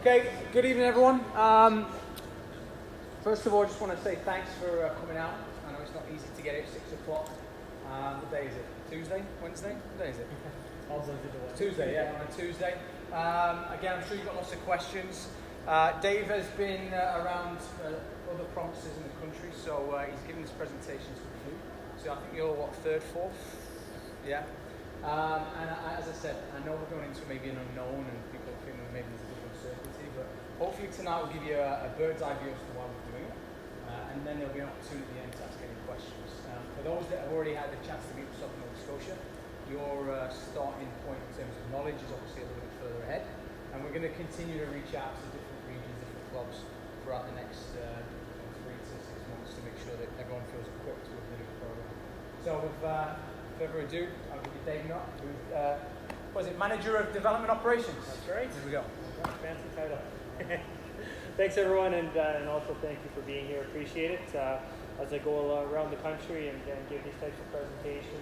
Okay, good evening everyone. First of all, I just want to say thanks for coming out. I know it's not easy to get here at 6 o'clock. What day is it? Tuesday? Wednesday? What day is it? Tuesday, yeah, on a Tuesday. Again, I'm sure you've got lots of questions. Dave has been around other provinces in the country, so he's given his presentations for food. So I think you're, what, third, fourth? Yeah. And as I said, I know we're going into maybe an unknown and people are feeling maybe there's a bit of uncertainty, but hopefully tonight will give you a bird's eye view as to why we're doing it. And then there'll be an opportunity at the end to ask any questions. For those that have already had the chance to meet with Southern Nova Scotia, your starting point in terms of knowledge is obviously a little bit further ahead. And we're going to continue to reach out to different regions, different clubs throughout the next 3 to 6 months to make sure that everyone feels equipped with the new program. So without further ado, I'll give you Dave Knott, who's Manager of Development Operations. That's right. Here we go. Fancy title. Thanks everyone, and also thank you for being here. Appreciate it. As I go around the country and give these types of presentations,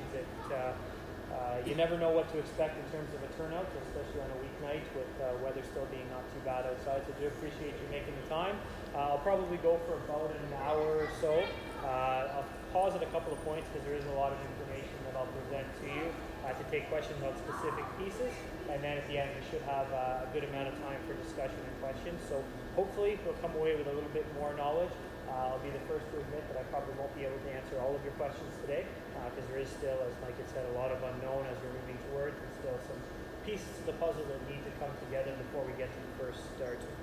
you never know what to expect in terms of a turnout, especially on a weeknight with weather still being not too bad outside. So I do appreciate you making the time. I'll probably go for about an hour or so. I'll pause at a couple of points because there is a lot of information that I'll present to you to take questions on specific pieces, and then at the end we should have a good amount of time for discussion and questions. So hopefully we'll come away with a little bit more knowledge. I'll be the first to admit that I probably won't be able to answer all of your questions today because there is still, as Mike had said, a lot of unknown as we're moving towards. There's still some pieces to the puzzle that need to come together before we get to the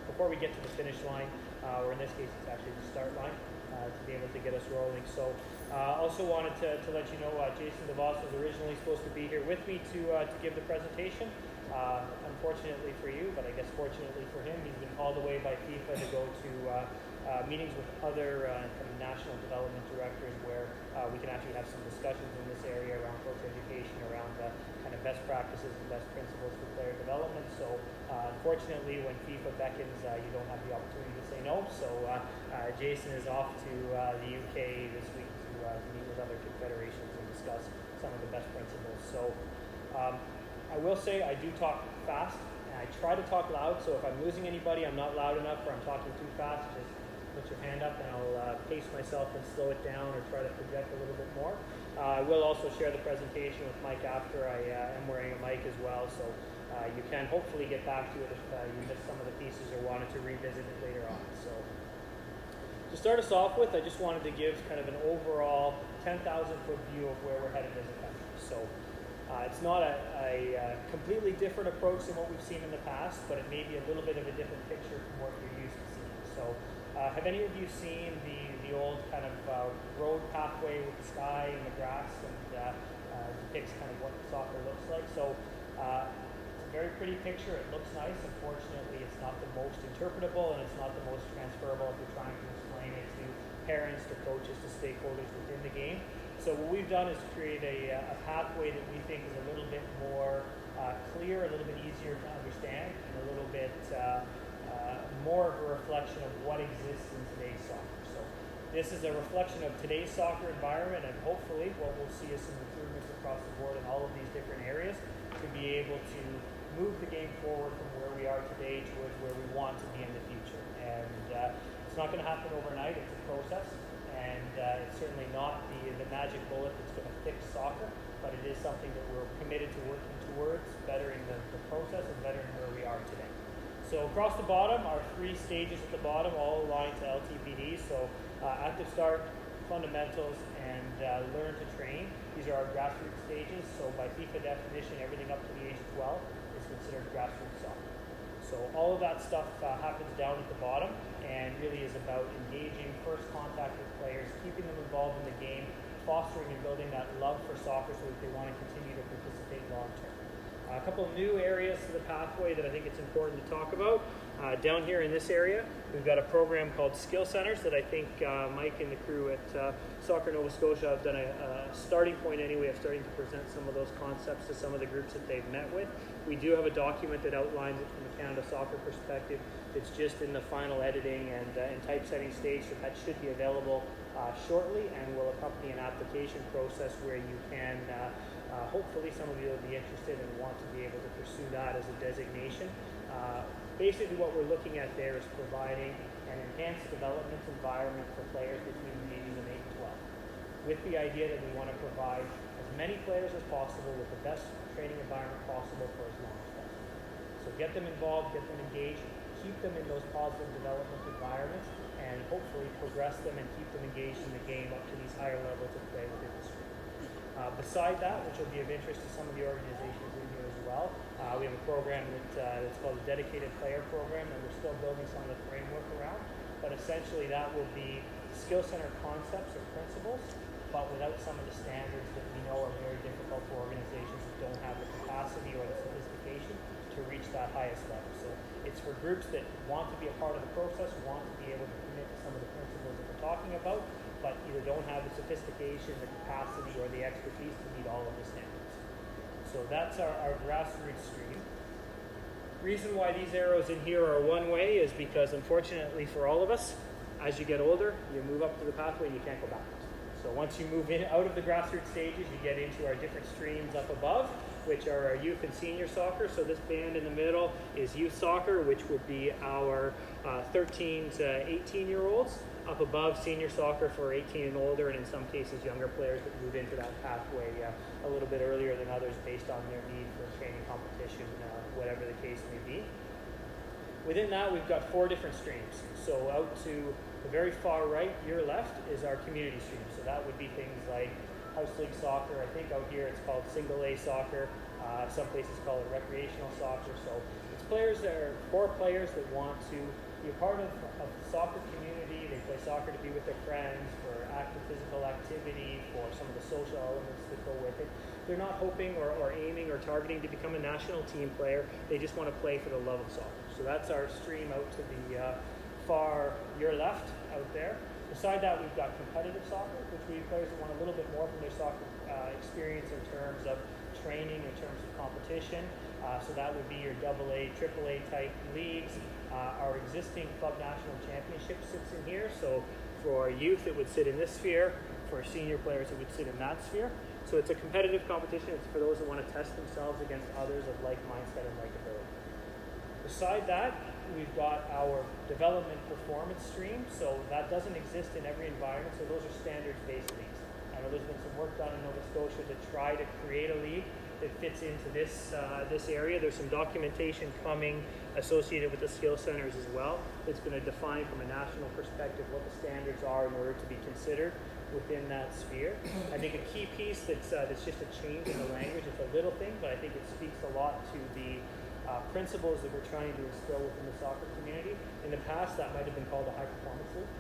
before we get to the finish line, or in this case it's actually the start line, to be able to get us rolling. So also wanted to let you know Jason DeVos was originally supposed to be here with me to give the presentation. Unfortunately for you, but I guess fortunately for him, he's been called away by FIFA to go to meetings with other kind of national development directors where we can actually have some discussions in this area around coach education, around kind of best practices and best principles for player development. So unfortunately, when FIFA beckons, you don't have the opportunity to say no. So Jason is off to the UK this week to meet with other confederations and discuss some of the best principles. So I will say I do talk fast, and I try to talk loud, so if I'm losing anybody, I'm not loud enough, or I'm talking too fast, just put your hand up and I'll pace myself and slow it down or try to project a little bit more. I will also share the presentation with Mike after. I am wearing a mic as well, so you can hopefully get back to it if you missed some of the pieces or wanted to revisit it later on. So to start us off with, I just wanted to give kind of an overall 10,000 foot view of where we're headed as a country. So it's not a completely different approach than what we've seen in the past, but it may be a little bit of a different picture from what you're used to seeing. So have any of you seen the old kind of road pathway with the sky and the grass, and depicts kind of what soccer looks like? So it's a very pretty picture. It looks nice. Unfortunately, it's not the most interpretable, and it's not the most transferable if you're trying to explain it to parents, to coaches, to stakeholders within the game. So what we've done is create a pathway that we think is a little bit more clear, a little bit easier to understand, and a little bit more of a reflection of what exists in today's soccer. So this is a reflection of today's soccer environment, and hopefully what we'll see is some improvements across the board in all of these different areas to be able to move the game forward from where we are today towards where we want to be in the future. And it's not going to happen overnight. It's a process. And it's certainly not the magic bullet that's going to fix soccer, but it is something that we're committed to working towards, bettering the process and bettering where we are today. So across the bottom are 3 stages at the bottom, all aligned to LTPD. So active start, fundamentals, and learn to train. These are our grassroots stages. So by FIFA definition, everything up to the age of 12 is considered grassroots soccer. So all of that stuff happens down at the bottom and really is about engaging first contact with players, keeping them involved in the game, fostering and building that love for soccer so that they want to continue to participate long term. A couple of new areas to the pathway that I think it's important to talk about. Down here in this area, we've got a program called Skill Centers that I think Mike and the crew at Soccer Nova Scotia have done a starting point anyway of starting to present some of those concepts to some of the groups that they've met with. We do have a document that outlines it from the Canada soccer perspective. It's just in the final editing and typesetting stage, so that should be available shortly and will accompany an application process where you can hopefully some of you will be interested and want to be able to pursue that as a designation. basically what we're looking at there is providing an enhanced development environment for players between the ages of 8 and 12, with the idea that we want to provide as many players as possible with the best training environment possible for as long as possible. So get them involved, get them engaged, keep them in those positive development environments, and hopefully progress them and keep them engaged in the game up to these higher levels of play within the stream. Beside that, which will be of interest to some of the organizations in here as well, we have a program that's called the Dedicated Player Program, and we're still building some of the framework around. But essentially that will be skill center concepts or principles, but without some of the standards that we know are very difficult for organizations that don't have the capacity or the sophistication to reach that highest level. So it's for groups that want to be a part of the process, want to be able to commit to some of the principles that we're talking about, but either don't have the sophistication, the capacity, or the expertise to meet all of the standards. So that's our grassroots stream. Reason why these arrows in here are one way is because, unfortunately for all of us, as you get older, you move up to the pathway and you can't go backwards. So once you move in out of the grassroots stages, you get into our different streams up above, which are our youth and senior soccer. So this band in the middle is youth soccer, which would be our 13 to 18-year-olds. Up above, senior soccer for 18 and older, and in some cases younger players that move into that pathway a little bit earlier than others based on their need for training, competition, whatever the case may be. Within that, we've got 4 different streams. So out to the very far right, your left, is our community stream. So that would be things like house league soccer. I think out here it's called single A soccer. Some places call it recreational soccer. So it's players that are for players that want to be a part of the soccer community. They play soccer to be with their friends, for active physical activity, for some of the social elements that go with it. They're not hoping or aiming or targeting to become a national team player. They just want to play for the love of soccer. So that's our stream out to the far your left out there. Beside that, we've got competitive soccer, which we players that want a little bit more from their soccer experience in terms of training, in terms of competition. So that would be your AA, AAA type leagues. Our existing club national championship sits in here. So for youth, it would sit in this sphere. For senior players, it would sit in that sphere. So it's a competitive competition. It's for those that want to test themselves against others of like mindset and like ability. Beside that, we've got our development performance stream. So that doesn't exist in every environment. So those are standards-based leagues. I know there's been some work done in Nova Scotia to try to create a league that fits into this area. There's some documentation coming associated with the skill centers as well. It's going to define from a national perspective what the standards are in order to be considered within that sphere. I think a key piece that's just a change in the language. It's a little thing, but I think it speaks a lot to the principles that we're trying to instill within the soccer community. In the past, that might have been called a high performance league.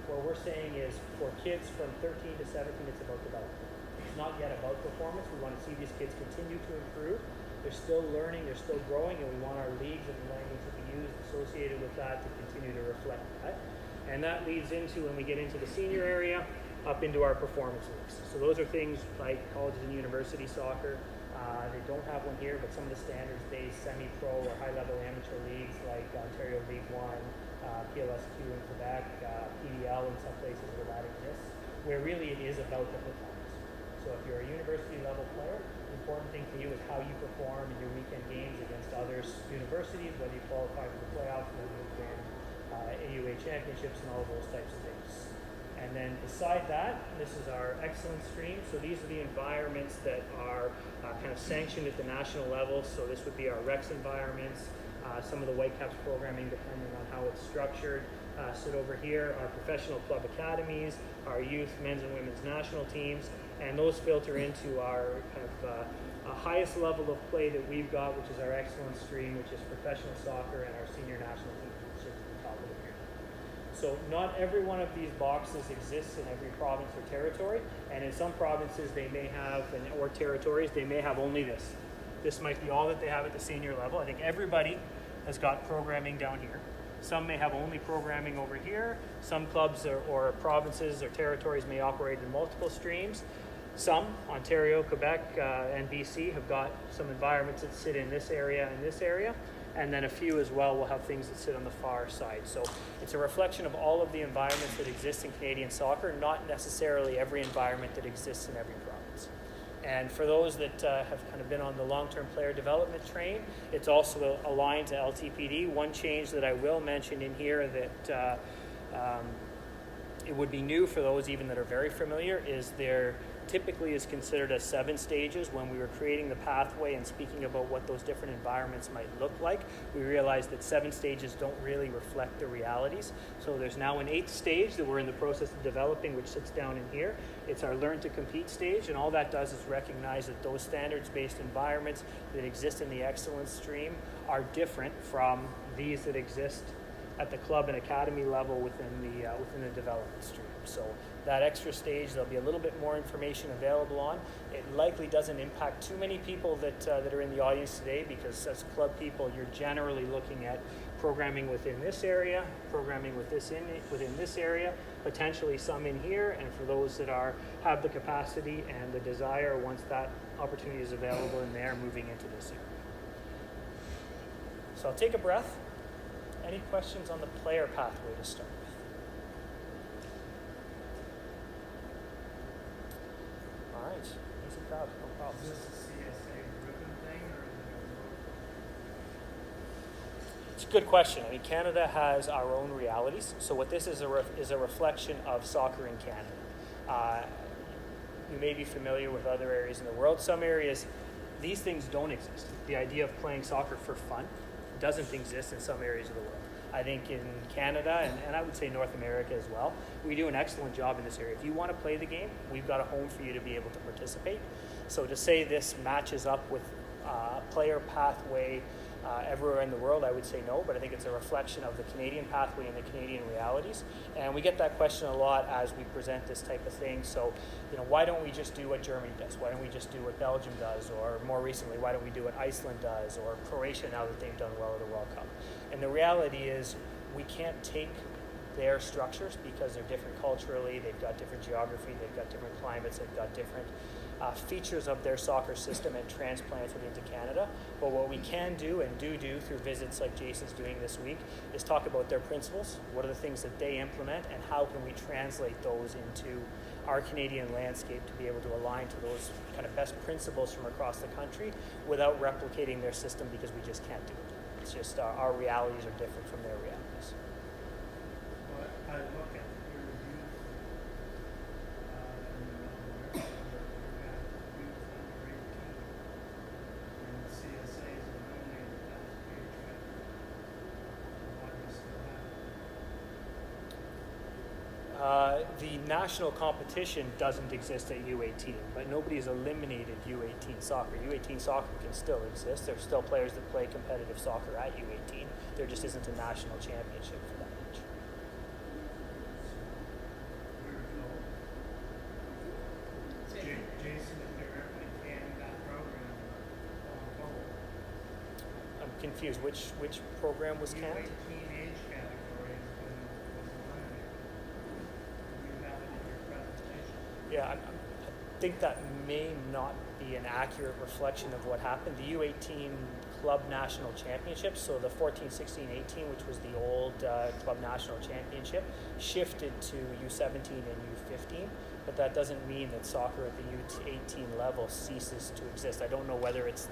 What we're saying is for kids from 13 to 17, it's about development. It's not yet about performance. We want to see these kids continue to improve. They're still learning, they're still growing, and we want our leagues and the language that we use associated with that to continue to reflect that. And that leads into, when we get into the senior area, up into our performance leagues. So those are things like colleges and university soccer. They don't have one here, but some of the standards-based semi-pro or high-level amateur leagues like Ontario League 1, PLS2 in Quebec, PDL in some places where that exists, where really it is about the performance. So if you're a university level player, the important thing for you is how you perform in your weekend games against others universities, whether you qualify for the playoffs, whether you win AUA championships and all of those types of things. And then beside that, this is our excellence stream. So these are the environments that are kind of sanctioned at the national level. So this would be our Rex environments, some of the Whitecaps programming depending on how it's structured. Sit over here, our professional club academies, our youth, men's and women's national teams, and those filter into our kind of highest level of play that we've got, which is our excellence stream, which is professional soccer, and our senior national teams, which is at the top of the pyramid. So not every one of these boxes exists in every province or territory, and in some provinces they may have, or territories, they may have only this. This might be all that they have at the senior level. I think everybody has got programming down here. Some may have only programming over here. Some clubs or provinces or territories may operate in multiple streams. Some, Ontario, Quebec, and BC, have got some environments that sit in this area and this area. And then a few as well will have things that sit on the far side. So it's a reflection of all of the environments that exist in Canadian soccer, not necessarily every environment that exists in every province. And for those that have kind of been on the long-term player development train, it's also aligned to LTPD. One change that I will mention in here that it would be new for those even that are very familiar is there typically is considered as 7 stages. When we were creating the pathway and speaking about what those different environments might look like, we realized that 7 stages don't really reflect the realities. So there's now an 8th stage that we're in the process of developing, which sits down in here. It's our Learn to Compete stage, and all that does is recognize that those standards-based environments that exist in the excellence stream are different from these that exist at the club and academy level within the development stream. So that extra stage, there'll be a little bit more information available on. It likely doesn't impact too many people that are in the audience today, because as club people, you're generally looking at programming within this area, programming within this area, potentially some in here, and for those that have the capacity and the desire, once that opportunity is available in there, moving into this area. So I'll take a breath. Any questions on the player pathway to start with? All right, easy crowd, no problem. Is this a CSA-driven thing, or is it It's a good question. I mean, Canada has our own realities. So what this is a reflection of soccer in Canada. You may be familiar with other areas in the world. Some areas, these things don't exist. The idea of playing soccer for fun doesn't exist in some areas of the world. I think in Canada, and I would say North America as well, we do an excellent job in this area. If you want to play the game, we've got a home for you to be able to participate. So to say this matches up with player pathway everywhere in the world, I would say no, but I think it's a reflection of the Canadian pathway and the Canadian realities. And we get that question a lot as we present this type of thing. So, why don't we just do what Germany does? Why don't we just do what Belgium does? Or more recently, why don't we do what Iceland does? Or Croatia, now that they've done well at the World Cup? And the reality is we can't take their structures because they're different culturally, they've got different geography, they've got different climates, they've got different features of their soccer system and transplant it into Canada. But what we can do and do through visits like Jason's doing this week is talk about their principles, what are the things that they implement, and how can we translate those into our Canadian landscape to be able to align to those kind of best principles from across the country without replicating their system, because we just can't do it. It's just our realities are different from their realities. Well, I look at your youth in the middle of America, where you got youth under 18, and the CSA is eliminated that age bracket. Why do we still have it? The national competition doesn't exist at U18, but nobody's eliminated U18 soccer. U18 soccer can still exist. There's still players that play competitive soccer at U18. There just isn't a national championship for that age. Jason, if they're ever can that program on hold. I'm confused. Which program was canned? U18 age category was eliminated. You have it in your presentation. Yeah, I think that may not be an accurate reflection of what happened. The U18 Club National Championship, so the 14, 16, 18, which was the old Club National Championship, shifted to U17 and U15, but that doesn't mean that soccer at the U18 level ceases to exist. I don't know whether it's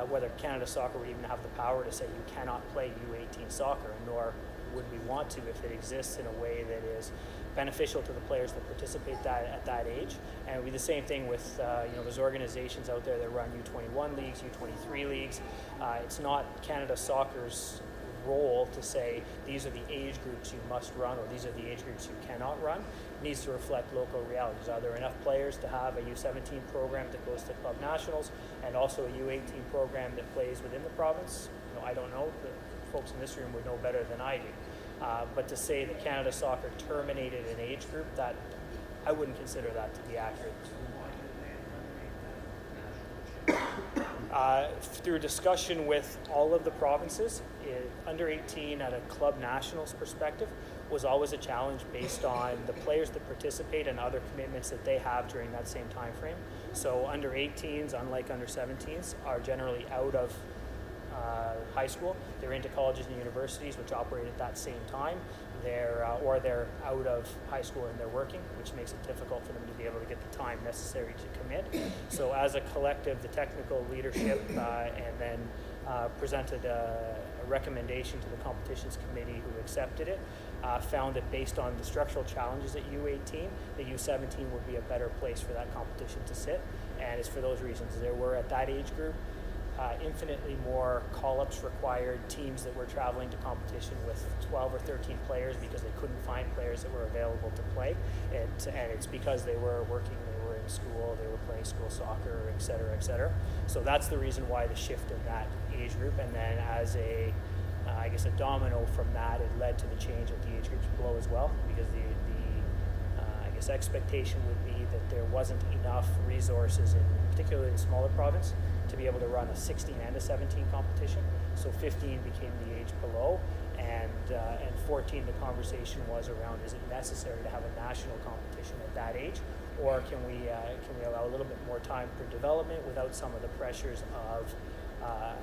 whether Canada Soccer would even have the power to say you cannot play U18 soccer, nor would we want to if it exists in a way that is beneficial to the players that participate at that age. And it would be the same thing with, there's organizations out there that run U21 leagues, U23 leagues. It's not Canada Soccer's role to say these are the age groups you must run or these are the age groups you cannot run. It needs to reflect local realities. Are there enough players to have a U17 program that goes to club nationals and also a U18 program that plays within the province? I don't know. The folks in this room would know better than I do. But to say that Canada Soccer terminated an age group, that I wouldn't consider that to be accurate. Why did they eliminate that national championship? Through discussion with all of the provinces, under 18 at a club nationals perspective was always a challenge based on the players that participate and other commitments that they have during that same time frame. So under 18s, unlike under 17s, are generally out of high school. They're into colleges and universities, which operate at that same time. They're out of high school and they're working, which makes it difficult for them to be able to get the time necessary to commit. So as a collective, the technical leadership and then presented a recommendation to the competitions committee, who accepted it, found that based on the structural challenges at U18, the U17 would be a better place for that competition to sit. And it's for those reasons. There were, at that age group, infinitely more call-ups required, teams that were traveling to competition with 12 or 13 players because they couldn't find players that were available to play. And it's because they were working, they were in school, they were playing school soccer, et cetera, et cetera. So that's the reason why the shift in that age group. And then as a domino from that, it led to the change at the age groups below as well, because the expectation would be that there wasn't enough resources, particularly in the smaller province, to be able to run a 16 and a 17 competition. So 15 became the age below, and 14, the conversation was around, is it necessary to have a national competition at that age, or can we allow a little bit more time for development without some of the pressures of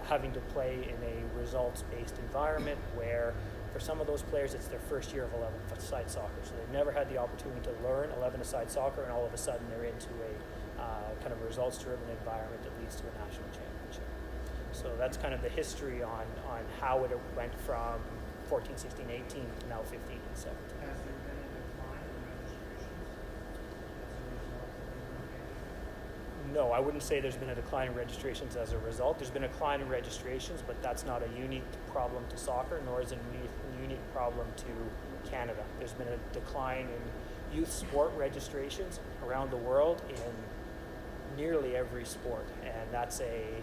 having to play in a results-based environment where for some of those players it's their first year of 11-a-side soccer, so they've never had the opportunity to learn 11-a-side soccer, and all of a sudden they're into a kind of results-driven environment that leads to a national championship. So that's kind of the history on how it went from 14, 16, 18 to now 15 and 17. Has there been a decline in registrations as a result of the relocation? No, I wouldn't say there's been a decline in registrations as a result. There's been a decline in registrations, but that's not a unique problem to soccer, nor is it a unique problem to Canada. There's been a decline in youth sport registrations around the world in nearly every sport, and that's a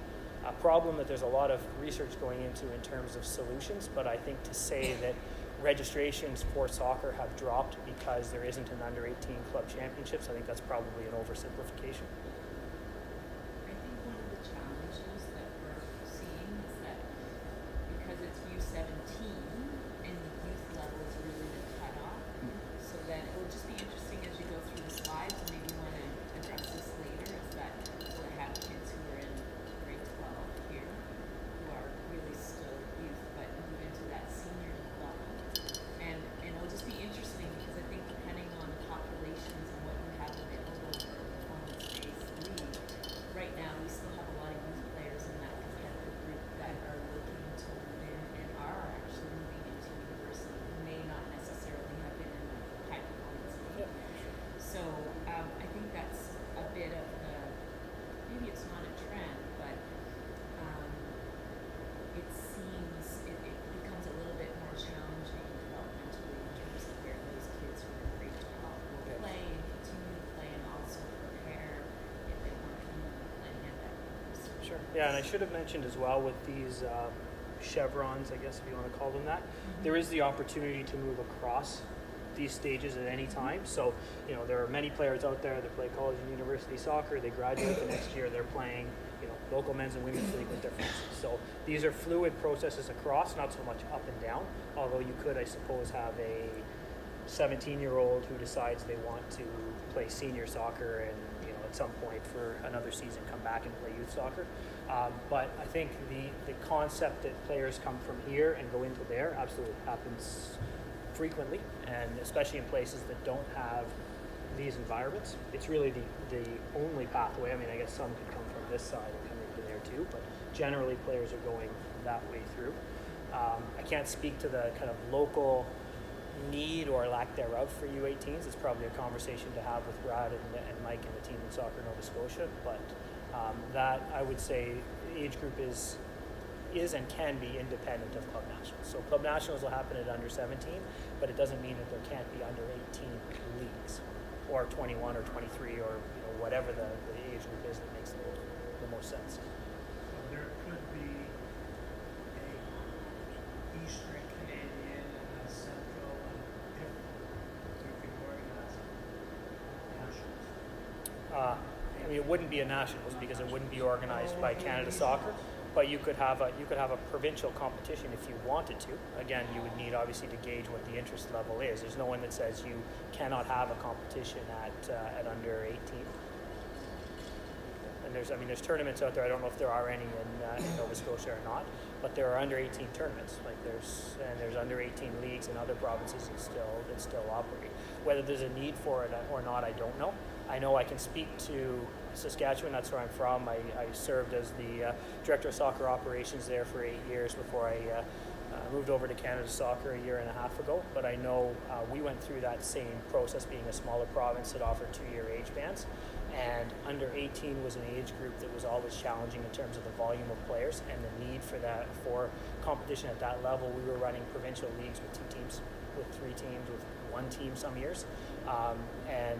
problem that there's a lot of research going into in terms of solutions. But I think to say that registrations for soccer have dropped because there isn't an under 18 club championships, I think that's probably an oversimplification. I think one of the challenges that we're seeing is that because it's U17 and the youth level is really the cutoff, so that it will just be interesting as you go through the slides, and maybe you want to address this later, is that so I have kids who are in grade 12 here who are really still youth but move into that senior level, and it'll just be interesting because I think depending on the populations and what you have available for a performance-based league, right now we still have a lot of youth players in that competitive group that are looking to move in and are actually moving into university who may not necessarily have been in the high performance league. So I think that's a bit of the, maybe it's not a trend, but it seems it becomes a little bit more challenging developmentally in terms of where those kids who are in grade 12 will play and continue to play and also prepare if they want to move playing at that research. Sure. Yeah, and I should have mentioned as well with these chevrons, I guess if you want to call them that, there is the opportunity to move across these stages at any time. So, there are many players out there that play college and university soccer. They graduate the next year, they're playing, local men's and women's league with their friends. So these are fluid processes across, not so much up and down, although you could, I suppose, have a 17-year-old who decides they want to play senior soccer and, at some point for another season come back and play youth soccer. But I think the concept that players come from here and go into there absolutely happens frequently, and especially in places that don't have these environments. It's really the only pathway. I mean, I guess some could come from this side and come into there too, but generally players are going that way through. I can't speak to the kind of local need or lack thereof for U18s. It's probably a conversation to have with Brad and Mike and the team in Soccer Nova Scotia, but that I would say age group is and can be independent of club nationals. So club nationals will happen at under 17, but it doesn't mean that there can't be under 18 leagues or 21 or 23 or whatever the age group is that makes the most sense. So there could be a Eastern Canadian and a Central and different. We could organize nationals. I mean, it wouldn't be a nationals because it wouldn't be organized by Canada Soccer, but you could have a provincial competition if you wanted to. Again, you would need obviously to gauge what the interest level is. There's no one that says you cannot have a competition at under 18. And there's tournaments out there. I don't know if there are any in Nova Scotia or not, but there are under 18 tournaments. Like there's under 18 leagues in other provinces that still operate. Whether there's a need for it or not, I don't know. I know I can speak to Saskatchewan, that's where I'm from. I served as the director of soccer operations there for 8 years before I moved over to Canada Soccer a year and a half ago. But I know we went through that same process, being a smaller province that offered 2-year age bans. And under 18 was an age group that was always challenging in terms of the volume of players and the need for competition at that level. We were running provincial leagues with 2 teams, with 3 teams, with 1 team some years. And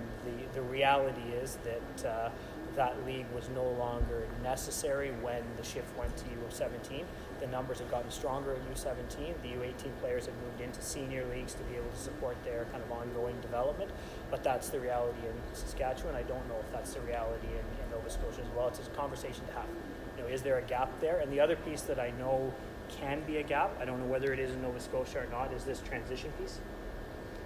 the reality is that that league was no longer necessary when the shift went to U17. The numbers have gotten stronger at U17. The U18 players have moved into senior leagues to be able to support their kind of ongoing development. But that's the reality in Saskatchewan. I don't know if that's the reality in Nova Scotia as well. It's a conversation to have. Is there a gap there? And the other piece that I know can be a gap, I don't know whether it is in Nova Scotia or not, is this transition piece.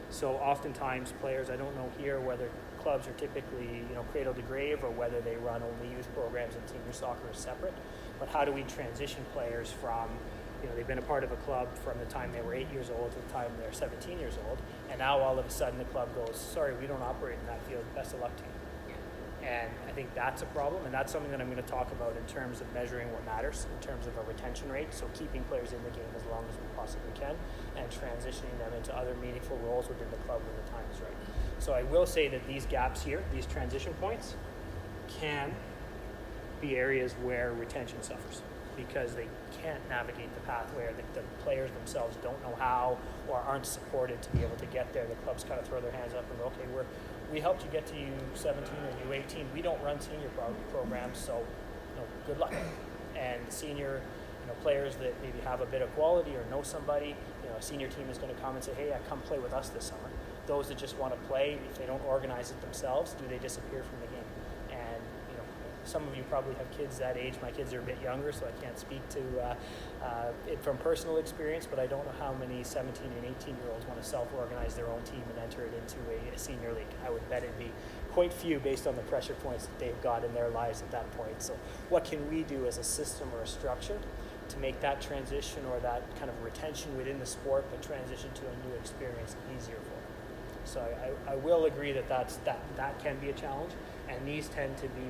So oftentimes players, I don't know here whether clubs are typically, cradle to grave or whether they run only youth programs and senior soccer is separate. But how do we transition players from, they've been a part of a club from the time they were 8 years old to the time they're 17 years old, and now all of a sudden the club goes, sorry, we don't operate in that field, best of luck to you. And I think that's a problem, and that's something that I'm going to talk about in terms of measuring what matters, in terms of a retention rate, so keeping players in the game as long as we possibly can, and transitioning them into other meaningful roles within the club when the time is right. So I will say that these gaps here, these transition points, can be areas where retention suffers because they can't navigate the pathway, or the players themselves don't know how or aren't supported to be able to get there. The clubs kind of throw their hands up and go, okay, we helped you get to U17 or U18. We don't run senior programs, so good luck. And the senior players that maybe have a bit of quality or know somebody, a senior team is going to come and say, hey, come play with us this summer. Those that just want to play, if they don't organize it themselves, do they disappear from the game? And some of you probably have kids that age. My kids are a bit younger, so I can't speak to it from personal experience, but I don't know how many 17 and 18-year-olds want to self-organize their own team and enter it into a senior league. I would bet it'd be quite few based on the pressure points that they've got in their lives at that point. So what can we do as a system or a structure to make that transition or that kind of retention within the sport, but transition to a new experience easier for them? So I will agree that can be a challenge, and these tend to be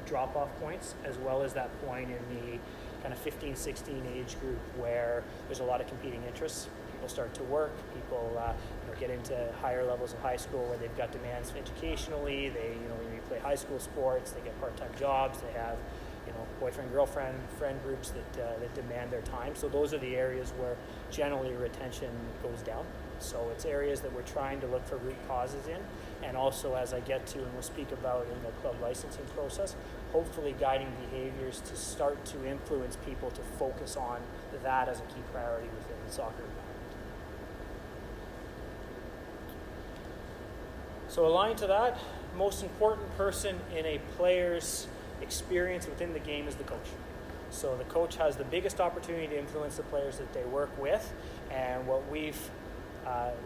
drop-off points, as well as that point in the kind of 15, 16 age group where there's a lot of competing interests. People start to work, people get into higher levels of high school where they've got demands educationally, they maybe play high school sports, they get part-time jobs, they have boyfriend, girlfriend, friend groups that demand their time. So those are the areas where generally retention goes down. So it's areas that we're trying to look for root causes in, and also, as I get to and we'll speak about in the club licensing process, hopefully guiding behaviors to start to influence people to focus on that as a key priority within the soccer environment. So aligned to that, most important person in a player's experience within the game is the coach. So the coach has the biggest opportunity to influence the players that they work with, and what we've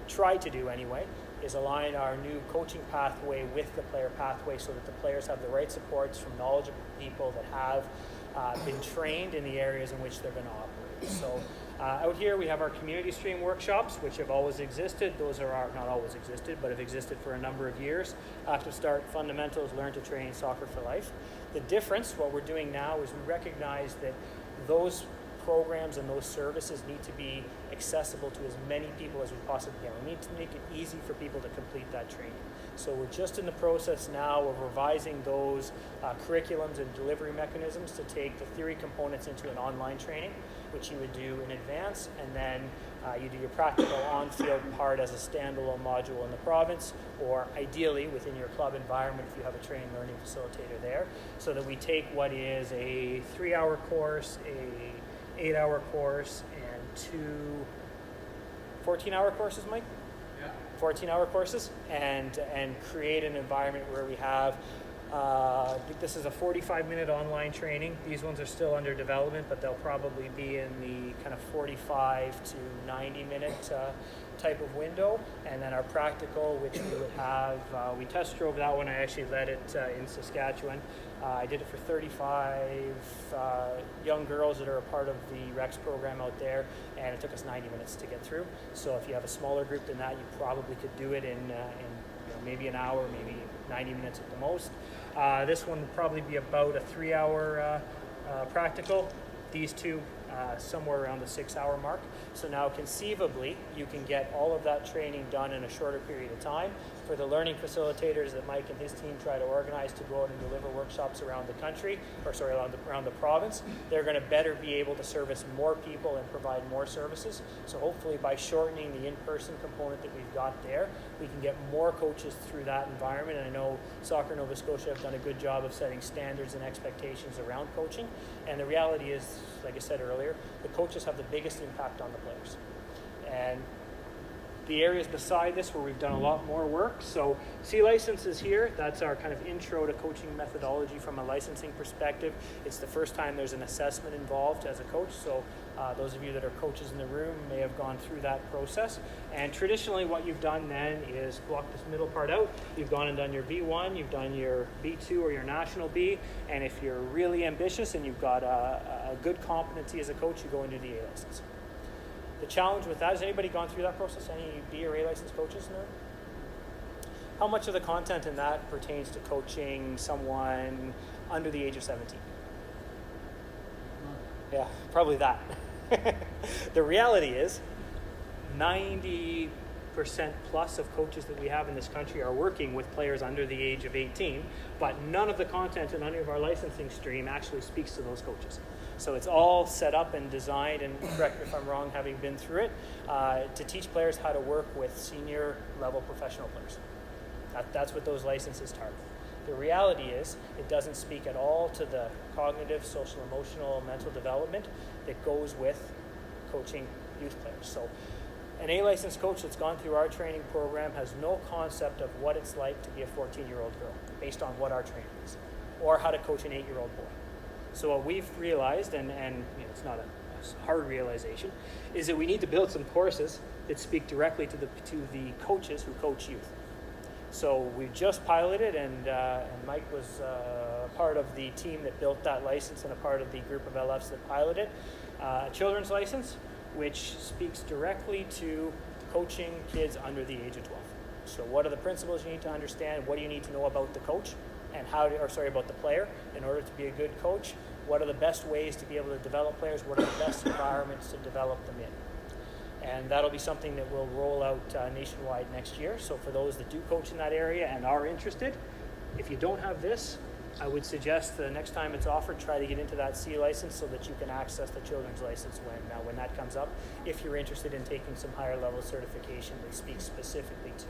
tried to do anyway is align our new coaching pathway with the player pathway so that the players have the right supports from knowledgeable people that have been trained in the areas in which they're going to operate. So out here we have our community stream workshops, which have always existed. Those are not always existed, but have existed for a number of years. Active Start, Fundamentals, Learn to Train, Soccer for Life. The difference, what we're doing now, is we recognize that those programs and those services need to be accessible to as many people as we possibly can. We need to make it easy for people to complete that training. So we're just in the process now of revising those curriculums and delivery mechanisms to take the theory components into an online training, which you would do in advance, and then you do your practical on-field part as a standalone module in the province, or ideally within your club environment if you have a training learning facilitator there, so that we take what is a 3-hour course, a 8-hour course, and 2 14-hour courses, Mike? Yeah. 14-hour courses, and create an environment where we have I think this is a 45-minute online training. These ones are still under development, but they'll probably be in the kind of 45 to 90-minute type of window. And then our practical, which we would have, we test drove that one. I actually led it in Saskatchewan. I did it for 35 young girls that are a part of the REX program out there, and it took us 90 minutes to get through. So if you have a smaller group than that, you probably could do it in maybe an hour, maybe 90 minutes at the most. This one would probably be about a 3-hour practical. These two somewhere around the 6-hour mark. So now conceivably, you can get all of that training done in a shorter period of time. For the learning facilitators that Mike and his team try to organize to go out and deliver workshops around the country, around the province, they're going to better be able to service more people and provide more services. So hopefully by shortening the in-person component that we've got there, we can get more coaches through that environment. And I know Soccer Nova Scotia have done a good job of setting standards and expectations around coaching. And the reality is, like I said earlier, the coaches have the biggest impact on the players. And the areas beside this where we've done a lot more work. So C licenses here, that's our kind of intro to coaching methodology from a licensing perspective. It's the first time there's an assessment involved as a coach. So those of you that are coaches in the room may have gone through that process. And traditionally what you've done then is block this middle part out. You've gone and done your B1, you've done your B2 or your national B. And if you're really ambitious and you've got a good competency as a coach, you go into the A license. The challenge with that, has anybody gone through that process? Any B or A licensed coaches in there? How much of the content in that pertains to coaching someone under the age of 17? Yeah, probably that. The reality is 90% plus of coaches that we have in this country are working with players under the age of 18, but none of the content in any of our licensing stream actually speaks to those coaches. So it's all set up and designed, and correct me if I'm wrong, having been through it, to teach players how to work with senior level professional players. That's what those licenses target. The reality is it doesn't speak at all to the cognitive, social, emotional, mental development that goes with coaching youth players. So an A licensed coach that's gone through our training program has no concept of what it's like to be a 14-year-old girl based on what our training is, or how to coach an 8-year-old boy. So what we've realized, and it's not a hard realization, is that we need to build some courses that speak directly to the coaches who coach youth. So we just piloted, and Mike was part of the team that built that license and a part of the group of LFs that piloted a children's license, which speaks directly to coaching kids under the age of 12. So what are the principles you need to understand? What do you need to know about the coach? And about the player in order to be a good coach? What are the best ways to be able to develop players? What are the best environments to develop them in? And that'll be something that we'll roll out nationwide next year. So for those that do coach in that area and are interested, if you don't have this, I would suggest the next time it's offered, try to get into that C license so that you can access the children's license when that comes up, if you're interested in taking some higher level certification that speaks specifically to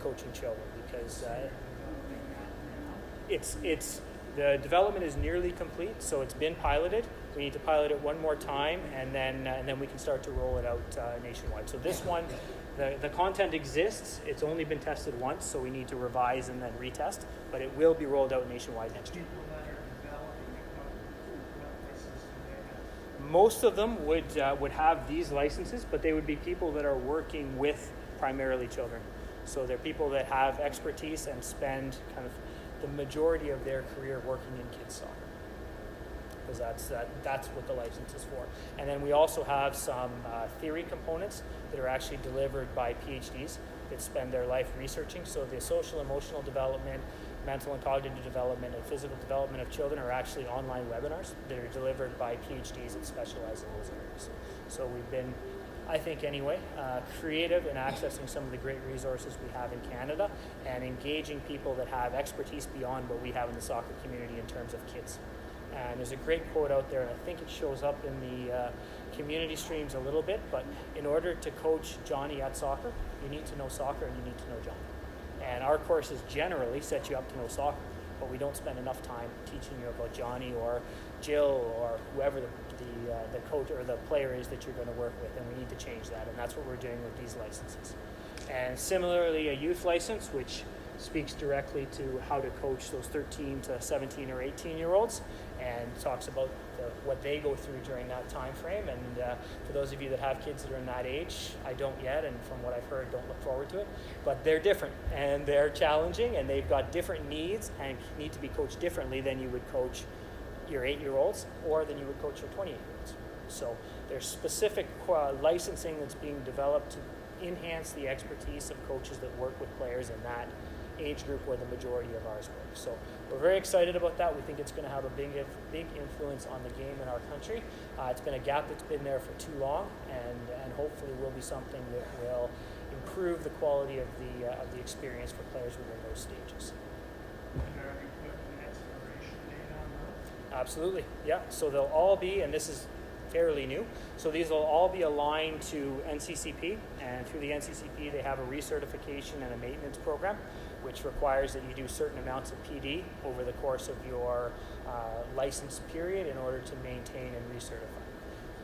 coaching children, because the development is nearly complete, so it's been piloted. We need to pilot it one more time, and then we can start to roll it out nationwide. So this one, the content exists. It's only been tested once, so we need to revise and then retest. But it will be rolled out nationwide next year. People that are developing it, what license do they have? Most of them would have these licenses, but they would be people that are working with primarily children. So they're people that have expertise and spend kind of the majority of their career working in kids soccer, because that's what the license is for. And then we also have some theory components that are actually delivered by PhDs that spend their life researching. So the social emotional development, mental and cognitive development, and physical development of children are actually online webinars that are delivered by PhDs that specialize in those areas. So we've been, I think anyway, creative in accessing some of the great resources we have in Canada and engaging people that have expertise beyond what we have in the soccer community in terms of kids. And there's a great quote out there, and I think it shows up in the community streams a little bit, but in order to coach Johnny at soccer, you need to know soccer and you need to know Johnny. And our courses generally set you up to know soccer, but we don't spend enough time teaching you about Johnny or Jill or whoever the coach or the player is that you're going to work with, and we need to change that, and that's what we're doing with these licenses. And similarly, a youth license, which speaks directly to how to coach those 13 to 17 or 18-year-olds, and talks about what they go through during that time frame. And for those of you that have kids that are in that age, I don't yet, and from what I've heard, don't look forward to it, but they're different and they're challenging, and they've got different needs and need to be coached differently than you would coach your 8-year-olds or than you would coach your 28-year-olds. So there's specific licensing that's being developed to enhance the expertise of coaches that work with players in that age group where the majority of ours work. So we're very excited about that. We think it's going to have a big influence on the game in our country. It's been a gap that's been there for too long, and hopefully will be something that will improve the quality of the experience for players within those stages. And are you putting an expiration date on those? Absolutely, yeah. So they'll all be, and this is fairly new, so these will all be aligned to NCCP, and through the NCCP they have a recertification and a maintenance program, which requires that you do certain amounts of PD over the course of your license period in order to maintain and recertify.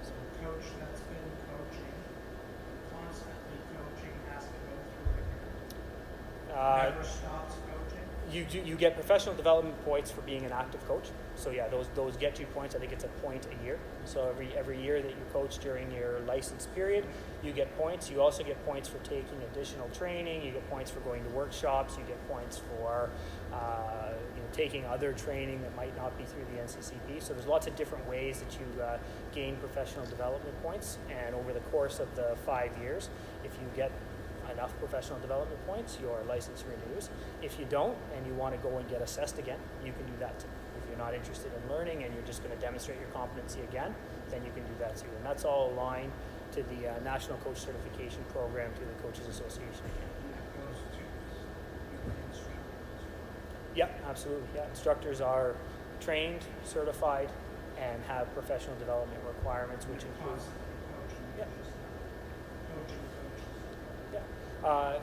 So a coach that's been coaching, constantly coaching, has to go through it again. Never stops coaching. You get professional development points for being an active coach. So yeah, those get you points. I think it's a point a year. So every year that you coach during your license period, you get points. You also get points for taking additional training. You get points for going to workshops. You get points for taking other training that might not be through the NCCP. So there's lots of different ways that you gain professional development points. And over the course of the 5 years, if you get enough professional development points, your license renews. If you don't and you want to go and get assessed again, you can do that too. If you're not interested in learning and you're just going to demonstrate your competency again, then you can do that too. And that's all aligned to the National Coach Certification Program through the Coaches Association of Canada. And that goes to the instructors. Yep, absolutely. Yeah, instructors are trained, certified, and have professional development requirements, which includes. Constantly coaching. Yep. Just coaching coaches. Yeah.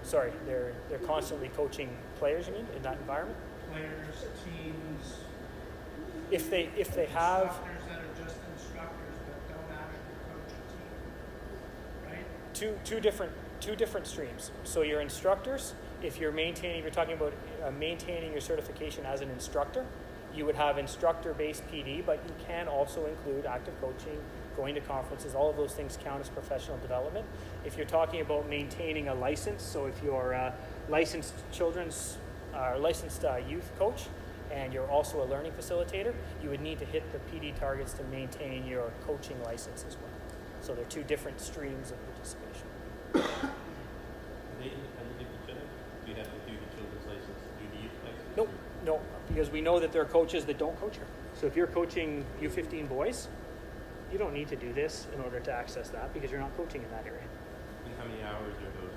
Sorry, they're constantly coaching players, you mean, in that environment? Players, teams. If they have. Instructors that are just instructors but don't actually coach a team, right? Two different streams. So your instructors, if you're talking about maintaining your certification as an instructor, you would have instructor-based PD, but you can also include active coaching, going to conferences. All of those things count as professional development. If you're talking about maintaining a license, so if you're a licensed licensed youth coach, and you're also a learning facilitator, you would need to hit the PD targets to maintain your coaching license as well. So they're two different streams of participation. Are they independent of each other? Do you have to do the children's license to do the youth license? No, because we know that there are coaches that don't coach her. So if you're coaching U15 boys, you don't need to do this in order to access that because you're not coaching in that area. And how many hours are those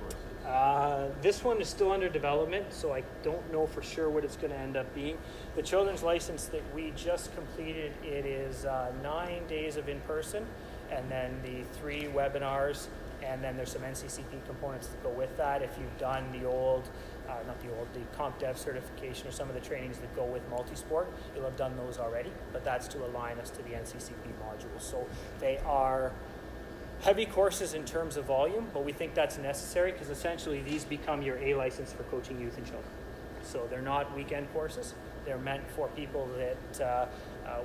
courses? This one is still under development, so I don't know for sure what it's going to end up being. The children's license that we just completed, it is 9 days of in-person, and then the 3 webinars, and then there's some NCCP components that go with that. If you've done the Comp Dev certification or some of the trainings that go with multisport, you'll have done those already, but that's to align us to the NCCP modules. So they are heavy courses in terms of volume, but we think that's necessary because essentially these become your A license for coaching youth and children. So they're not weekend courses. They're meant for people that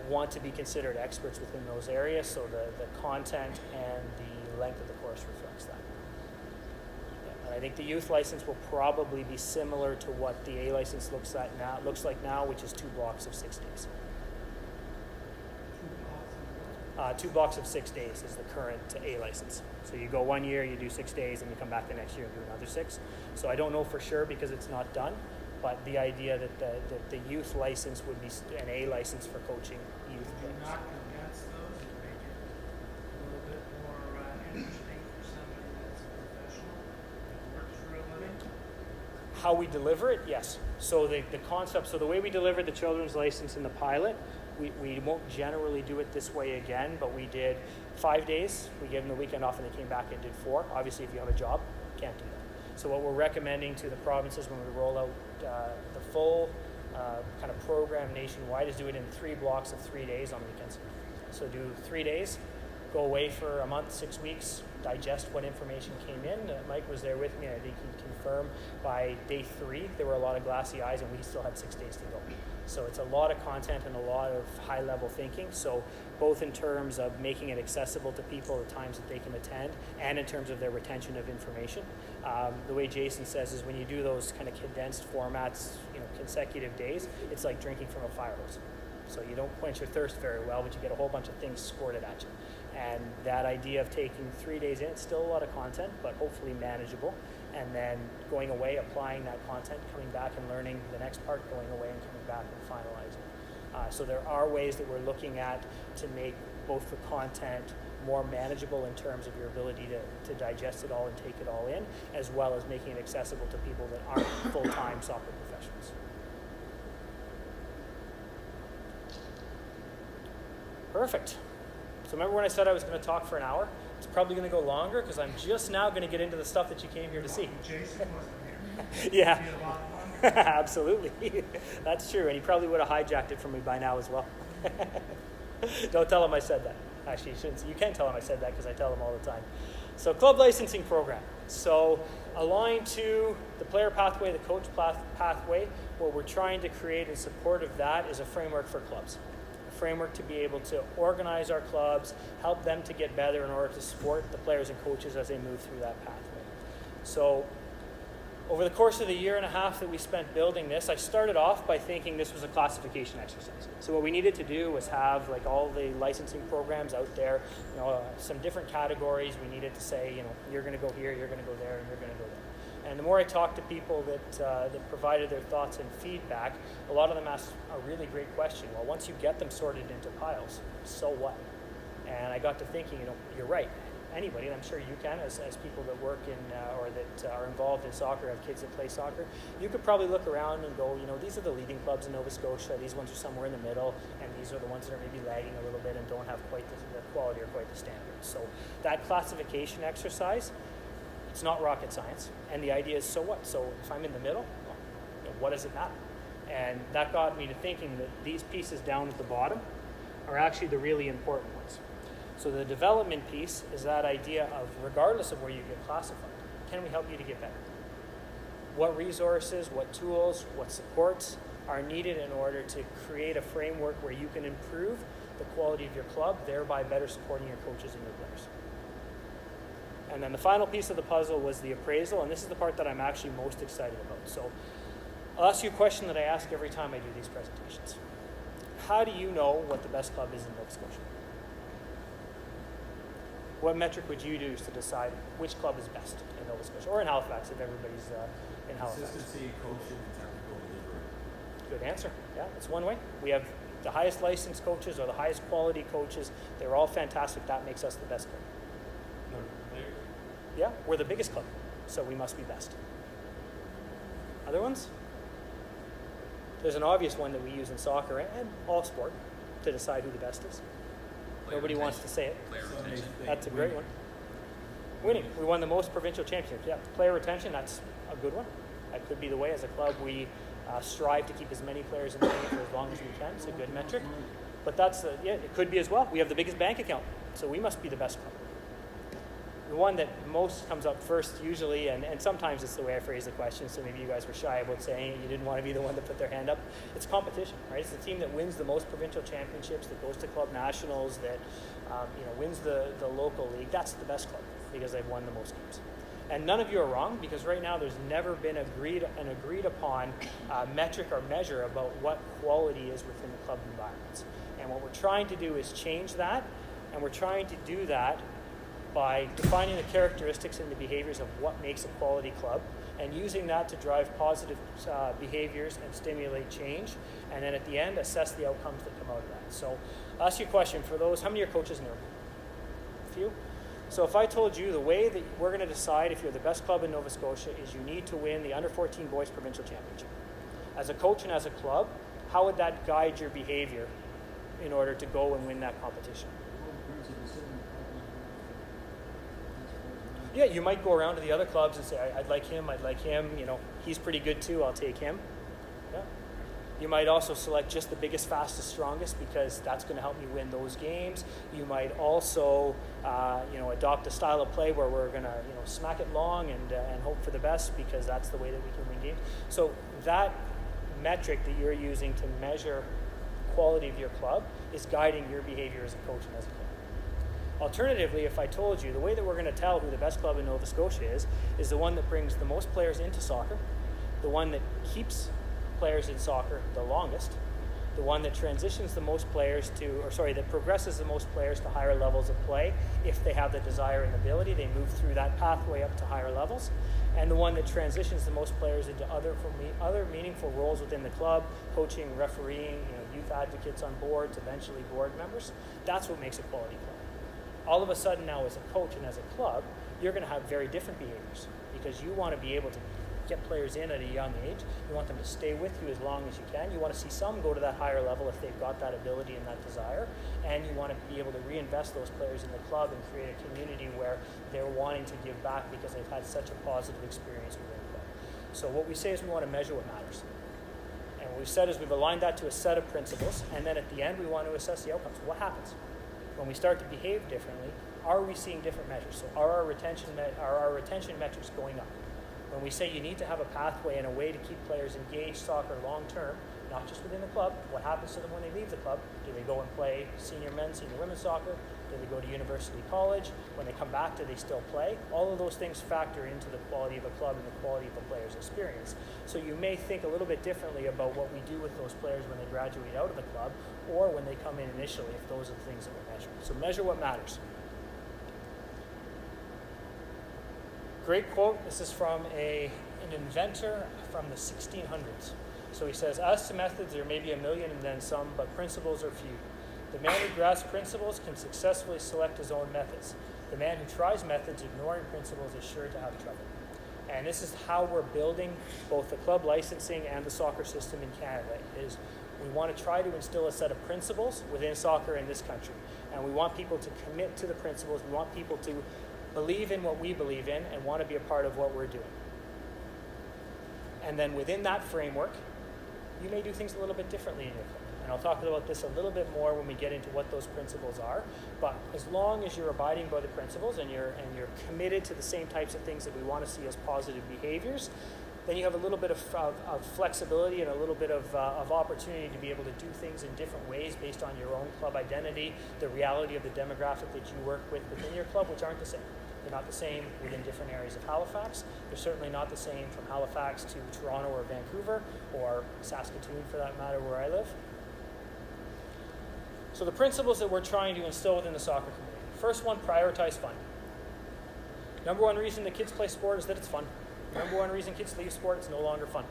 want to be considered experts within those areas, so the content and the length of the course reflects that. And I think the youth license will probably be similar to what the A license looks like now, which is 2 blocks of 6 days. 2 blocks of 6 days is the current A license. So you go 1 year, you do 6 days, and you come back the next year and do another 6. So I don't know for sure because it's not done, but the idea that the youth license would be an A license for coaching youth Do players. not condense those and make it a little bit more interesting for somebody that's a professional that works for a living. How we deliver it, yes. So the concept, so the way we delivered the children's license in the pilot, we won't generally do it this way again, but we did 5 days. We gave them the weekend off and they came back and did 4. Obviously, if you have a job, you can't do that. So what we're recommending to the provinces when we roll out the full kind of program nationwide is do it in 3 blocks of 3 days on weekends. So do 3 days, go away for a month, 6 weeks, digest what information came in. Mike was there with me, and I think he'd confirm by day 3 there were a lot of glassy eyes, and we still had 6 days to go. So it's a lot of content and a lot of high-level thinking. So both in terms of making it accessible to people at times that they can attend, and in terms of their retention of information. The way Jason says is when you do those kind of condensed formats, consecutive days, it's like drinking from a fire hose. So you don't quench your thirst very well, but you get a whole bunch of things squirted at you. And that idea of taking 3 days in, it's still a lot of content, but hopefully manageable. And then going away, applying that content, coming back and learning the next part, going away and coming back and finalizing. So there are ways that we're looking at to make both the content more manageable in terms of your ability to digest it all and take it all in, as well as making it accessible to people that aren't full-time soccer professionals. Perfect. So remember when I said I was going to talk for an hour? It's probably going to go longer because I'm just now going to get into the stuff that you came here to see. Jason wasn't here. Yeah. It'd be a lot longer. Absolutely. That's true. And he probably would have hijacked it from me by now as well. Don't tell him I said that. Actually, you shouldn't. You can tell him I said that because I tell him all the time. So club licensing program. So aligned to the player pathway, the coach pathway, what we're trying to create in support of that is a framework for clubs. Framework to be able to organize our clubs, help them to get better in order to support the players and coaches as they move through that pathway. So over the course of the year and a half that we spent building this, I started off by thinking this was a classification exercise. So what we needed to do was have like all the licensing programs out there, some different categories. We needed to say, you're going to go here, you're going to go there, and you're going to go there. And the more I talked to people that provided their thoughts and feedback, a lot of them asked a really great question. Well, once you get them sorted into piles, so what? And I got to thinking, you're right. Anybody, and I'm sure you can, as people that work in or that are involved in soccer, have kids that play soccer, you could probably look around and go, these are the leading clubs in Nova Scotia, these ones are somewhere in the middle, and these are the ones that are maybe lagging a little bit and don't have quite the quality or quite the standards. So that classification exercise, it's not rocket science, and the idea is, so what? So if I'm in the middle, what does it matter? And that got me to thinking that these pieces down at the bottom are actually the really important ones. So the development piece is that idea of, regardless of where you get classified, can we help you to get better? What resources, what tools, what supports are needed in order to create a framework where you can improve the quality of your club, thereby better supporting your coaches and your players. And then the final piece of the puzzle was the appraisal, and this is the part that I'm actually most excited about. So I'll ask you a question that I ask every time I do these presentations. How do you know what the best club is in Nova Scotia? What metric would you use to decide which club is best in Nova Scotia, or in Halifax if everybody's in Halifax? Consistency, coaching, and technical delivery. Good answer. Yeah, it's one way. We have the highest licensed coaches or the highest quality coaches. They're all fantastic. That makes us the best club. No, players. Yeah, we're the biggest club, so we must be best. Other ones? There's an obvious one that we use in soccer and all sport to decide who the best is. Nobody wants to say it. Player retention. That's a great one. Winning. We won the most provincial championships. Yeah, player retention, that's a good one. That could be the way. As a club, we strive to keep as many players in the game for as long as we can. It's a good metric. But it could be as well. We have the biggest bank account, so we must be the best club. The one that most comes up first usually, and sometimes it's the way I phrase the question, so maybe you guys were shy about saying it, you didn't want to be the one to put their hand up. It's competition, right? It's the team that wins the most provincial championships, that goes to club nationals, that wins the local league. That's the best club because they've won the most games. And none of you are wrong, because right now there's never been an agreed upon metric or measure about what quality is within the club environments. And what we're trying to do is change that, and we're trying to do that by defining the characteristics and the behaviors of what makes a quality club, and using that to drive positive behaviors and stimulate change, and then at the end assess the outcomes that come out of that. So I'll ask you a question. For those, how many are coaches in the room? A few? So if I told you the way that we're going to decide if you're the best club in Nova Scotia is you need to win the Under-14 Boys Provincial Championship. As a coach and as a club, how would that guide your behavior in order to go and win that competition? Yeah, you might go around to the other clubs and say, I'd like him, he's pretty good too, I'll take him. Yeah. You might also select just the biggest, fastest, strongest, because that's going to help me win those games. You might also, adopt a style of play where we're going to, smack it long and hope for the best, because that's the way that we can win games. So that metric that you're using to measure the quality of your club is guiding your behavior as a coach and as a player. Alternatively, if I told you the way that we're going to tell who the best club in Nova Scotia is the one that brings the most players into soccer, the one that keeps players in soccer the longest, the one that transitions the most players that progresses the most players to higher levels of play if they have the desire and ability, they move through that pathway up to higher levels, and the one that transitions the most players into other meaningful roles within the club, coaching, refereeing, youth advocates on boards, eventually board members. That's what makes a quality club. All of a sudden now, as a coach and as a club, you're going to have very different behaviors, because you want to be able to get players in at a young age. You want them to stay with you as long as you can. You want to see some go to that higher level if they've got that ability and that desire. And you want to be able to reinvest those players in the club and create a community where they're wanting to give back because they've had such a positive experience within the club. So what we say is we want to measure what matters. And what we've said is we've aligned that to a set of principles, and then at the end we want to assess the outcomes. What happens? When we start to behave differently, are we seeing different measures? So are our retention metrics going up? When we say you need to have a pathway and a way to keep players engaged soccer long term, not just within the club, what happens to them when they leave the club? Do they go and play senior men's, senior women's soccer? Do they go to university, college? When they come back, do they still play? All of those things factor into the quality of a club and the quality of a player's experience. So you may think a little bit differently about what we do with those players when they graduate out of the club or when they come in initially, if those are the things that we're measuring. So measure what matters. Great quote. This is from an inventor from the 1600s. So he says, as to methods, there may be a million and then some, but principles are few. The man who grasps principles can successfully select his own methods. The man who tries methods ignoring principles is sure to have trouble. And this is how we're building both the club licensing and the soccer system in Canada. Is we want to try to instill a set of principles within soccer in this country. And we want people to commit to the principles. We want people to believe in what we believe in and want to be a part of what we're doing. And then within that framework, you may do things a little bit differently in your club. And I'll talk about this a little bit more when we get into what those principles are. But as long as you're abiding by the principles and you're committed to the same types of things that we want to see as positive behaviors, then you have a little bit of flexibility and a little bit of opportunity to be able to do things in different ways based on your own club identity, the reality of the demographic that you work with within your club, which aren't the same. They're not the same within different areas of Halifax. They're certainly not the same from Halifax to Toronto or Vancouver or Saskatoon for that matter where I live. So the principles that we're trying to instill within the soccer community. First one, prioritize fun. Number one reason that kids play sport is that it's fun. Number one reason kids leave sport, it's no longer fun.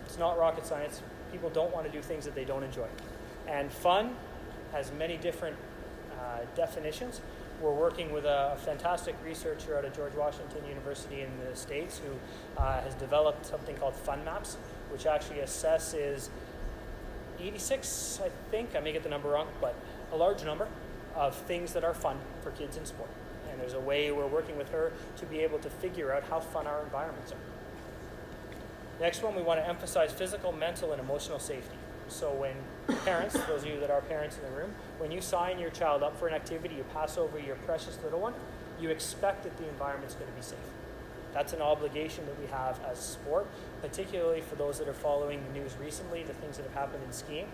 It's not rocket science. People don't want to do things that they don't enjoy. And fun has many different definitions. We're working with a fantastic researcher out of George Washington University in the States who has developed something called Fun Maps, which actually assesses 86, I think, I may get the number wrong, but a large number of things that are fun for kids in sport. And there's a way we're working with her to be able to figure out how fun our environments are. Next one, we want to emphasize physical, mental, and emotional safety. So when parents, those of you that are parents in the room, when you sign your child up for an activity, you pass over your precious little one, you expect that the environment's going to be safe. That's an obligation that we have as a sport, particularly for those that are following the news recently, the things that have happened in skiing,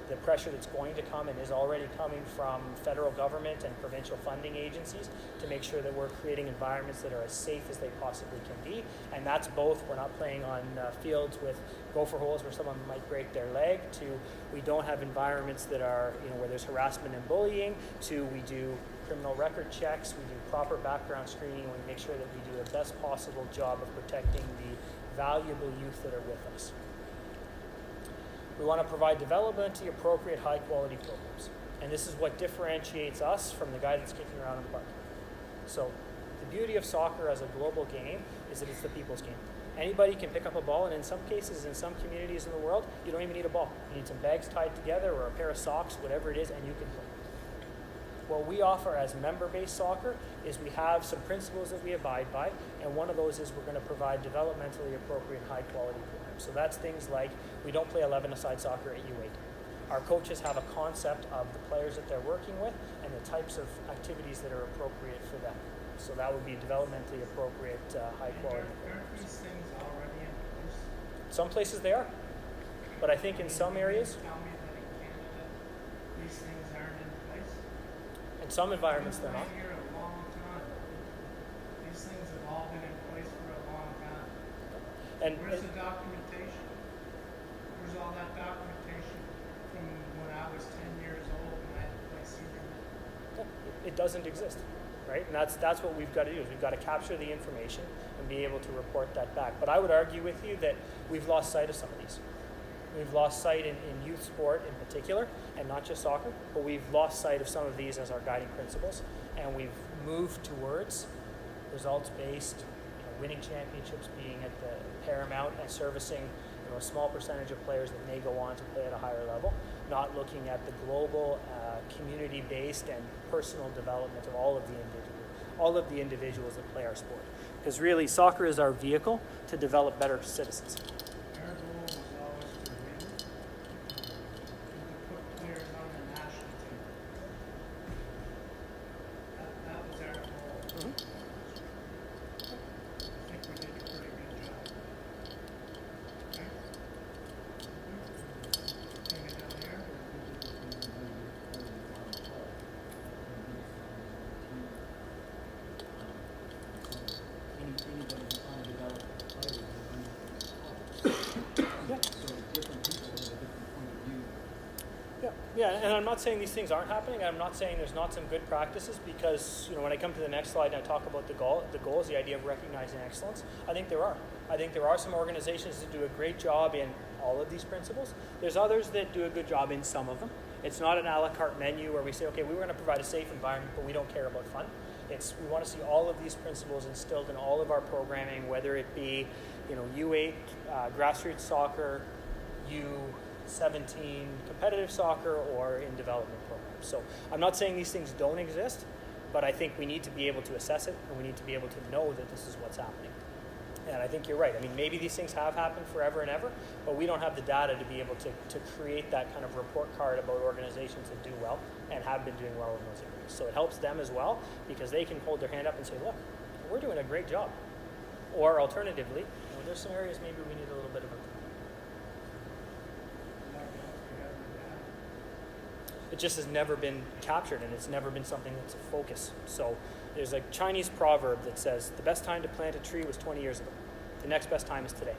the pressure that's going to come and is already coming from federal government and provincial funding agencies to make sure that we're creating environments that are as safe as they possibly can be. And that's both, we're not playing on fields with gopher holes where someone might break their leg, to we don't have environments that are, where there's harassment and bullying, to we do criminal record checks, we do proper background screening, and we make sure that we do the best possible job of protecting the valuable youth that are with us. We want to provide developmentally appropriate high-quality programs. And this is what differentiates us from the guy that's kicking around in the park. So the beauty of soccer as a global game is that it's the people's game. Anybody can pick up a ball, and in some cases, in some communities in the world, you don't even need a ball. You need some bags tied together or a pair of socks, whatever it is, and you can play. what we offer as member-based soccer is we have some principles that we abide by, and one of those is we're going to provide developmentally appropriate, high-quality programs. So that's things like we don't play 11-a-side soccer at U8. Our coaches have a concept of the players that they're working with and the types of activities that are appropriate for them. So that would be developmentally appropriate, high-quality Aren't programs. these things already in place? Some places they are, but I think in some areas, Tell me that in Canada, these things aren't in place? in some environments they're I've not. been here a long time. These things have all been in place for a long time. And Where's the documentation? Where's all that documentation from when I was 10 years old and I had to play senior? it doesn't exist, right? And that's what we've got to do is we've got to capture the information and be able to report that back. But I would argue with you that we've lost sight of some of these. We've lost sight in youth sport in particular, and not just soccer, but we've lost sight of some of these as our guiding principles, and we've moved towards results-based, winning championships being at the paramount and servicing a small percentage of players that may go on to play at a higher level, not looking at the global, community-based and personal development of all of the individuals that play our sport. Because really, soccer is our vehicle to develop better citizens. Our goal was always to win and to put players on the national team. That was our goal. I think we did a pretty good job. Right? Take it down here. Yeah, and I'm not saying these things aren't happening. I'm not saying there's not some good practices because, when I come to the next slide and I talk about the goals, the idea of recognizing excellence, I think there are. I think there are some organizations that do a great job in all of these principles. There's others that do a good job in some of them. It's not an a la carte menu where we say, okay, we were going to provide a safe environment, but we don't care about fun. We want to see all of these principles instilled in all of our programming, whether it be, U8, grassroots soccer, U17 competitive soccer, or in development programs. So I'm not saying these things don't exist, but I think we need to be able to assess it, and we need to be able to know that this is what's happening. And I think you're right. I mean, maybe these things have happened forever and ever, but we don't have the data to be able to create that kind of report card about organizations that do well and have been doing well in those areas. So it helps them as well because they can hold their hand up and say, look, we're doing a great job. Or alternatively, there's some areas maybe we need a little bit of improvement. It just has never been captured, and it's never been something that's a focus. So there's a Chinese proverb that says, the best time to plant a tree was 20 years ago. The next best time is today.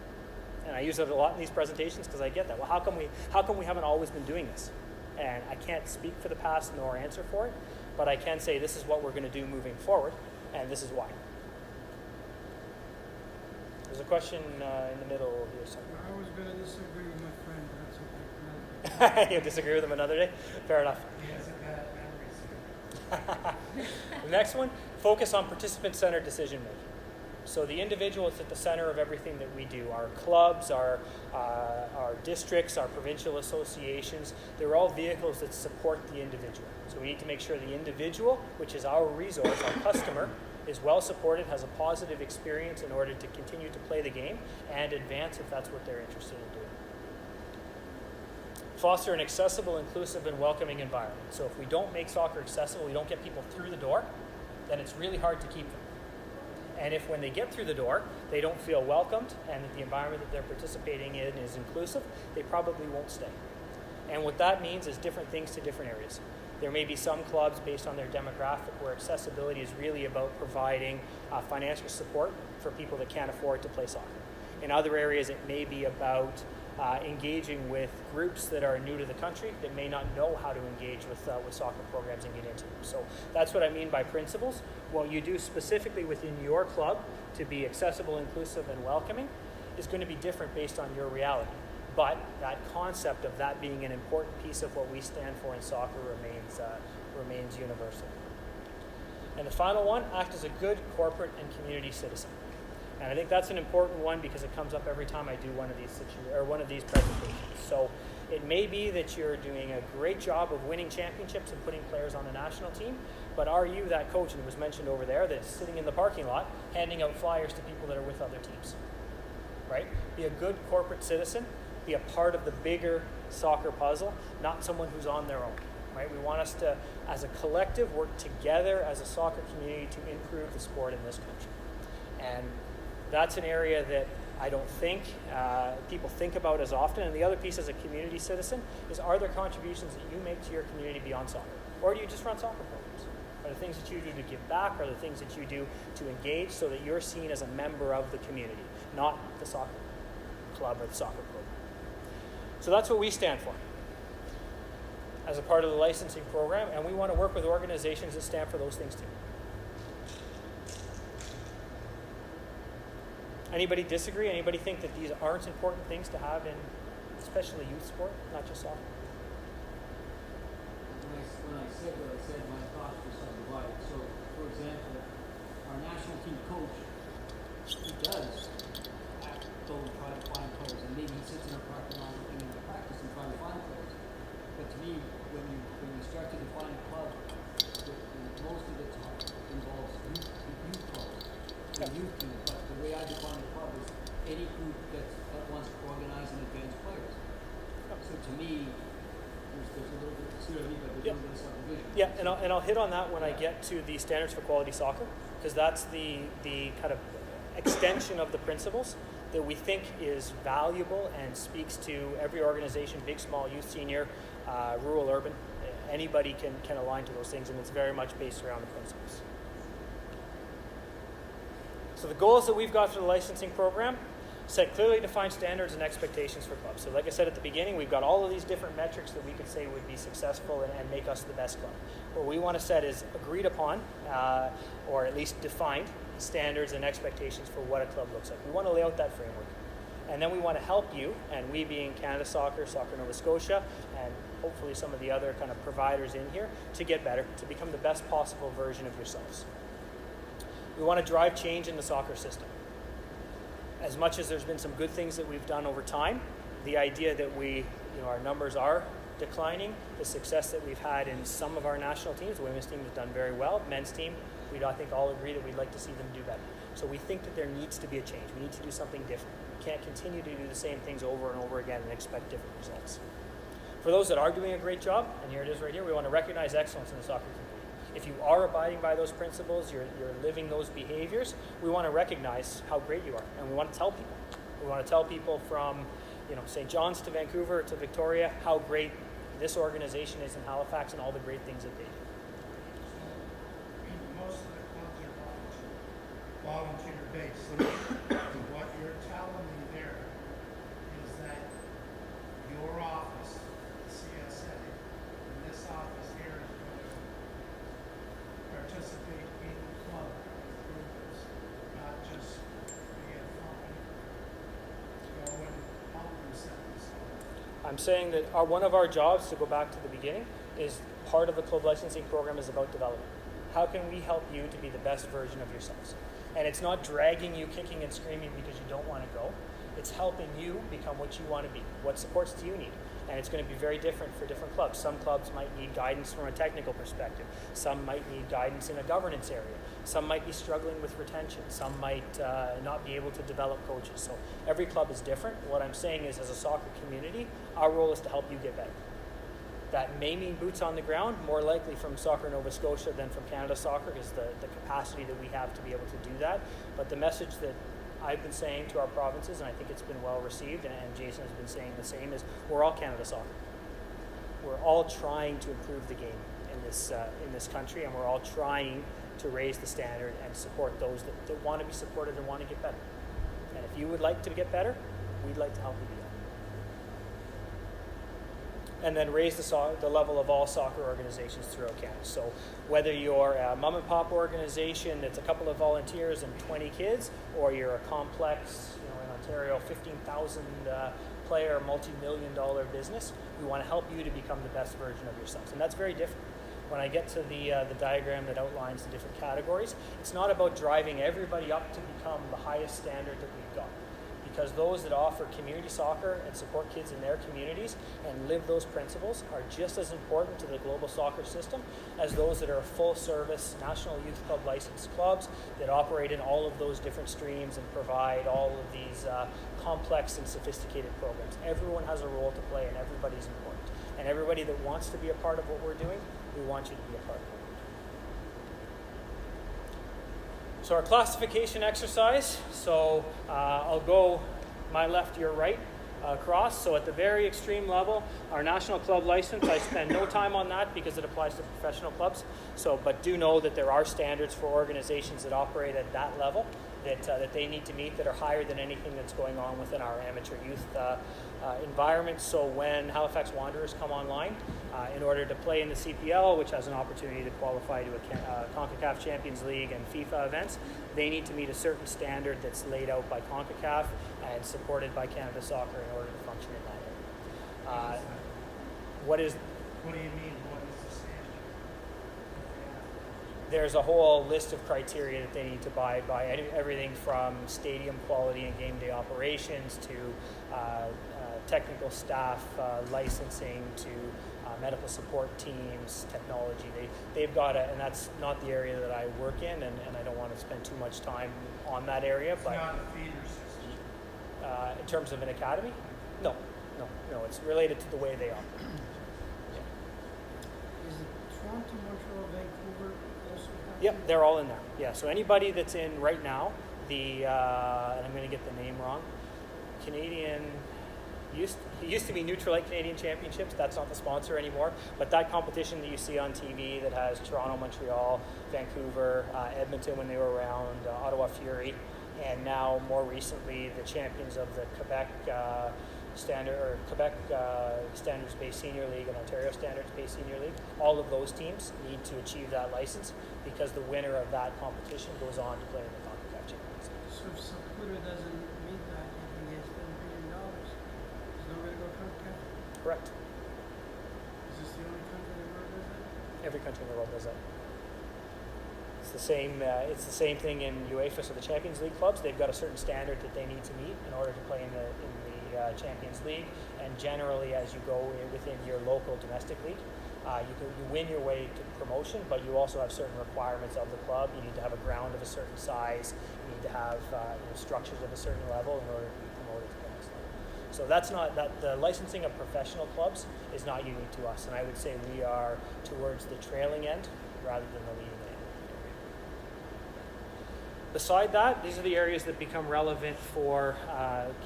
And I use it a lot in these presentations because I get that. Well, how come we haven't always been doing this? And I can't speak for the past nor answer for it, but I can say this is what we're going to do moving forward, and this is why. There's a question in the middle here somewhere. I was going to disagree with my friend, but that's okay. You'll disagree with him another day? Fair enough. He has a bad memory, The next one, focus on participant-centered decision-making. So the individual is at the center of everything that we do. Our clubs, our districts, our provincial associations, they're all vehicles that support the individual. So we need to make sure the individual, which is our resource, our customer, is well supported, has a positive experience in order to continue to play the game and advance if that's what they're interested in doing. Foster an accessible, inclusive, and welcoming environment. So if we don't make soccer accessible, we don't get people through the door, then it's really hard to keep them. And if when they get through the door, they don't feel welcomed and that the environment that they're participating in is inclusive, they probably won't stay. And what that means is different things to different areas. There may be some clubs based on their demographic where accessibility is really about providing financial support for people that can't afford to play soccer. In other areas, it may be about engaging with groups that are new to the country that may not know how to engage with soccer programs and get into them. So that's what I mean by principles. What you do specifically within your club to be accessible, inclusive, and welcoming is going to be different based on your reality. But that concept of that being an important piece of what we stand for in soccer remains universal. And the final one, act as a good corporate and community citizen. And I think that's an important one because it comes up every time I do one of these presentations. So It may be that you're doing a great job of winning championships and putting players on the national team, but are you that coach, and it was mentioned over there, that's sitting in the parking lot handing out flyers to people that are with other teams, right? Be a good corporate citizen, be a part of the bigger soccer puzzle, not someone who's on their own, right? We want us to, as a collective, work together as a soccer community to improve the sport in this country. And that's an area that I don't think people think about as often. And the other piece as a community citizen is, are there contributions that you make to your community beyond soccer? Or do you just run soccer programs? Are there things that you do to give back? Are there things that you do to engage so that you're seen as a member of the community, not the soccer club or the soccer program? So that's what we stand for as a part of the licensing program, and we want to work with organizations that stand for those things too. Anybody disagree? Anybody think that these aren't important things to have in especially youth sport, not just soccer? When I said what I said, my thoughts were subdivided. So, for example, our national team coach, he does go and try to find players, and maybe he sits in a parking lot looking at the practice and trying to find players. But to me, when you start to define a club, most of it involves youth clubs, the youth team. But the way I define a club is any group that wants to organize and advance players. So to me, there's a little bit, see what I mean, but there's a little bit of subdivision. Yeah, and I'll hit on that when I get to the standards for quality soccer, because that's the kind of extension of the principles that we think is valuable and speaks to every organization, big, small, youth, senior, rural, urban. Anybody can align to those things, and it's very much based around the principles. So the goals that we've got for the licensing program: set clearly defined standards and expectations for clubs. So like I said at the beginning, we've got all of these different metrics that we could say would be successful and make us the best club. What we want to set is agreed upon, or at least defined, standards and expectations for what a club looks like. We want to lay out that framework. And then we want to help you, and we being Canada Soccer, Soccer Nova Scotia, and hopefully some of the other kind of providers in here, to get better, to become the best possible version of yourselves. We want to drive change in the soccer system. As much as there's been some good things that we've done over time, the idea that our numbers are declining, the success that we've had in some of our national teams, the women's team has done very well, men's team, I think all agree that we'd like to see them do better. So we think that there needs to be a change. We need to do something different. We can't continue to do the same things over and over again and expect different results. For those that are doing a great job, and here it is right here, we want to recognize excellence in the soccer community. If you are abiding by those principles, you're living those behaviors, we want to recognize how great you are, and we want to tell people. We want to tell people from, St. John's to Vancouver to Victoria, how great this organization is in Halifax and all the great things that they do. Most of the clubs are volunteer-based. So what you're telling me there is that your office, the CSA, and this office here is going to participate in club improvements, not just be a fine. Go and help them set this up. I'm saying that one of our jobs, to go back to the beginning, is part of the club licensing program is about development. How can we help you to be the best version of yourselves? And it's not dragging you kicking and screaming because you don't want to go. It's helping you become what you want to be. What supports do you need? And it's going to be very different for different clubs. Some clubs might need guidance from a technical perspective. Some might need guidance in a governance area. Some might be struggling with retention. Some might not be able to develop coaches. So every club is different. What I'm saying is, as a soccer community, our role is to help you get better. That may mean boots on the ground, more likely from Soccer Nova Scotia than from Canada Soccer, is the capacity that we have to be able to do that. But the message that I've been saying to our provinces, and I think it's been well received, and Jason has been saying the same, is we're all Canada Soccer. We're all trying to improve the game in this country, and we're all trying to raise the standard and support those that want to be supported and want to get better. And if you would like to get better, we'd like to help you do that. And then raise the level of all soccer organizations throughout Canada. So whether you're a mom and pop organization that's a couple of volunteers and 20 kids, or you're a complex, in Ontario, 15,000 player, multi-million-dollar business, we want to help you to become the best version of yourselves. And that's very different. When I get to the diagram that outlines the different categories, it's not about driving everybody up to become the highest standard that we've got. because those that offer community soccer and support kids in their communities and live those principles are just as important to the global soccer system as those that are full-service National Youth Club licensed clubs that operate in all of those different streams and provide all of these complex and sophisticated programs. Everyone has a role to play and everybody's important. And everybody that wants to be a part of what we're doing, we want you to be a part of it. So our classification exercise, so I'll go my left, your right across. So at the very extreme level, our national club license, I spend no time on that because it applies to professional clubs. So, but do know that there are standards for organizations that operate at that level that they need to meet that are higher than anything that's going on within our amateur youth environment. So when Halifax Wanderers come online, in order to play in the CPL, which has an opportunity to qualify to a CONCACAF Champions League and FIFA events, they need to meet a certain standard that's laid out by CONCACAF and supported by Canada Soccer in order to function in that area. What do you mean, what is the standard? There's a whole list of criteria that they need to abide by, everything from stadium quality and game day operations to technical staff licensing to medical support teams, technology. They've got and that's not the area that I work in, and I don't want to spend too much time on that area. It's but not a feeder system. In terms of an academy, no, it's related to the way they operate. Is it Toronto, Montreal, Vancouver also have? Yep, they're all in there. Yeah, so anybody that's in right now, and I'm going to get the name wrong, Canadian, it used to be Nutrilite Canadian Championships. That's not the sponsor anymore. But that competition that you see on TV that has Toronto, Montreal, Vancouver, Edmonton when they were around, Ottawa Fury, and now more recently the champions of the Quebec Standards-Based Senior League and Ontario Standards-Based Senior League. All of those teams need to achieve that license because the winner of that competition goes on to play in the CONCACAF Champions League. So if Saputo doesn't meet that, if he gets $10 billion, he's not going to go CONCACAF? Correct. Is this the only country in the world that does that? Every country in the world does that. It's the same. It's the same thing in UEFA. So the Champions League clubs, they've got a certain standard that they need to meet in order to play in the Champions League. And generally, as you go within your local domestic league, you win your way to promotion, but you also have certain requirements of the club. You need to have a ground of a certain size. You need to have structures of a certain level in order to be promoted to the next level. So that's not that the licensing of professional clubs is not unique to us, and I would say we are towards the trailing end rather than the leading end. Beside that, these are the areas that become relevant for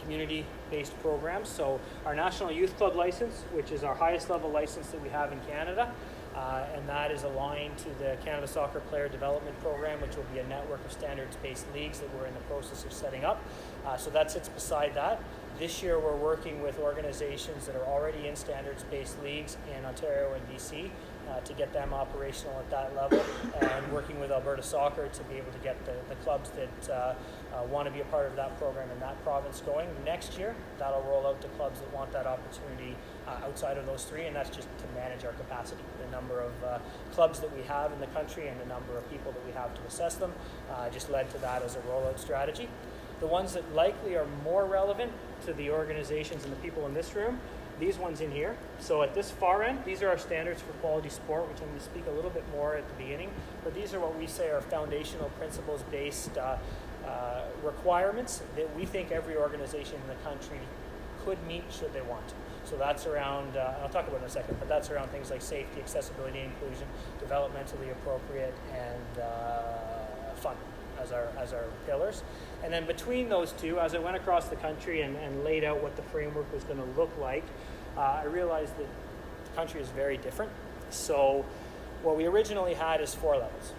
community-based programs. So our National Youth Club license, which is our highest level license that we have in Canada, and that is aligned to the Canada Soccer Player Development Program, which will be a network of standards-based leagues that we're in the process of setting up. So that sits beside that. This year we're working with organizations that are already in standards-based leagues in Ontario and BC to get them operational at that level, and working with Alberta Soccer to be able to get the clubs that want to be a part of that program in that province going. Next year, that'll roll out to clubs that want that opportunity outside of those three, and that's just to manage our capacity. The number of clubs that we have in the country and the number of people that we have to assess them just led to that as a rollout strategy. The ones that likely are more relevant to the organizations and the people in this room, these ones in here. So at this far end, these are our standards for quality sport, which I'm going to speak a little bit more at the beginning, but these are what we say are foundational principles-based requirements that we think every organization in the country could meet should they want to. So that's around, I'll talk about it in a second, but that's around things like safety, accessibility, inclusion, developmentally appropriate, and fun as our pillars. And then between those two, as I went across the country and laid out what the framework was going to look like, I realized that the country is very different. So what we originally had is 4 levels.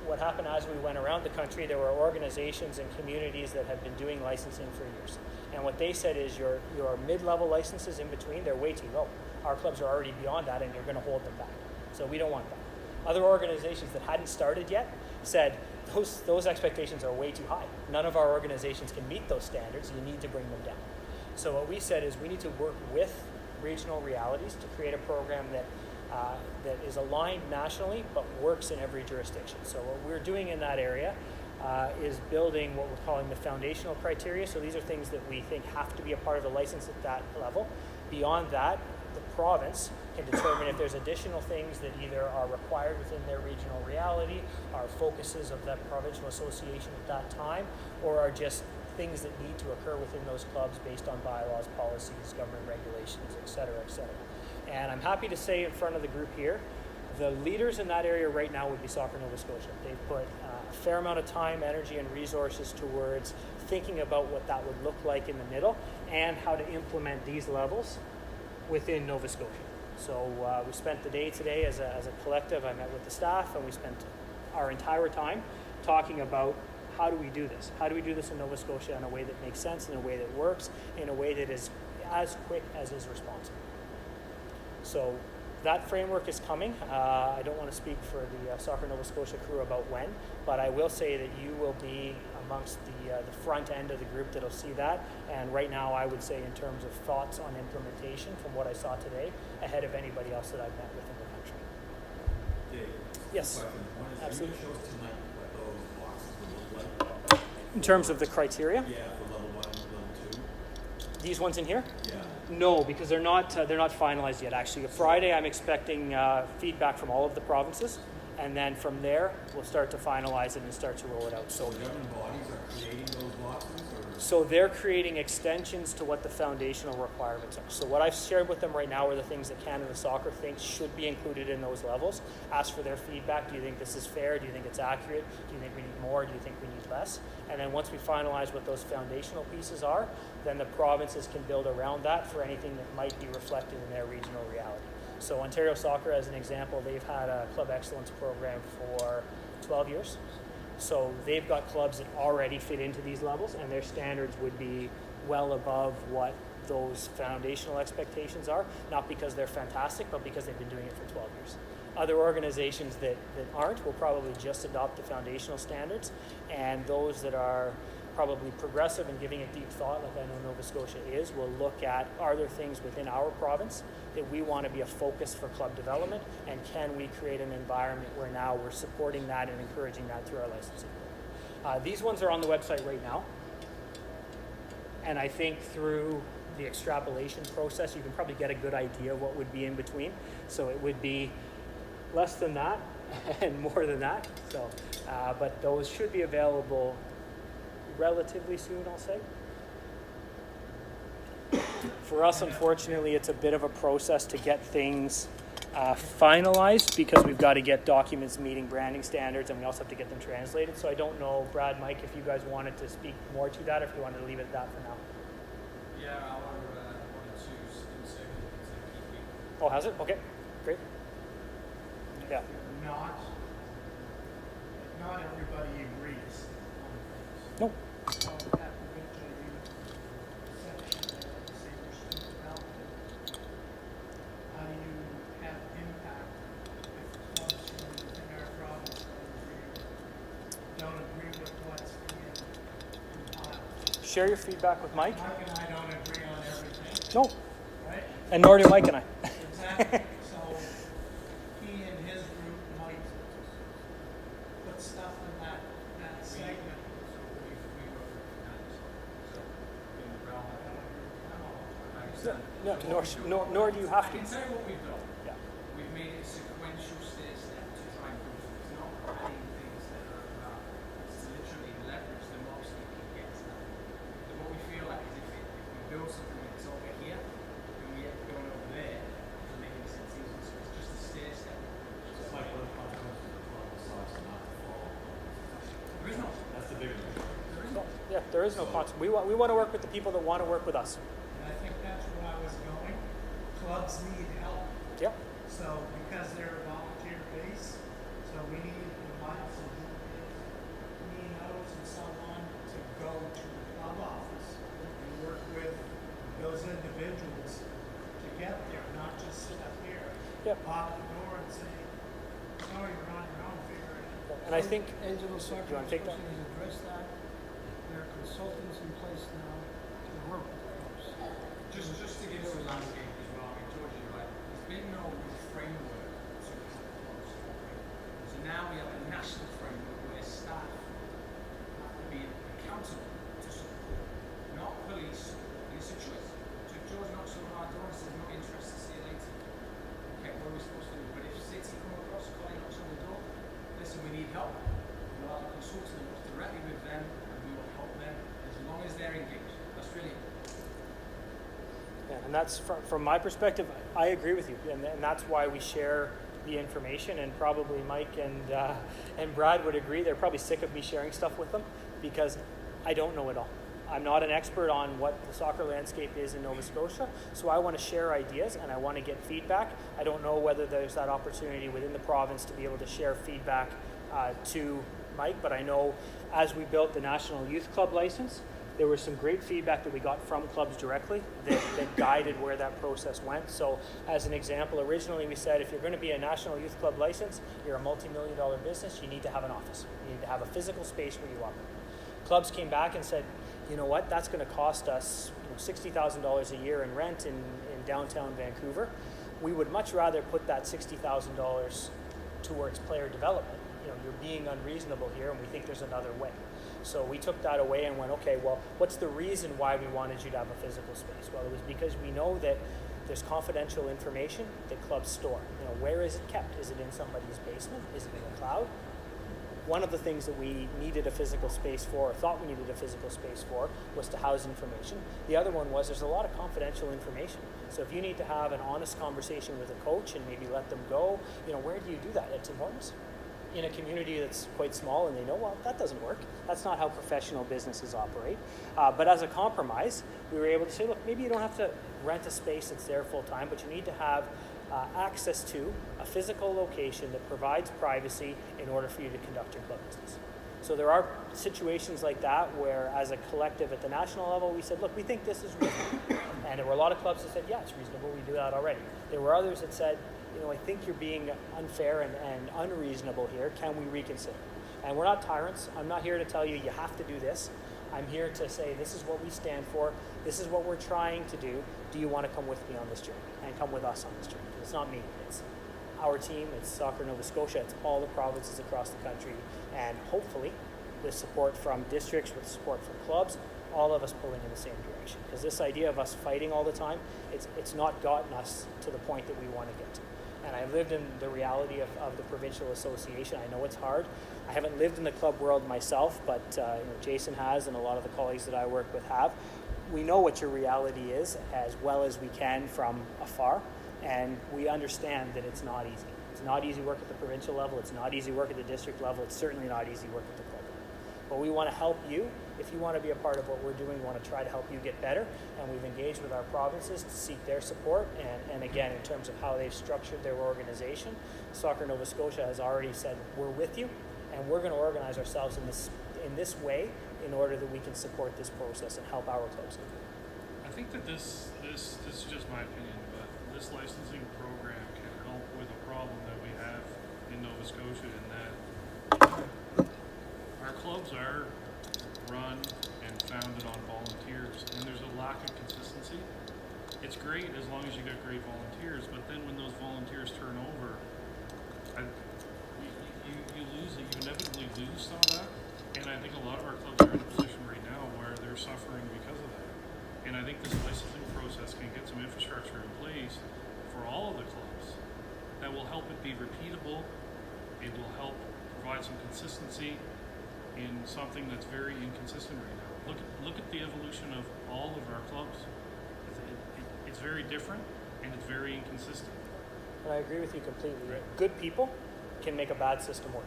What happened as we went around the country, there were organizations and communities that had been doing licensing for years. And what they said is your mid-level licenses in between, they're way too low. Our clubs are already beyond that, and you're going to hold them back. So we don't want that. Other organizations that hadn't started yet said, those expectations are way too high. None of our organizations can meet those standards. You need to bring them down. So what we said is we need to work with regional realities to create a program that is aligned nationally but works in every jurisdiction. So what we're doing in that area is building what we're calling the foundational criteria. So these are things that we think have to be a part of the license at that level. Beyond that, the province can determine if there's additional things that either are required within their regional reality, are focuses of that provincial association at that time, or are just things that need to occur within those clubs based on bylaws, policies, government regulations, et cetera, et cetera. And I'm happy to say in front of the group here, the leaders in that area right now would be Soccer Nova Scotia. They've put a fair amount of time, energy, and resources towards thinking about what that would look like in the middle and how to implement these levels within Nova Scotia. So we spent the day today as a collective. I met with the staff, and we spent our entire time talking about how do we do this? How do we do this in Nova Scotia in a way that makes sense, in a way that works, in a way that is as quick as is responsible? So that framework is coming. I don't want to speak for the Soccer Nova Scotia crew about when, but I will say that you will be amongst the front end of the group that'll see that. And right now, I would say in terms of thoughts on implementation, from what I saw today, ahead of anybody else that I've met with in the country. Dave, Yes, question. One is, absolutely. Are you going to show us tonight what those boxes will look like? In terms of the criteria, Yeah, for level 1 and level 2. these ones in here? Yeah. No, because they're not finalized yet. Actually, Friday I'm expecting feedback from all of the provinces, and then from there we'll start to finalize it and start to roll it out. So governing bodies are creating those boxes, or? So they're creating extensions to what the foundational requirements are. So what I've shared with them right now are the things that Canada Soccer thinks should be included in those levels. Ask for their feedback. Do you think this is fair? Do you think it's accurate? Do you think we need more? Do you think we need less? And then once we finalize what those foundational pieces are, then the provinces can build around that for anything that might be reflected in their regional reality. So Ontario Soccer, as an example, they've had a club excellence program for 12 years. So they've got clubs that already fit into these levels, and their standards would be well above what those foundational expectations are, not because they're fantastic, but because they've been doing it for 12 years. Other organizations that aren't will probably just adopt the foundational standards, and those that are probably progressive and giving it deep thought, like I know Nova Scotia is, will look at, are there things within our province that we want to be a focus for club development, and can we create an environment where now we're supporting that and encouraging that through our licensing. These ones are on the website right now, and I think through the extrapolation process you can probably get a good idea of what would be in between. So it would be less than that and more than that. So, but those should be available relatively soon, I'll say. For us, unfortunately, it's a bit of a process to get things finalized, because we've got to get documents meeting branding standards, and we also have to get them translated. So I don't know, Brad, Mike, if you guys wanted to speak more to that, or if you wanted to leave it at that for now. Yeah, our 1 and 2's in circuit is a key week. Oh, has it? Okay, great. Yeah. Not everybody agrees on things. Nope. So that particular section there, the senior student development, how do you have impact if clubs within our province don't agree with what's being compiled? Share your feedback with Mike. Mike and I don't agree on everything, No, right? and nor do Mike and I. Exactly. So he and his group might put stuff in that segment. We work with Canada Soccer, so in the realm of I understand. Nor do you have I to. can tell you what we've done. Yeah. We've made it a sequential stair step to try and prove it. It's not adding things that are about. It's literally leverage the most you can get to that. And what we feel like is if we build something that's over here, then we have to go over there to make any sense easy. So it's just a stair step. It's like what the consequences of the club decides not to follow. There is no. That's the big one. There is No, no. yeah, there is no consequence. We want to work with the people that want to work with us. And I think that's where I was going. Clubs need help. Yep. So because they're a volunteer base, so we need the likes of Ninos and so on to go to the club office and work with those individuals to get there, not just sit up here, Yep. pop the door and say, no, you're on your own, figure it out. And I think Angelo Soccer you wanna take that? Association has addressed that. There are consultants in place now to work with clubs. Just to give some landscape as well, I mean, George, you're right. There's been no framework to help clubs operate. So now we have a national framework where staff And that's from my perspective, I agree with you, and that's why we share the information. And probably Mike and Brad would agree. They're probably sick of me sharing stuff with them because I don't know it all. I'm not an expert on what the soccer landscape is in Nova Scotia, so I want to share ideas and I want to get feedback. I don't know whether there's that opportunity within the province to be able to share feedback to Mike, but I know as we built the National Youth Club license, there was some great feedback that we got from clubs directly that guided where that process went. So as an example, originally we said if you're going to be a National Youth Club license, you're a multi-million-dollar business, you need to have an office. You need to have a physical space where you operate. Clubs came back and said, you know what, that's going to cost us $60,000 a year in rent in downtown Vancouver. We would much rather put that $60,000 towards player development. You're being unreasonable here, and we think there's another way. So we took that away and went, okay, well, what's the reason why we wanted you to have a physical space? Well, it was because we know that there's confidential information that clubs store. Where is it kept? Is it in somebody's basement? Is it in the cloud? One of the things that we needed a physical space for, or thought we needed a physical space for, was to house information. The other one was there's a lot of confidential information. So if you need to have an honest conversation with a coach and maybe let them go, where do you do that? It's enormous. In a community that's quite small, and they know, well, that doesn't work. That's not how professional businesses operate. But as a compromise, we were able to say, look, maybe you don't have to rent a space that's there full time, but you need to have access to a physical location that provides privacy in order for you to conduct your club business. So there are situations like that where, as a collective at the national level, we said, look, we think this is reasonable. And there were a lot of clubs that said, yeah, it's reasonable, we do that already. There were others that said, I think you're being unfair and unreasonable here. Can we reconsider? And we're not tyrants. I'm not here to tell you you have to do this. I'm here to say this is what we stand for. This is what we're trying to do. Do you want to come with me on this journey and come with us on this journey? It's not me. It's our team. It's Soccer Nova Scotia. It's all the provinces across the country. And hopefully with support from districts, with support from clubs, all of us pulling in the same direction. Because this idea of us fighting all the time, it's not gotten us to the point that we want to get to. And I've lived in the reality of the provincial association. I know it's hard. I haven't lived in the club world myself, but Jason has, and a lot of the colleagues that I work with have. We know what your reality is as well as we can from afar, and we understand that it's not easy. It's not easy work at the provincial level. It's not easy work at the district level. It's certainly not easy work at the club level. But we want to help you. If you want to be a part of what we're doing, we want to try to help you get better. And we've engaged with our provinces to seek their support. And again, in terms of how they've structured their organization, Soccer Nova Scotia has already said, we're with you, and we're going to organize ourselves in this way in order that we can support this process and help our clubs. I think that this is just my opinion, but this licensing program can help with a problem that we have in Nova Scotia in that our clubs are run and founded on volunteers, and there's a lack of consistency. It's great as long as you got great volunteers, but then when those volunteers turn over, you lose it. You inevitably lose some of that, and I think a lot of our clubs are in a position right now where they're suffering because of that. And I think this licensing process can get some infrastructure in place for all of the clubs that will help it be repeatable. It will help provide some consistency in something that's very inconsistent right now. Look at the evolution of all of our clubs. It's very different and it's very inconsistent. And I agree with you completely. Right. Good people can make a bad system work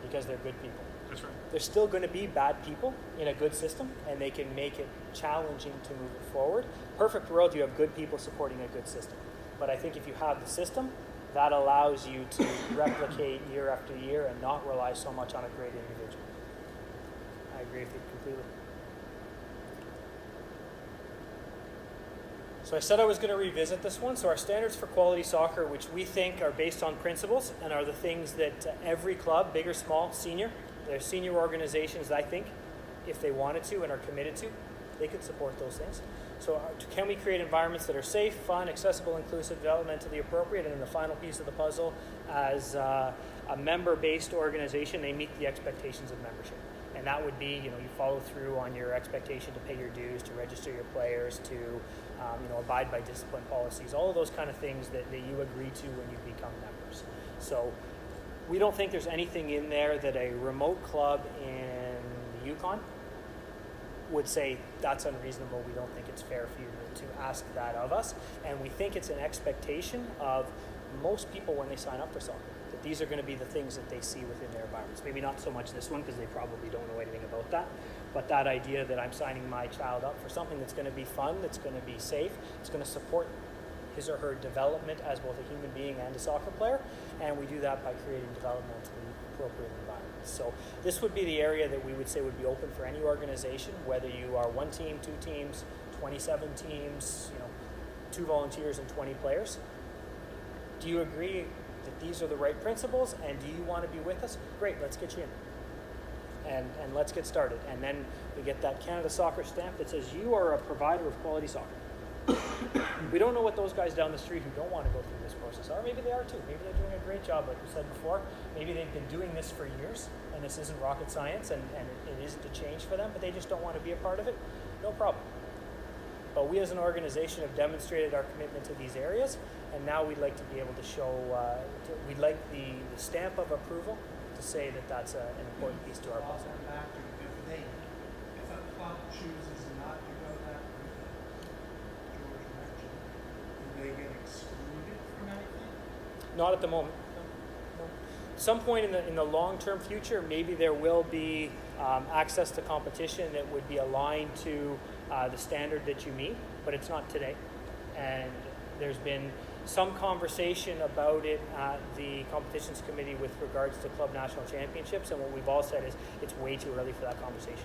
because they're good people. That's right. There's still going to be bad people in a good system, and they can make it challenging to move it forward. Perfect world, you have good people supporting a good system. But I think if you have the system, that allows you to replicate year after year and not rely so much on a great individual. I agree with you completely. So I said I was going to revisit this one. So our standards for quality soccer, which we think are based on principles and are the things that every club, big or small, senior, there's senior organizations, I think, if they wanted to and are committed to, they could support those things. So can we create environments that are safe, fun, accessible, inclusive, developmentally appropriate? And then the final piece of the puzzle, as a member-based organization, they meet the expectations of membership. And that would be, you follow through on your expectation to pay your dues, to register your players, to, abide by discipline policies, all of those kind of things that you agree to when you become members. So we don't think there's anything in there that a remote club in the Yukon would say that's unreasonable. We don't think it's fair for you to ask that of us. And we think it's an expectation of most people when they sign up for soccer, that these are going to be the things that they see within their environments. Maybe not so much this one because they probably don't know anything about that, but that idea that I'm signing my child up for something that's going to be fun, that's going to be safe, it's going to support his or her development as both a human being and a soccer player, and we do that by creating developmentally appropriate environments. So this would be the area that we would say would be open for any organization, whether you are 1 team, 2 teams, 27 teams, 2 volunteers and 20 players. Do you agree that these are the right principles, and do you want to be with us? Great, let's get you in. And let's get started. And then we get that Canada Soccer stamp that says you are a provider of quality soccer. We don't know what those guys down the street who don't want to go through this process are. Maybe they are too. Maybe they're doing a great job, like we said before. Maybe they've been doing this for years, and this isn't rocket science, and it isn't a change for them, but they just don't want to be a part of it. No problem. But we as an organization have demonstrated our commitment to these areas, and now we'd like to be able to show, we'd like the stamp of approval to say that that's an important piece to our Well, puzzle. then back to if a club chooses not to go that route that George mentioned, do they get excluded from anything? Not at the moment. No. Some point in the long-term future, maybe there will be access to competition that would be aligned to the standard that you meet, but it's not today. And there's been some conversation about it at the competitions committee with regards to club national championships, and what we've all said is it's way too early for that conversation.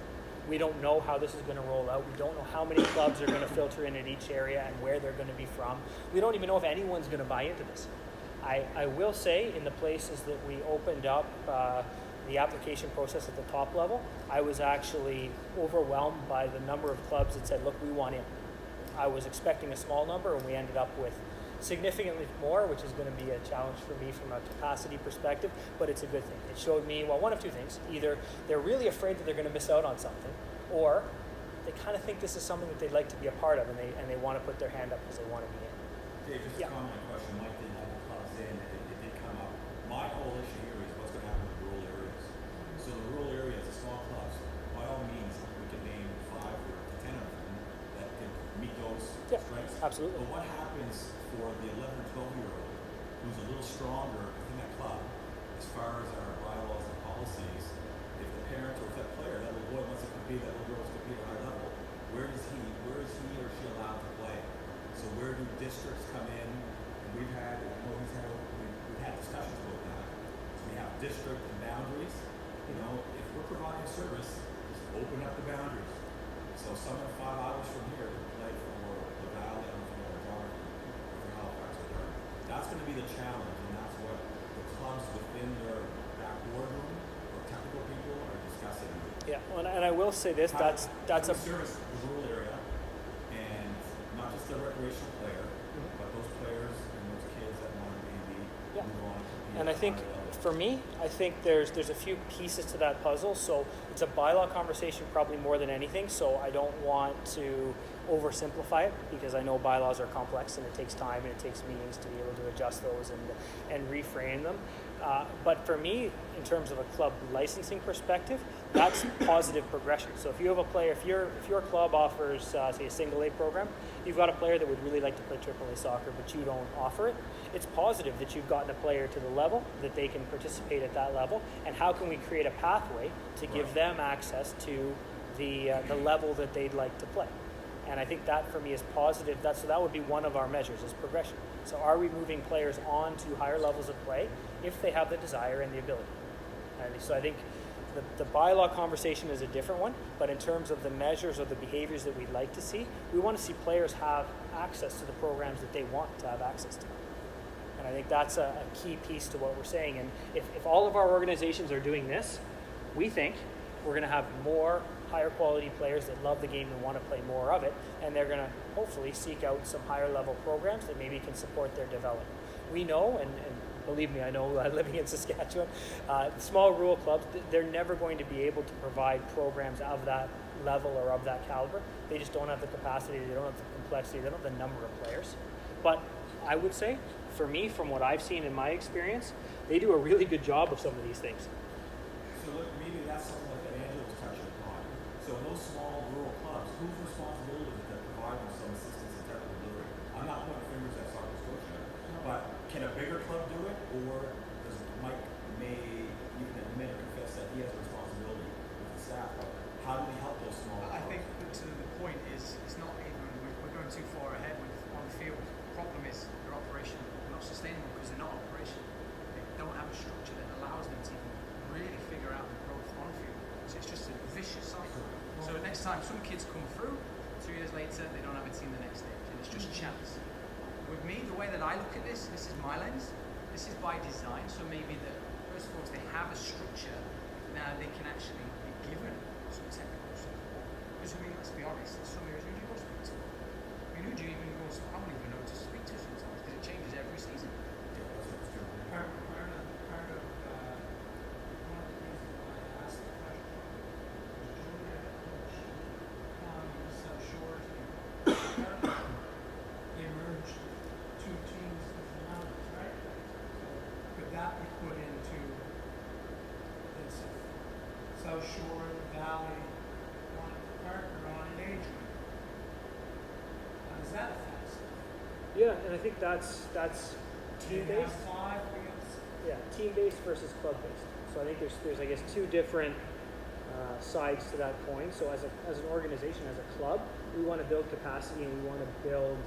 We don't know how this is going to roll out. We don't know how many clubs are going to filter in at each area and where they're going to be from. We don't even know if anyone's going to buy into this. I will say in the places that we opened up the application process at the top level, I was actually overwhelmed by the number of clubs that said, look, we want in. I was expecting a small number, and we ended up with significantly more, which is going to be a challenge for me from a capacity perspective, but it's a good thing. It showed me, well, one of 2 things. Either they're really afraid that they're going to miss out on something, or they kind of think this is something that they'd like to be a part of, and they want to put their hand up because they want to be in. Dave, just a comment question. Mike didn't have the clubs in. It did come up. My whole issue here is what's going to happen with rural areas. So the rural areas, the small clubs, by all means, we can name 5 or 10 of them that can meet those strengths. Absolutely. But what happens for the 11 or 12-year-old who's a little stronger within that club as far as our bylaws and policies? If the parent or if that player, that little boy wants to compete, that little girl wants to compete at a high level, where is he or she allowed to play? So where do districts come in? And we've had discussions about that. So we have district and boundaries. If we're providing service, just open up the boundaries. So someone 5 hours from here can play for the Valley, or Halifax, or Durham. That's going to be the challenge, and that's what the clubs within their back boardroom or technical people are discussing. Yeah, and I will say this, that's a service the rural area, and not just the recreational player, but those players and those kids that want to maybe move on. And I think for me, I think there's a few pieces to that puzzle. So it's a bylaw conversation probably more than anything. So I don't want to oversimplify it because I know bylaws are complex and it takes time and it takes meetings to be able to adjust those and reframe them. But for me, in terms of a club licensing perspective, that's positive progression. So if you have a player, if your club offers, say, a single A program, you've got a player that would really like to play AAA soccer, but you don't offer it, it's positive that you've gotten a player to the level that they can participate at that level. And how can we create a pathway to give them access to the level that they'd like to play? And I think that for me is positive. So that would be one of our measures is progression. So are we moving players on to higher levels of play if they have the desire and the ability? And so I think the bylaw conversation is a different one, but in terms of the measures or the behaviors that we'd like to see, we want to see players have access to the programs that they want to have access to. And I think that's a key piece to what we're saying. And if all of our organizations are doing this, we think we're going to have more higher quality players that love the game and want to play more of it, and they're going to hopefully seek out some higher level programs that maybe can support their development. We know, and believe me, I know living in Saskatchewan, small rural clubs, they're never going to be able to provide programs of that level or of that caliber. They just don't have the capacity, they don't have the complexity, they don't have the number of players. But I would say, for me, from what I've seen in my experience, they do a really good job of some of these things. So look, maybe that's something like that Angela was touching upon. So in those small rural time. Some kids come through, 2 years later, they don't have a team the next stage, and it's just chance. With me, the way that I look at this is my lens. This is by design, so maybe that first of all, they have a structure, now they can actually be given some technical support. Because I mean, let's be honest, in some areas, who do you go speak to? I mean, who do you even go to? I wouldn't even know to speak to sometimes, because it changes every season. Yeah, that's what it's doing. Part of one of the reasons why I asked the question was Julia county South Shore team. They merged two teams into the mountains, right? So could that be put into this South Shore, the Valley, one partner on an age group? How does that affect stuff? Yeah, and I think that's team They have based. five against. Yeah, team based versus club based. So I think there's I guess two different sides to that coin. So as an organization, as a club, we want to build capacity and we want to build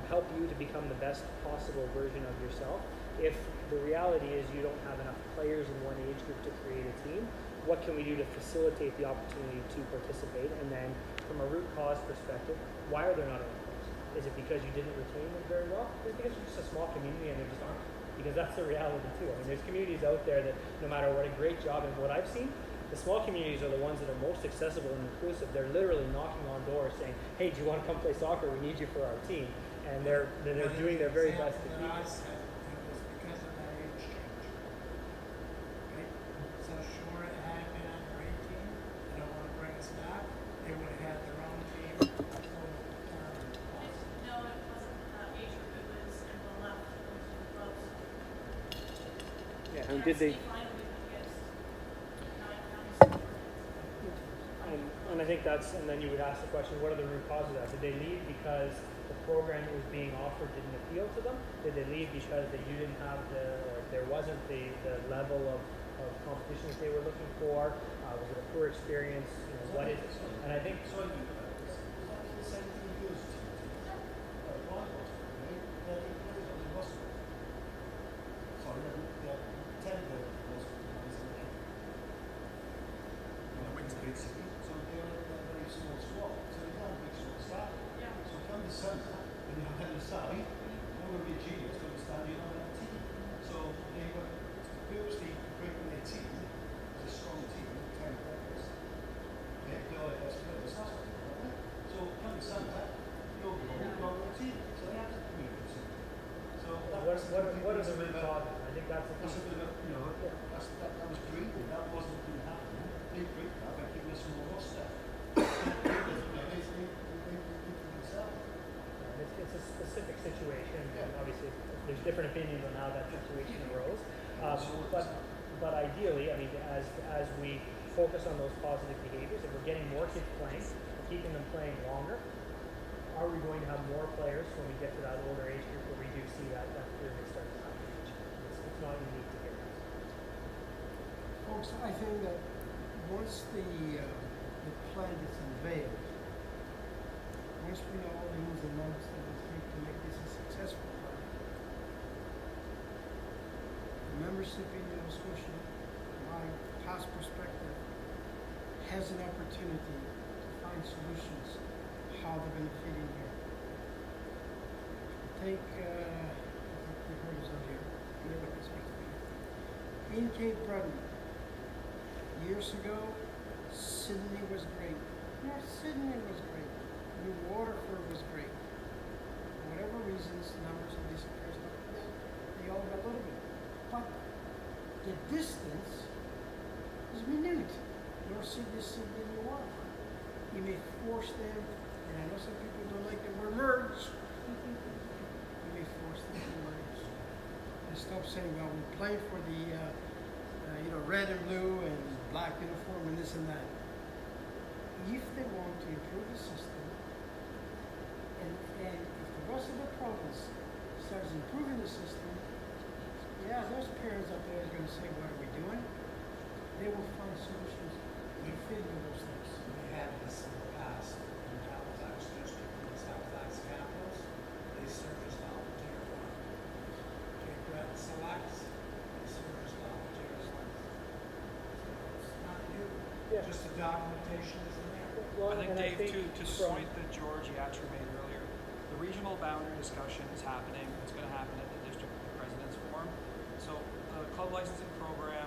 help you to become the best possible version of yourself. If the reality is you don't have enough players in one age group to create a team, what can we do to facilitate the opportunity to participate? And then from a root cause perspective, why are there not enough players? Is it because you didn't retain them very well? Is it because you're just a small community and there just aren't? Because that's the reality too. I mean, there's communities out there that no matter what a great job and what I've seen, the small communities are the ones that are most accessible and inclusive. They're literally knocking on doors saying, hey, do you want to come play soccer? We need you for our team. And they're doing their very best to keep I it. said it was because of that age change. Right? South Shore had been under 18. They don't want to bring us back. They would have had their own team. No, it wasn't age group, it was Emerald left into the clubs. Yeah, and did they? And I think and then you would ask the question, what are the root causes of that? Did they leave because the program that was being offered didn't appeal to them? Did they leave because that you didn't have or there wasn't the level of competition that they were looking for? Was it a poor experience? What is it? And I think Big city, so they're a very small squad. So they can't big squad start. Yeah. So come December, when you have the side, you're going to be a genius to understand you're not a team. So they were purposely breaking their team as a strong team, 10 players. They have no best players, that's what they want. So come December, you're going to a team. So they have to move the team. So what are the root causes? I think that's the that's a key. bit of, that was dreaming. That wasn't going to happen. They break that by giving us more roster. It's a specific situation, and obviously there's different opinions on how that situation arose. But ideally, I mean, as we focus on those positive behaviors, if we're getting more kids playing, keeping them playing longer, are we going to have more players when we get to that older age group where we do see that pyramid start to happen? It's not unique to here. Folks, I think that once the plan is unveiled, once we know all the ins and outs that it takes to make this a successful plan, the membership in Nova Scotia, my past perspective, has an opportunity to find solutions how they're going to fit in here. Take, I think the heard of here, whoever can speak to me. In Cape Breton, years ago, Sydney was great. North Sydney was great. New Waterford was great. For whatever reasons, numbers of these players, they all got a little bit. But the distance is minute. North Sydney, Sydney, New Waterford. You may force them, and I know some people don't like the word merge. You may force them to merge. And stop saying, well, we play for the red and blue and black uniform and this and that. If they want to improve the system, and if the rest of the province starts improving the system, yeah, there's parents out there that are going to say, what are we doing? They will find solutions to fit into those things. We had this in the past, in Halifax District, in the Halifax Capitals, they serviced volunteer fund. Cape Breton Selects, they serviced volunteer fund. So it's not new, Yeah. just the documentation isn't there. Well, I think, and Dave, I think to from- point that George Yatra made earlier, the regional boundary discussion is happening. It's going to happen at the district president's forum. So the club licensing program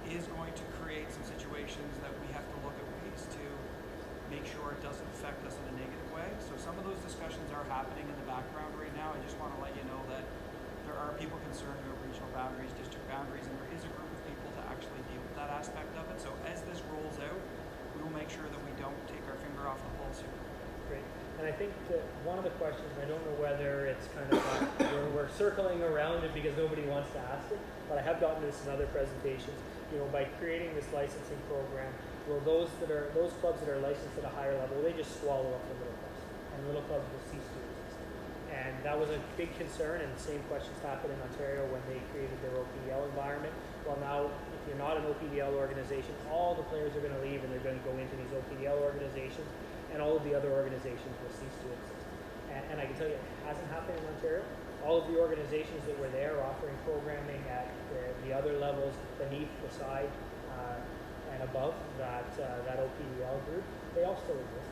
is going to create some situations that we have to look at ways to make sure it doesn't affect us in a negative way. So some of those discussions are happening in the background right now. I just want to let you know that there are people concerned about regional boundaries, district boundaries, and there is a group of people to actually deal with that aspect of it. So as this rolls out, we will make sure that we don't take our finger off the pulse here. Great. And I think that one of the questions, I don't know whether it's kind of we're circling around it because nobody wants to ask it, but I have gotten this in other presentations. You know, by creating this licensing program, will those clubs that are licensed at a higher level, they just swallow up the little clubs, and little clubs will cease to exist. And that was a big concern, and the same questions happened in Ontario when they created their OPDL environment. Well, now, if you're not an OPDL organization, all the players are going to leave and they're going to go into these OPDL organizations, and all of the other organizations will cease to exist. And I can tell you, it hasn't happened in Ontario. All of the organizations that were there offering programming at the other levels beneath, beside, and above that OPDL group, they all still exist.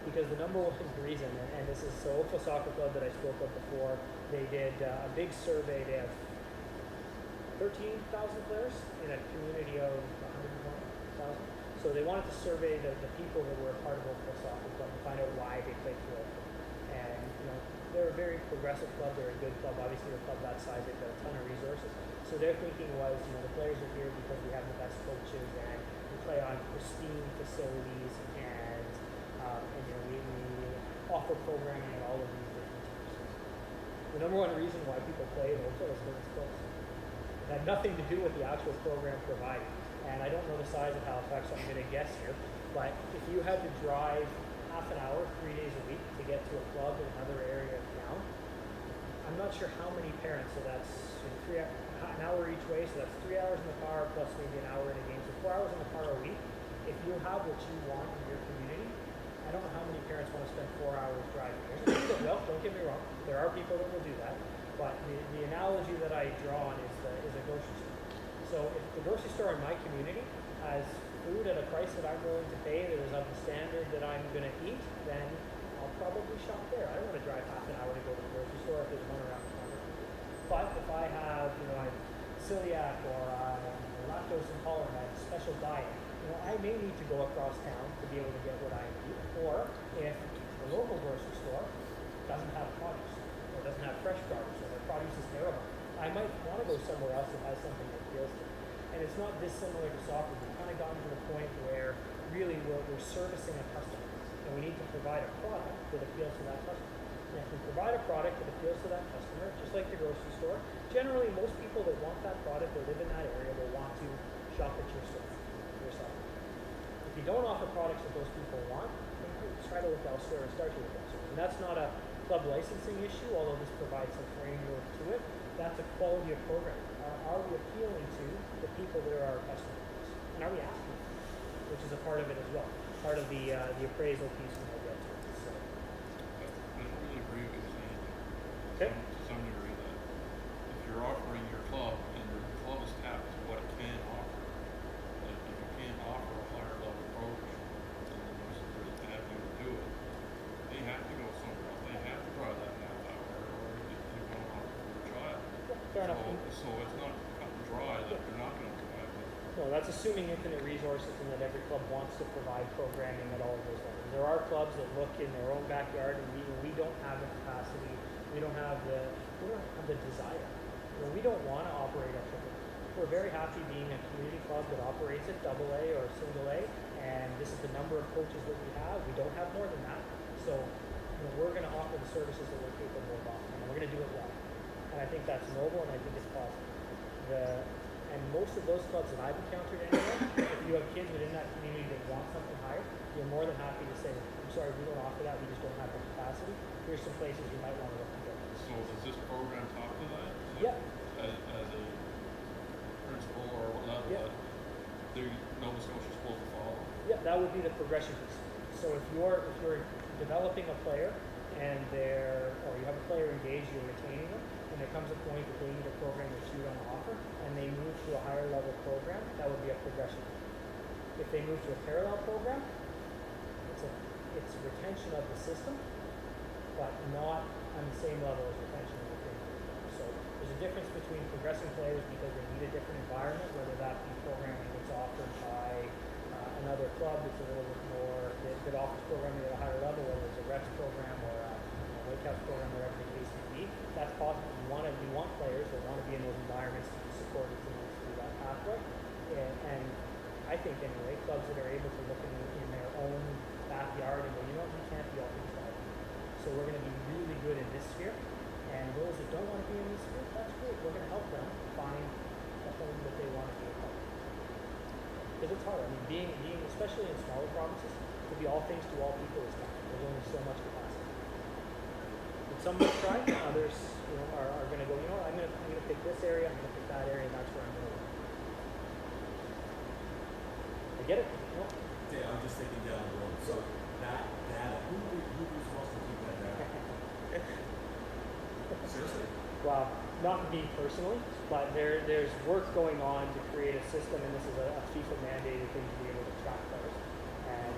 Because the number one reason, and this is Oakville Soccer Club that I spoke of before, they did a big survey. They have 13,000 players in a community of 120,000. So they wanted to survey the people that were a part of Oakville Soccer Club to find out why they played for Oakville. And they're a very progressive club. They're a good club. Obviously, a club that size, they've got a ton of resources. So their thinking was, the players are here because we have the best coaches and we play on pristine facilities and we offer programming at all of these different teams. The number one reason why people play in Oakville is because it's close. It had nothing to do with the actual program provided. And I don't know the size of Halifax, so I'm going to guess here. But if you had to drive half an hour, 3 days a week to get to a club in another area of town, I'm not sure how many parents, so that's an hour each way, so that's 3 hours in the car plus maybe an hour in a game, so 4 hours in the car a week. If you have what you want in your community, I don't know how many parents want to spend 4 hours driving. There's a few that will, don't get me wrong. There are people that will do that. But the analogy that I draw on is a grocery store. So if the grocery store in my community has food at a price that I'm willing to pay that is of the standard that I'm going to eat, then I'll probably shop there. I don't want to drive half an hour to go to the grocery store if there's one around the corner. But if I have, I'm celiac or I'm lactose intolerant, I have a special diet, I may need to go across town to be able to get what I need. Or if the local grocery store doesn't have produce or doesn't have fresh produce or their produce is terrible, I might want to go somewhere else that has something that appeals to me. And it's not dissimilar to soccer. We've kind of gotten to the point where really we're servicing a customer. And we need to provide a product that appeals to that customer. And if we provide a product that appeals to that customer, just like the grocery store, generally most people that want that product or live in that area will want to shop at your store. If you don't offer products that those people want, then try to look elsewhere and start to look elsewhere. And that's not a club licensing issue, although this provides some framework to it. That's a quality of program. Are we appealing to the people that are our customers? And are we asking them? Which is a part of it as well. Part of the appraisal piece when we'll get to it. So. I don't really agree with you saying Okay. to some degree that if you're offering your club and your club is capped to what it can offer, that if you can't offer a higher level program, and then there's an avenue to do it, they have to go somewhere else. They have to drive that half hour or they're going to offer for a child. Fair enough. So it's not cut and dry that they're not going to provide it. No, that's assuming infinite resources and that every club wants to provide programming at all of those levels. There are clubs that look in their own backyard and we don't have the capacity, we don't have the desire. We don't want to operate at AAA. We're very happy being a community club that operates at AA or single A, and this is the number of coaches that we have. We don't have more than that. So we're going to offer the services that we're capable of offering, and we're going to do it well. And I think that's noble, and I think it's positive. And most of those clubs that I've encountered anyway, if you have kids within that community that want something higher, you're more than happy to say, I'm sorry, we don't offer that, we just don't have the capacity. Here's some places you might want to look to go. So does this program talk to that? Yeah. As a principal or what level that Nova Scotia is supposed to follow? Yeah, that would be the progression piece. So if you're developing a player and you have a player engaged, you're retaining them, and there comes a point that they need a program that you don't offer, and they move to a higher level program, that would be a progression. If they move to a parallel program, retention of the system, but not on the same level as retention of the premium. So there's a difference between progressing players because they need a different environment, whether that be programming that's offered by another club that's a little bit more, that offers programming at a higher level, whether it's a reps program or a Whitecaps program, whatever the case may be. That's possible. You want players that want to be in those environments to be supported through that pathway. And I think anyway, clubs that are able to look in their own backyard and go, you know what, we can't be all things bad. So we're going to be really good in this sphere. And those that don't want to be in this sphere, that's great. We're going to help them find a home that they want to be a part of. Because it's hard. I mean, being especially in smaller provinces, to be all things to all people is tough. There's only so much capacity. But some will try, others, are going to go, you know what, I'm going to pick this area, I'm going to pick that area, and that's where I'm going to work. I get it. No? Yeah, I'm just thinking down the road. So that data, who's supposed to keep that data? Seriously? Well, not me personally, but there's work going on to create a system, and this is a FIFA mandated thing to be able to track players. And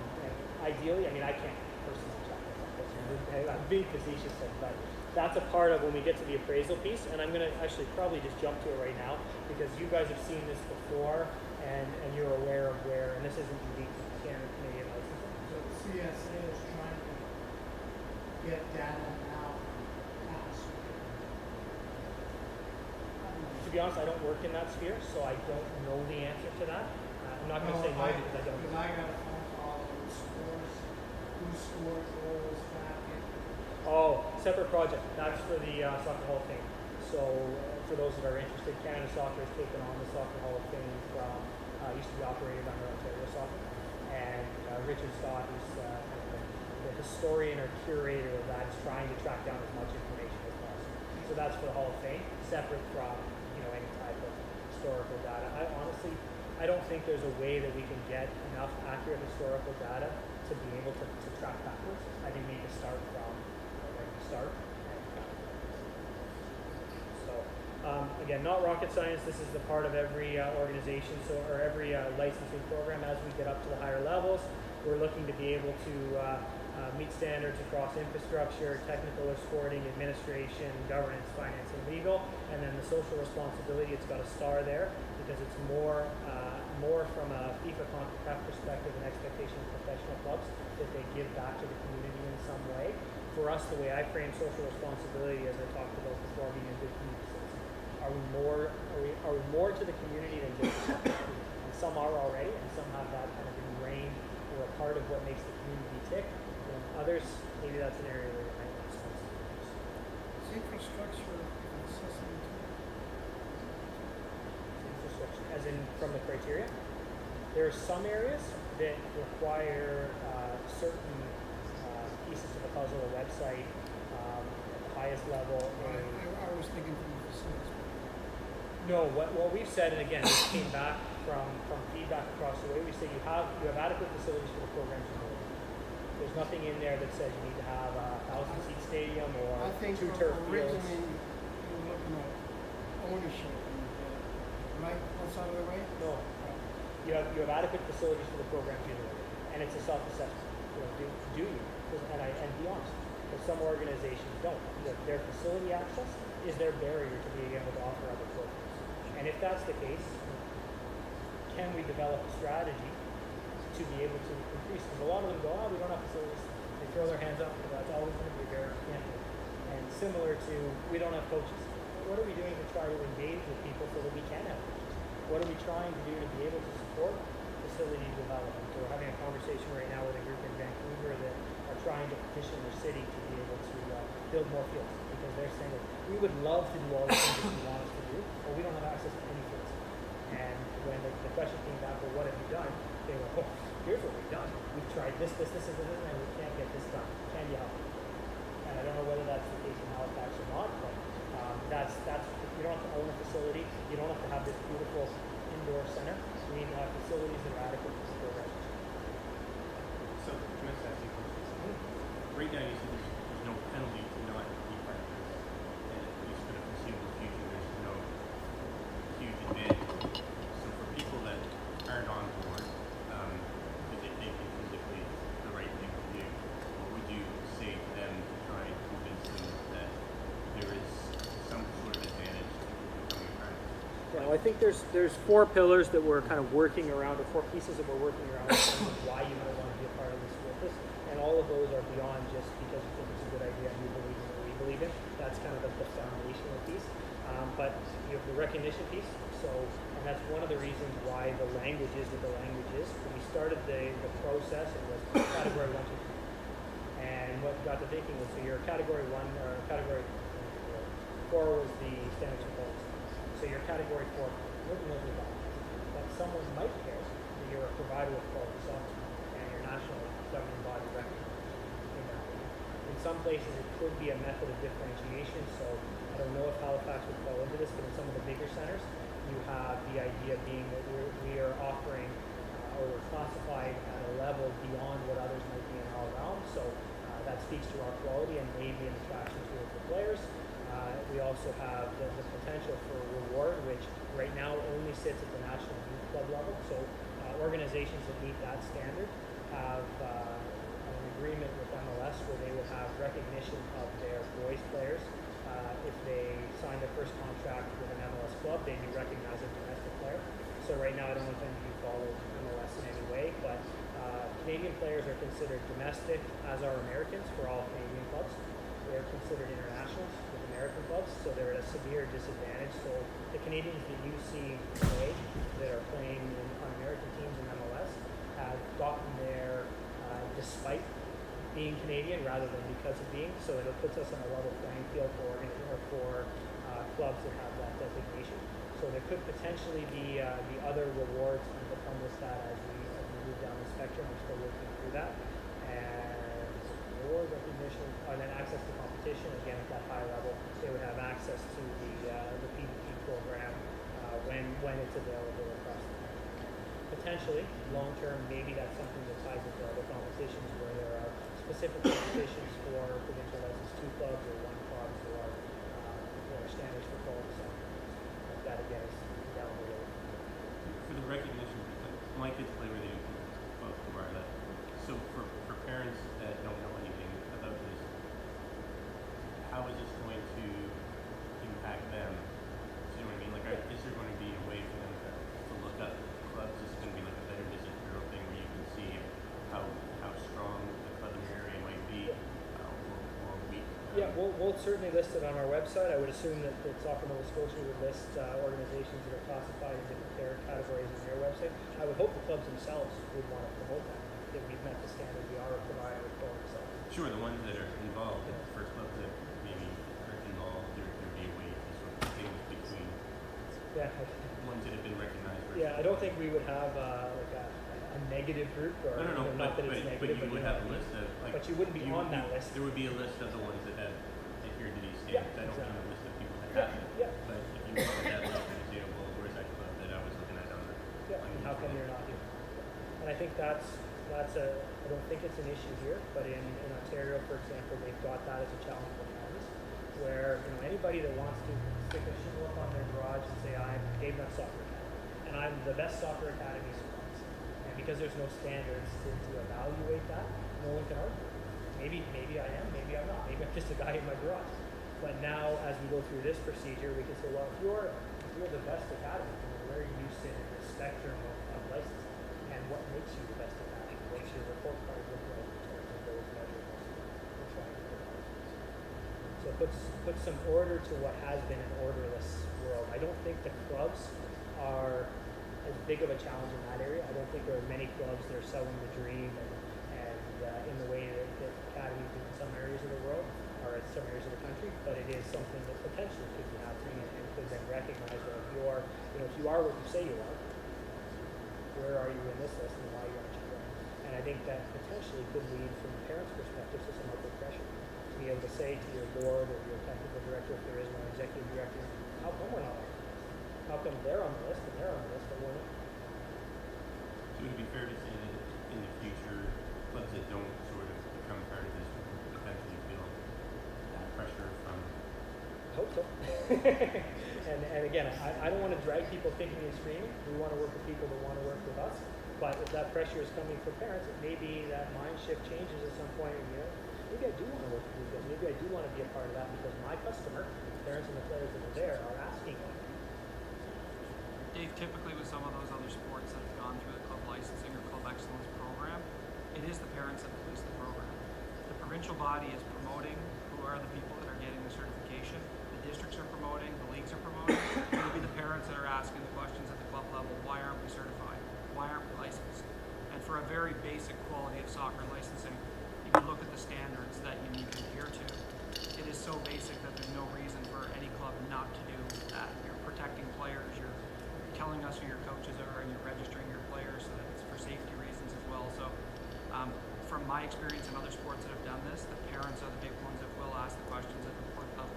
ideally, I mean, I can't personally track this. I'm being facetious, but that's a part of when we get to the appraisal piece, and I'm going to actually probably just jump to it right now, because you guys have seen this before, and you're aware of where, and this isn't unique to Canadian licensing. So the CSA is trying to get data now from past. To be honest, I don't work in that sphere, so I don't know the answer to that. I'm not going to say no because I don't know. Because I got a phone call, who scores goals back in. Oh, separate project. That's for the Soccer Hall of Fame. So for those that are interested, Canada Soccer has taken on the Soccer Hall of Fame from, used to be operated under Ontario Soccer. And Richard Scott, who's kind of the historian or curator of that, is trying to track down as much information as possible. So that's for the Hall of Fame, separate from any type of historical data. I don't think there's a way that we can get enough accurate historical data to be able to track backwards. I think we need to start from where we start. So again, not rocket science. This is the part of every organization, or every licensing program. As we get up to the higher levels, we're looking to be able to meet standards across infrastructure, technical or sporting, administration, governance, finance, and legal. And then the social responsibility, it's got a star there because it's more from a FIFA CONCACAF perspective and expectation of professional clubs that they give back to the community in some way. For us, the way I frame social responsibility, as I talked about before, being a good community citizen, are we more to the community than just the soccer team? And some are already, and some have that kind of ingrained or a part of what makes the community tick. Others, maybe that's an area where you might want some. Is infrastructure necessary? Infrastructure, as in from the criteria. There are some areas that require certain pieces of the puzzle, a website at the highest level. I was thinking from the facilities. No, what we've said, and again, this came back from feedback across the way. We say you have adequate facilities for the programs you know. There's nothing in there that says you need to have a 1,000-seat stadium or I think 2 turf fields. originally you were looking at ownership and right outside of the way. No, you have adequate facilities for the programs you know, and it's a self-assessment. Do you? And be honest, because some organizations don't. Their facility access is their barrier to being able to offer other programs. And if that's the case, can we develop a strategy to be able to increase? Because a lot of them go, we don't have facilities. They throw their hands up, that's always going to be a barrier. And similar to, we don't have coaches. What are we doing to try to engage with people so that we can have coaches? What are we trying to do to be able to support facility development? So we're having a conversation right now with a group in Vancouver that are trying to petition their city to be able to build more fields, because they're saying that we would love to do all the things that you want us to do, but we don't have access to any fields. And when the question came back, well, what have you done? They were, here's what we've done. We've tried this, and we can't get this done. Can you help? And I don't know whether that's the case in Halifax or not, but that's you don't have to own a facility. You don't have to have this beautiful indoor center. We need to have facilities that are adequate to support our So, can I just ask you a question? Right now, you said there's no penalty to not be part of this, and at least for the foreseeable future, there's no huge advantage. So, for people that aren't on board, because they think it's physically the right thing to do, Well, I think there's 4 pillars that we're kind of working around, or 4 pieces that we're working around in terms of why you might want to be a part of this with us. And all of those are beyond just because you think it's a good idea and you believe in what we believe in. That's kind of the foundational piece. But you have the recognition piece. So, and that's one of the reasons why the language is what the language is. When we started the process, it was category 1, 2, 3. And what got to thinking was, so you're category 1, or category 4 was the standards for quality. So your category 4, nobody knows about it. But someone might care that you're a provider of quality software and your national governing body recognizes in that way. In some places it could be a method of differentiation, so I don't know if Halifax would fall into this, but in some of the bigger centers, you have the idea being that we are offering or we're classified at a level beyond what others might be in our realm, so that speaks to our quality and maybe an attraction to the players. We also have the potential for reward, which right now only sits at the National Youth Club level. So organizations that meet that standard have an agreement with MLS where they would have recognition of their boys players. If they sign their first contract with an MLS club, they'd be recognized as a domestic player. So right now I don't know if any of you follow MLS in any way, but Canadian players are considered domestic, as are Americans for all Canadian clubs. They're considered internationals with American clubs, so they're at a severe disadvantage. So the Canadians that you see today that are playing on American teams in MLS have gotten there despite being Canadian rather than because of being. So it puts us on a level playing field for clubs that have that designation. So there could potentially be other rewards on this that as we move down the spectrum. We're still working through that. And reward recognition, and then access to competition, again at that high level, they would have access to the PDP program when it's available across the country. Potentially, long term, maybe that's something that ties into other competitions where there are specific competitions for provincial license 2 clubs or 1 clubs or standards for quality software. That again is down the road. For the recognition, my kids play with you both provide that. So for parents that don't know anything about this, how is this going to impact them? Do you know what I mean? Like, is there going to be a way for them to look up clubs? Is it going to be like a better visit bureau thing where you can see how strong the club in your area might be or weak? Yeah, we'll certainly list it on our website. I would assume that Soccer Nova Scotia would list organizations that are classified in different categories on their website. I would hope the clubs themselves would want to promote that. If we've met the standard, we are a provider of quality software. Sure, the ones that are involved, the first clubs that maybe aren't involved, there'd be a way to sort of distinguish between ones that have been recognized. Yeah, I don't think we would have like a negative group, or no, not that it's negative, but you would have a list of, like, but you wouldn't be on that list. There would be a list of the ones that have adhered to these standards. I don't mean a list of people that haven't. But if you look at that list and say, well, where's that club that I was looking at on the how come you're not here? And I think I don't think it's an issue here, but in Ontario, for example, they've got that as a challenge for families, where anybody that wants to stick a shingle up on their garage and say, I'm Dave Nutt Soccer Academy, and I'm the best soccer academy spots. And because there's no standards to evaluate that, no one can argue. Maybe I am, maybe I'm not. Maybe I'm just a guy in my garage. But now, as we go through this procedure, we can say, well, if you're the best academy, where do you sit in the spectrum of licensing? And what makes you the best academy? What's your report card look like in terms of those measurables? We're trying to put out. So it puts some order to what has been an orderless world. I don't think the clubs are as big of a challenge in that area. I don't think there are many clubs that are selling the dream and in the way that academies do in some areas of the world or in some areas of the country, but it is something that potentially could be happening and could then recognize that if you are what you say you are, where are you in this list and why aren't you there? And I think that potentially could lead from the parents' perspective to some upward pressure. To be able to say to your board or your technical director, if there is one, executive director, how come we're not on the list? How come they're on the list and they're on the list but we're not? So would it be fair to say that in the future, clubs that don't sort of become part of this would potentially feel that pressure from? I hope so. And again, I don't want to drag people kicking and screaming. We want to work with people that want to work with us. But if that pressure is coming from parents, it may be that mind shift changes at some point. And, maybe I do want to work with you guys. Maybe I do want to be a part of that because my customer, the parents and the players that are there, are asking me. Dave, typically with some of those other sports that have gone through the club licensing or club excellence program, it is the parents that police the program. The provincial body is promoting who are the people that are getting the certification. The districts are promoting, the leagues are promoting. It'll be the parents that are asking the questions at the club level, why aren't we certified? Why aren't we licensed? And for a very basic quality of soccer licensing, if you look at the standards that you need to adhere to, it is so basic that there's no reason for any club not to do that. You're protecting players, you're telling us who your coaches are, and you're registering your players so that it's for safety reasons as well. So from my experience in other sports that have done this, the parents are the big ones that will ask the questions at the board level.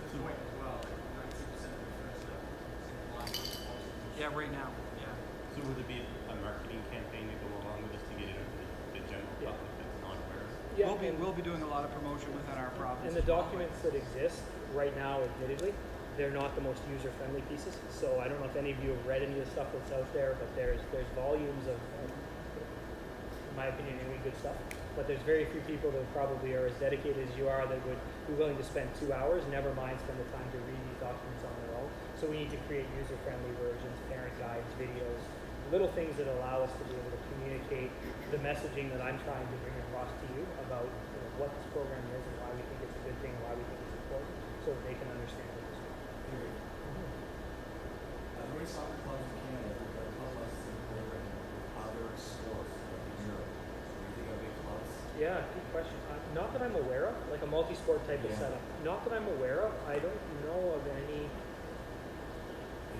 That's the point as well, 90% of the first level is in line with policy. Yeah, right now, yeah. So would it be a marketing campaign to go along with this to get it out to the general public that's not aware? Yeah, We'll be doing a lot of promotion within our province. and the documents that exist right now, admittedly, they're not the most user-friendly pieces. So I don't know if any of you have read any of the stuff that's out there, but there's volumes of in my opinion, really good stuff. But there's very few people that probably are as dedicated as you are that would be willing to spend 2 hours, never mind spend the time to read these documents on their own. So we need to create user-friendly versions, parent guides, videos, little things that allow us to be able to communicate the messaging that I'm trying to bring across to you about what this program is and why we think it's a good thing, why we think it's important, so that they can understand it as well. Period. There are soccer clubs in Canada that are club licensing program with other sports like in Europe. Do you think of big clubs? Yeah, good question. Not that I'm aware of, like a multi-sport type of Yeah. setup. Not that I'm aware of. I don't know of any.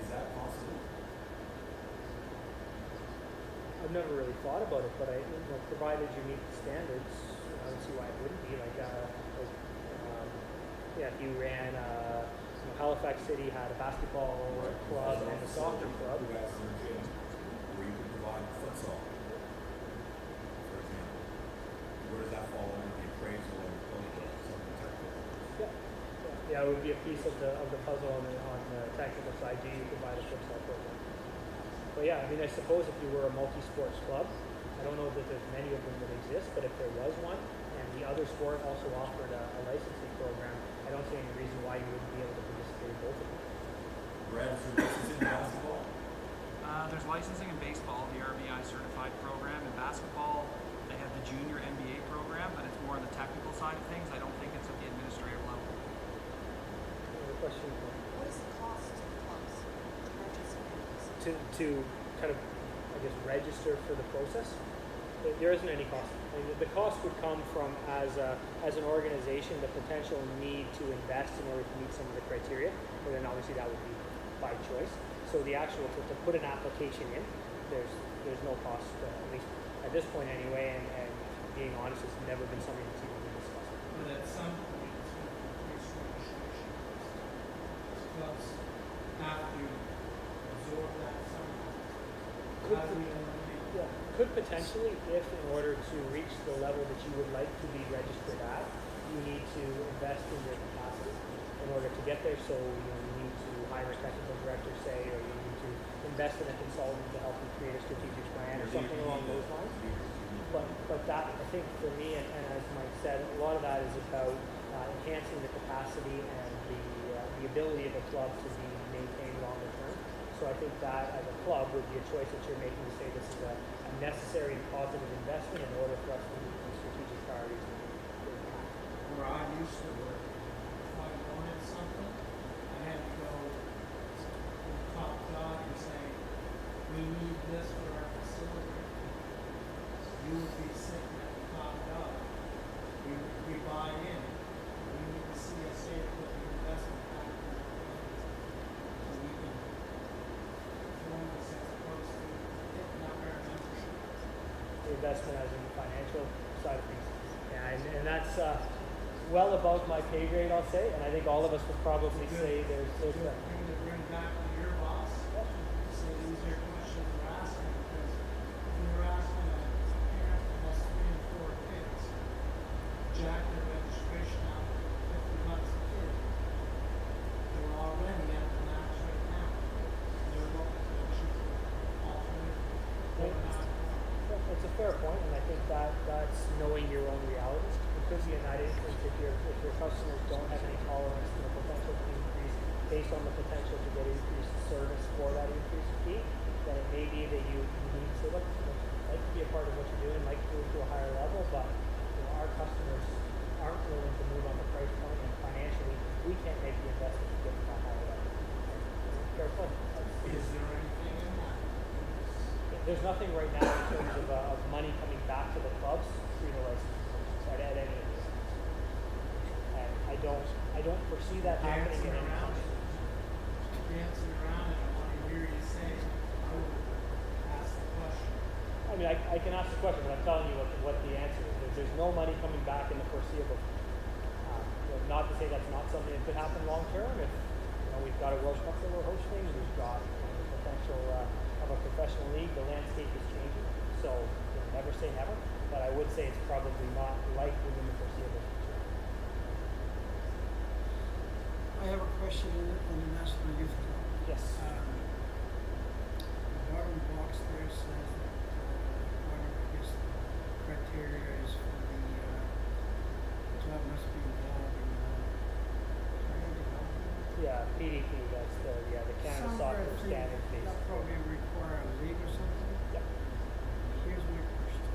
Is that possible? I've never really thought about it, but provided you meet the standards, I don't see why it wouldn't be. Yeah, if you ran, Halifax City had a basketball club and a soccer club. Who has their gym where you can provide futsal, for example. Where does that fall under the appraisal and something technical? Yeah, it would be a piece of the puzzle on the technical side. Do you provide a futsal program? But yeah, I mean, I suppose if you were a multi-sports club, I don't know that there's many of them that exist, but if there was one, and the other sport also offered a licensing program, I don't see any reason why you wouldn't be able to participate in both of them. Brad, is there licensing in basketball? There's licensing in baseball, the RBI certified program. In basketball, they have the junior NBA program, but it's more on the technical side of things. I don't think it's at the administrative level. Any question? What is the cost to the clubs to participate? To kind of, I guess, register for the process, there isn't any cost. I mean, the cost would come from, as an organization, the potential need to invest in order to meet some of the criteria, and then obviously that would be by choice. So the actual, to put an application in, there's no cost, at least at this point anyway, and being honest, it's never been something that's even been discussed. But at some point, it's going to increase registration. Clubs have to absorb that somehow. How do we eliminate that? Could potentially, if in order to reach the level that you would like to be registered at, you need to invest in your capacity in order to get there. So you need to hire a technical director, say, or you need to invest in a consultant to help you create a strategic plan or something along those lines. But that, I think, for me, and as Mike said, a lot of that is about enhancing the capacity and the ability of a club to be maintained longer term. So I think that as a club would be a choice that you're making to say this is a necessary and positive investment in order for us to meet the strategic priorities. Where I used to work, if I wanted something, I had to go to the top dog and say, we need this for our facility. You would be sitting at the top dog. We buy in. We need the CSA to put the investment back in the plans. So we can perform this as opposed to hitting up our membership. The investment as in the financial side of things. Yeah, and that's well above my pay grade, I'll say, and I think all of us would probably say there's You're going to bring back to your boss. Say these are questions we're asking because if you're asking a parent that has 3 and 4 kids, jack their registration out $50 a kid. They're already at the max right now. They're looking for a cheaper alternative. That's a fair point, and I think that's knowing your own realities. It could be in that instance if your customers don't have any tolerance to the potential to increase the based on the potential to get increased service for that increased fee, then it may be that you need to say, look, I'd like to be a part of what you're doing, like to move to a higher level, but our customers aren't willing to move on the price point, and financially, we can't make the investment to get to that higher level. Fair play. Is there anything in that? There's nothing right now in terms of money coming back to the clubs through the license at any of this. And I don't foresee that happening in any time. Dancing around, and I want to hear you say, I will ask the question. I mean, I can ask the question, but I'm telling you what the answer is. There's no money coming back in the foreseeable. Not to say that's not something that could happen long term. If we've got a World Cup that we're hosting, we've got the potential of a professional league. The landscape is changing, so never say never. But I would say it's probably not likely in the foreseeable future. I have a question on the National Youth Club. Yes. The bottom box there says that one of the criteria is for the club must be involved in player development. Yeah, PDP. That's the Canada Somewhere Soccer I think Standard Base. that probably require a league or something. Yep. Here's my question.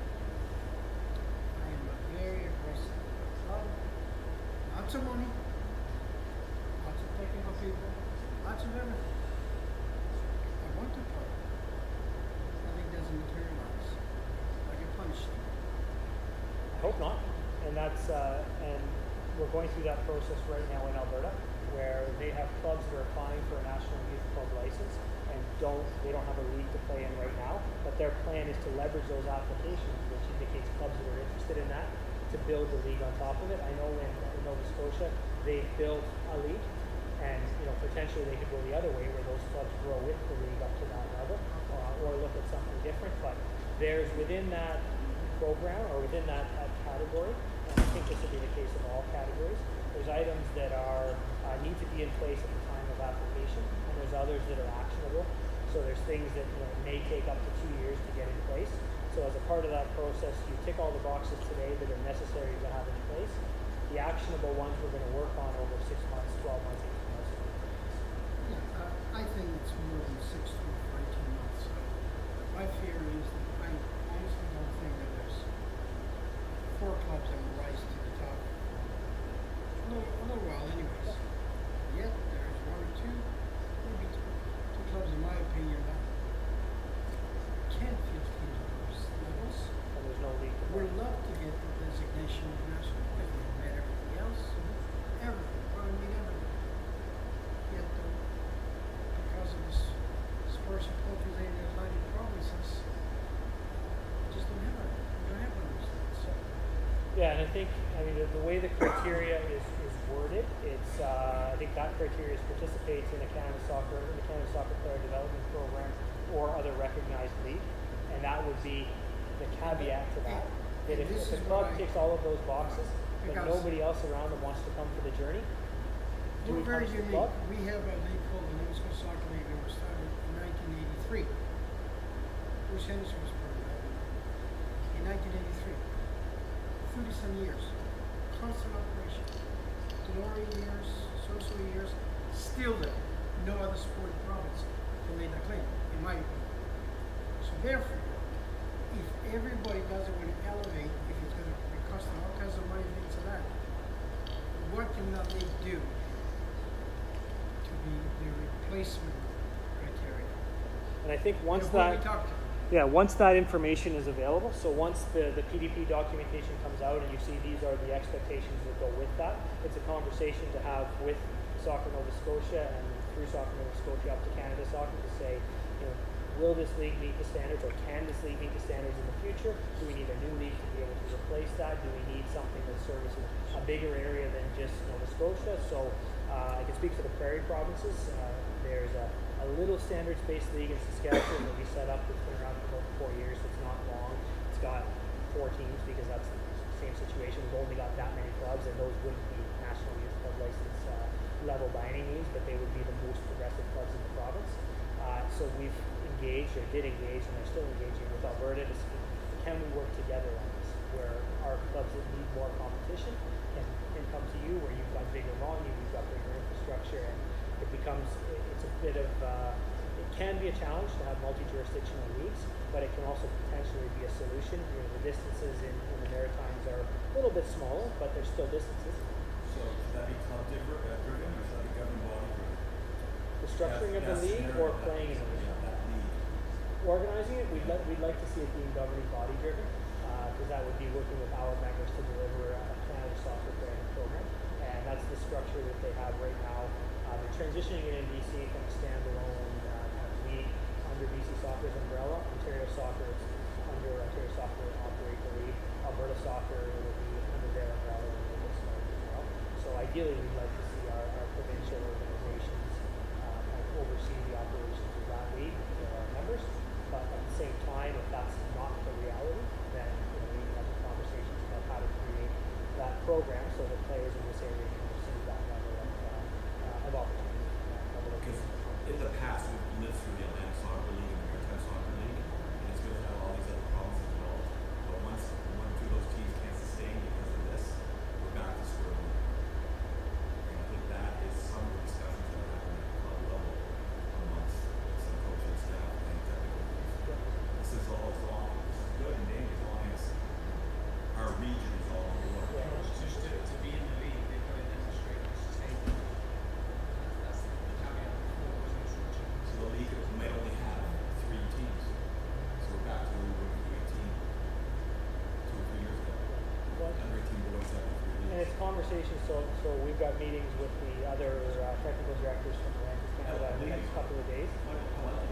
I am a very aggressive club, lots of money, lots of technical people, lots of everything. I want to play. Nothing doesn't materialize. I get punished. I hope not. And that's and we're going through that process right now in Alberta, where they have clubs that are applying for a national youth club license and they don't have a league to play in right now. But their plan is to leverage those applications, which indicates clubs that are interested in that, to build the league on top of it. I know in Nova Scotia they've built a league, and potentially they could go the other way, where those clubs grow with the league up to that level, or look at something different. But there's within that program or within that category, and I think this will be the case of all categories, there's items that are need to be in place at the time of application, and there's others that are actionable. So there's things that may take up to 2 years to get in place. So as a part of that process, you tick all the boxes today that are necessary to have in place. The actionable ones we're going to work on over 6 months, 12 months, 18 months. Yeah, I think it's more than 6 to 18 months. My fear is that I honestly don't think that there's 4 clubs that will rise to the top. A little while anyways. Yet there's 1 or 2, maybe two clubs in my opinion that can't fit into those levels. And there's no league. We'd love to get the designation of national because we've met everything else. Everything. Well, I mean everything. Yet because of this sports and culture in the Atlantic provinces, we just don't have one. We don't have one of those things. So Yeah, and I think the way the criteria is worded, it's I think that criteria participates in the Canada Soccer Player Development Program or other recognized league, and that would be the caveat to that. That if the club ticks all of those boxes, but nobody else around them wants to come for the journey, we're very unique. We have a league called the Nova Scotia Soccer League that was started in 1983. Bruce Henderson was part of that in 1983. 30-some years. Constant operation. Glory years, social years, still there. No other sport province can make that claim, in my opinion. So therefore, if everybody does it with Elevate, if it's going to be costing all kinds of money, things like that, what can that league do to be the replacement criteria? And I think once once that information is available, so once the PDP documentation comes out and you see these are the expectations that go with that, it's a conversation to have with Soccer Nova Scotia and through Soccer Nova Scotia up to Canada Soccer to say, will this league meet the standards, or can this league meet the standards in the future? Do we need a new league to be able to replace that? Do we need something that services a bigger area than just Nova Scotia? So I can speak for the Prairie provinces. There's a little standards-based league in Saskatchewan that we set up that's been around for about 4 years. It's not long. It's got 4 teams because that's the same situation. We've only got that many clubs, and those wouldn't be national youth club license level by any means, but they would be the most progressive clubs in the province. So we've engaged, or did engage, and are still engaging with Alberta to see, can we work together on this, where our clubs that need more competition can come to you, where you've got bigger volume, you've got bigger infrastructure, and it's a bit of, it can be a challenge to have multi-jurisdictional leagues, but it can also potentially be a solution. The distances in the Maritimes are a little bit smaller, but they're still distances. So should that be club driven or should that be governing body driven? The structuring of the league or playing in a league? Yeah, that league. Organizing it, we'd like to see it being governing body driven, because that would be working with our members to deliver a Canada Soccer branded program, and that's the structure that they have right now. They're transitioning it in BC from a standalone kind of league under BC Soccer's umbrella. Ontario Soccer is under Ontario Soccer will operate the league. Alberta Soccer will be under their umbrella and they will start as well. So ideally, we'd like to see our provincial organizations kind of oversee the operations of that league for our members. But at the same time, if that's not the reality, then we need to have the conversations about how to create that program so that players in this area can receive that level of opportunity. Because in the past, we've lived through the Atlantic Soccer League and the Maritime Soccer League, and it's going to have all these other problems as well. But once one or two of those teams can't sustain because of this, we're back to square one. And I think that is some of the discussions that are happening at the club level amongst some coaching staff and technical teams. This is all as long, this is good and dangerous as long as our region is all on board. Just to be in the league, they've got to demonstrate sustainability. That's the caveat before it wasn't switching. So the league might only have 3 teams. So we're back to where we were with 18 2 or 3 years ago. Under 18 boys having 3 leagues. And it's conversations, so we've got meetings with the other technical directors from Atlantic Canada in the next couple of days. I like it. I like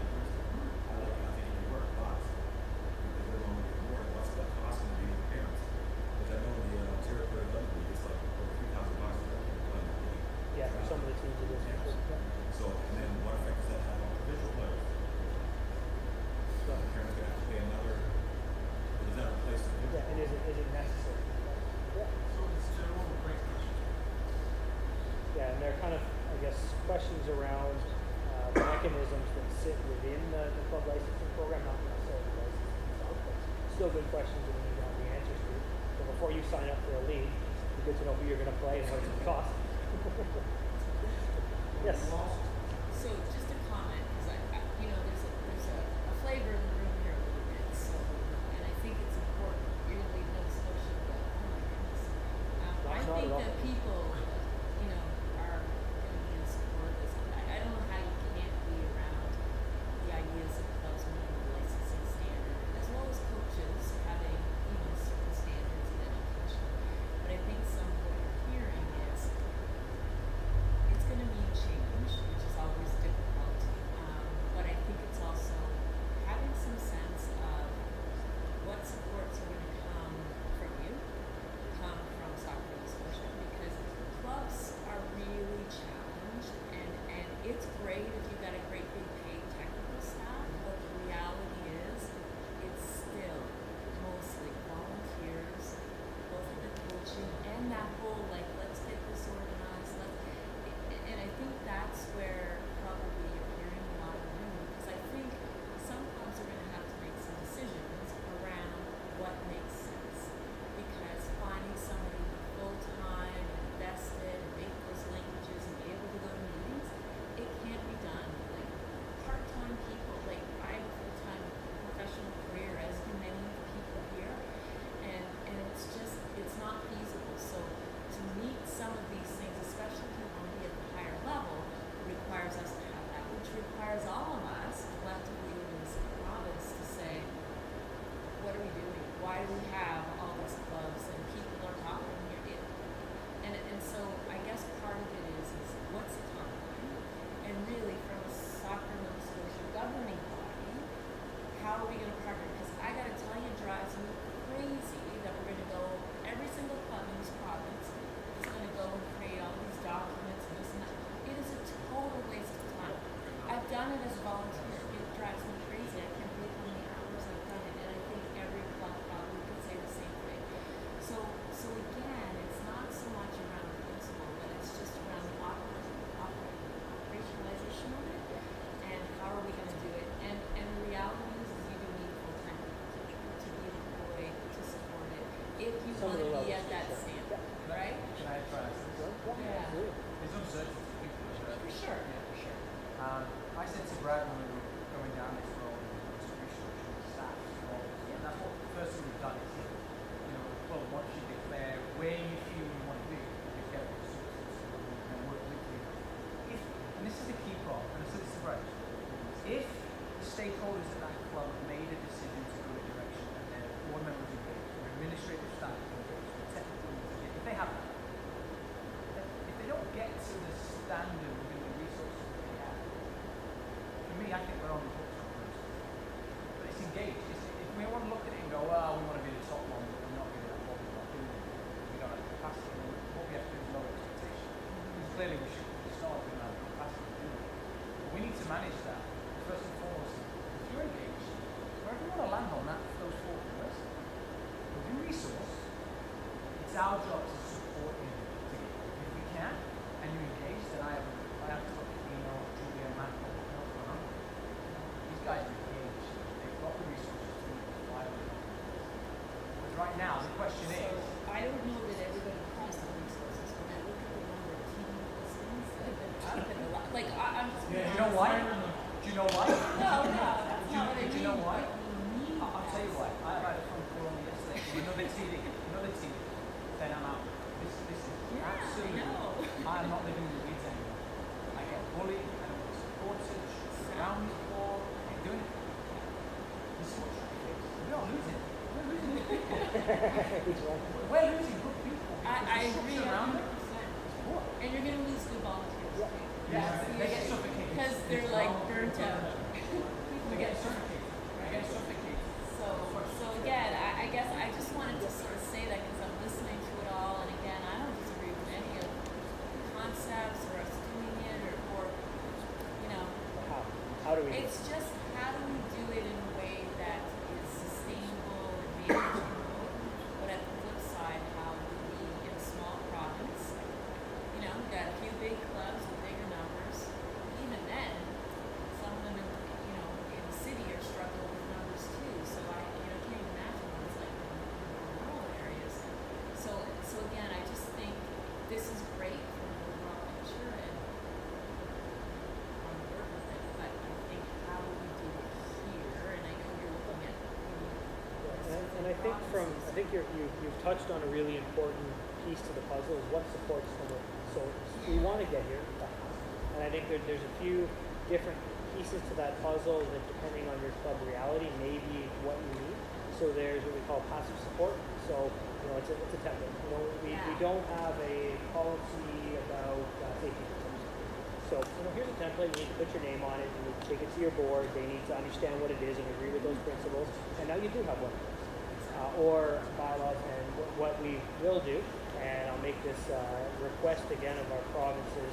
it. I think it can work, but because they're going to get more. What's the cost going to be to the parents? Because I know the Ontario Player Level League is like over $3,000 for playing the league. Yeah, for some of the teams it is. Yes. So, and then what effect does that have on provincial players? So the parents going to have to pay another, or does that replace the provincial? Yeah, and is it necessary? Yeah. So it's general great questions. Yeah, and they're kind of, I guess, questions around mechanisms that sit within the club licensing program, not necessarily the licensing itself, but still good questions that we need to have the answers to. So before you sign up for a league, it's good to know who you're going to play and what it's going to cost. Yes. So just a comment, because there's a flavor in the room here a little bit. So, and I think it's important. You're gonna leave Nova Scotia, but oh my goodness, I Not think at all. that people, are gonna be in support of this. I don't know how you can't be around the ideas of clubs meeting the licensing standard, as well as coaches having certain standards in education. But I think some of what you're hearing is it's going to mean change, which is always difficult. But I think it's also having some sense of what supports are going to come from you, come from Soccer Nova Scotia, because clubs are really challenged, and it's great if you've got a great big paid technical staff, but the reality is it's still mostly volunteers, both in the coaching and that whole let's get this organized, and I think that's where probably you're hearing a lot of room, because I think some clubs are going to have to make some decisions around what makes sense, because finding somebody full-time and invested and make those linkages and be able to go to meetings, it can't be done. Like part-time people, like I have a full-time professional career, as do many of the people here, and it's not feasible. So to meet some of these things, especially if you want to be at the higher level, requires us to have that, which requires all of us collectively in this province to say, what are we doing? Why do we have all these clubs and people are talking here? And so I guess part of it is what's the timeline? And really from a Soccer Nova Scotia governing body, how are we going to partner? Because I got to tell you, it drives me crazy that we're going to go, every single club in this province is going to go and create all these documents and this and that. It is a total waste of time. I've done it as a volunteer. It drives me crazy. I can't believe how many hours I've done it, and I think every club probably could say the same thing. So again, it's not so much around the principle, but it's just around the operationalization of it, and how are we going to do it. And the reality is you do need a full-time teacher to be employed to support it if you Some want of the to be levels, at that sure. standard, right? Can I try this? Yeah, Yeah. absolutely. There's no certainty. For sure. I said to Brad when we were going down this road, restructuring the staff, and that's what the first thing we've done is, well, once you declare where you feel you want to be, you get resources and work with you. And this is the key part, and I said this to Brad, if the stakeholders at that club made a decision to go a direction and their board members engaged, their administrative staff engaged, their technical teams engaged, if they have that, if they don't get to the standard within the resources that they have, for me, I think we're on the hook for those. But it's engaged. If we want to look at it and go, well, we want to be the top one, but we're not really that bothered about doing it, we don't have the capacity, then what we have to do is lower expectations. Because clearly we should start doing that capacity to do it. But we need to manage that. First and foremost, if you're engaged, wherever you want to land on that, those 4 pillars, with your resource, it's our job to support you to get it. If we can, and you're engaged, then I have to look at Julia, Matt, these guys are engaged. They've got the resources to move the file. But right now, the question is, I don't know that everybody has the resources. When I look at the number of TV listings that have been up in the I'm just. you know why? Do you know why? No, that's not what I mean. Do you know why? We need I'll tell you why. I had a phone call on me yesterday from another TV, saying I'm out. This is absolutely. I know. I'm not living in the weeds anymore. I get bullied, I don't get supported, around me for doing it. This is what trying to fix. We're not losing. We're losing good people. We're losing good people. I agree around 100%. it. And you're going to lose good volunteers. Yeah, they get suffocated. Because they're like burnt out. They get suffocated. They get suffocated. So again, I guess I just wanted to sort of say that because I'm listening to it all, and again, I don't disagree with any of the concepts or us doing it or How do we? It's just how do we do it in a way that is sustainable and manageable, but at the flip side, how do we, in a small province, we got a few big clubs with bigger numbers. Even then, some of them in the city are struggling with numbers too. So I can't even imagine what it's like in rural areas. So again, I just think this is great for the overall picture and on board with it. But I think how do we do it here? And I know you're looking at I think you've touched on a really important piece to the puzzle is what supports the work. So we want to get here, and I think there's a few different pieces to that puzzle that, depending on your club reality, may be what you need. So there's what we call passive support. So it's a template. We don't have a policy about safety concerns. So here's a template. You need to put your name on it. You need to take it to your board. They need to understand what it is and agree with those principles. And now you do have one. Or bylaws, and what we will do, and I'll make this request again of our provinces,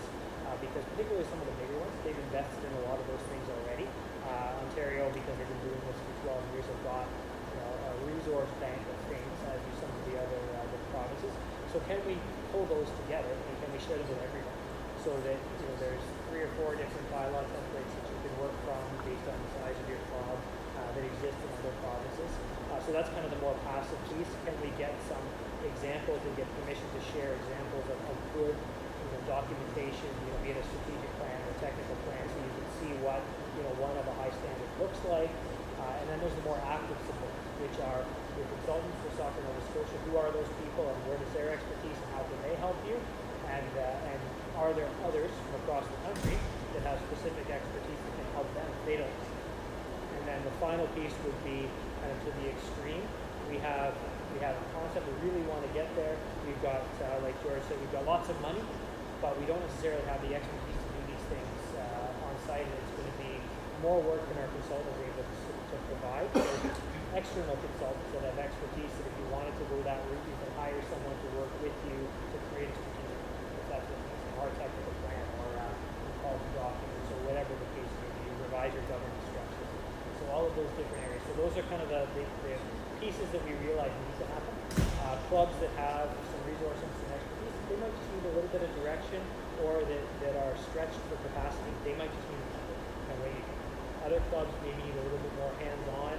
because particularly some of the bigger ones, they've invested in a lot of those things already. Ontario, because they've been doing this for 12 years, have got a resource bank of things, as do some of the other provinces. So can we pull those together, and can we share them with everyone? So that there's 3 or 4 different bylaw templates that you can work from based on the size of your club that exist in other provinces. So that's kind of the more passive piece. Can we get some examples and get permission to share examples of good documentation, be it a strategic plan or a technical plan, so you can see what one of a high standard looks like. And then there's the more active support, which are your consultants for Soccer Nova Scotia. Who are those people, and where does their expertise and how can they help you? And are there others from across the country that have specific expertise that can help them if they don't? And then the final piece would be kind of to the extreme. We have a concept we really want to get there. We've got, like George said, we've got lots of money, but we don't necessarily have the expertise to do these things on site. And it's going to be more work than our consultants are able to provide. So external consultants that have expertise, that if you wanted to go that route, you can hire someone to work with you to create a strategic, if that's what it is, or technical plan, or policy documents, or whatever the case may be, revise your governance structure. So all of those different areas. So those are kind of the pieces that we realize need to happen. Clubs that have some resources and some expertise, they might just need a little bit of direction, or that are stretched for capacity, they might just need a way. Other clubs may need a little bit more hands-on,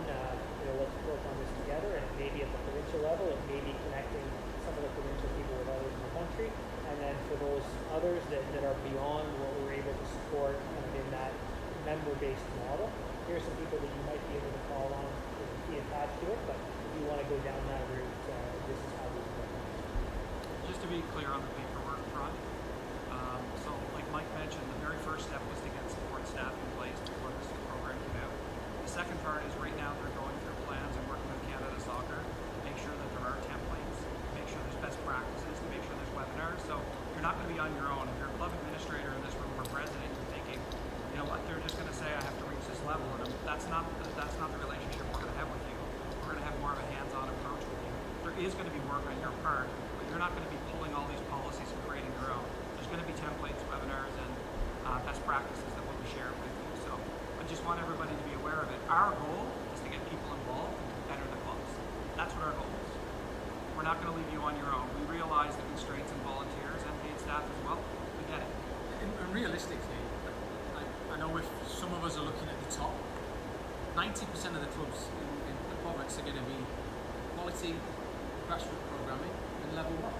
let's work on this together, and it may be at the provincial level, it may be connecting some of the provincial people with others in the country, and then for for those others that are beyond what we're able to support kind of in that member-based model. Here are some people that you might be able to call on with a fee attached to it, but if you want to go down that route, this is how we do it. Just to be clear on the paperwork front, so like Mike mentioned, the very first step was to get support staff in place before this program came out. The second part is right now they're going through plans and working with Canada Soccer to make sure that there are templates, to make sure there's best practices, to make sure there's webinars. So you're not going to be on your own. If you're a club administrator in this room or president, you're thinking, you know what, they're just going to say I have to reach this level, and that's not the relationship we're going to have with you. We're going to have more of a hands-on approach with you. There is going to be work on your part, but you're not going to be pulling all these policies and creating your own. There's going to be templates, webinars, and best practices that will be shared with you. So I just want everybody to be aware of it. Our goal is to get people involved and better the clubs. That's what our goal is. We're not going to leave you on your own. We realize the constraints and volunteers and paid staff as well. We get it. And realistically, I know if some of us are looking at the top, 90% of the clubs in the province are going to be quality grassroots programming and level 1,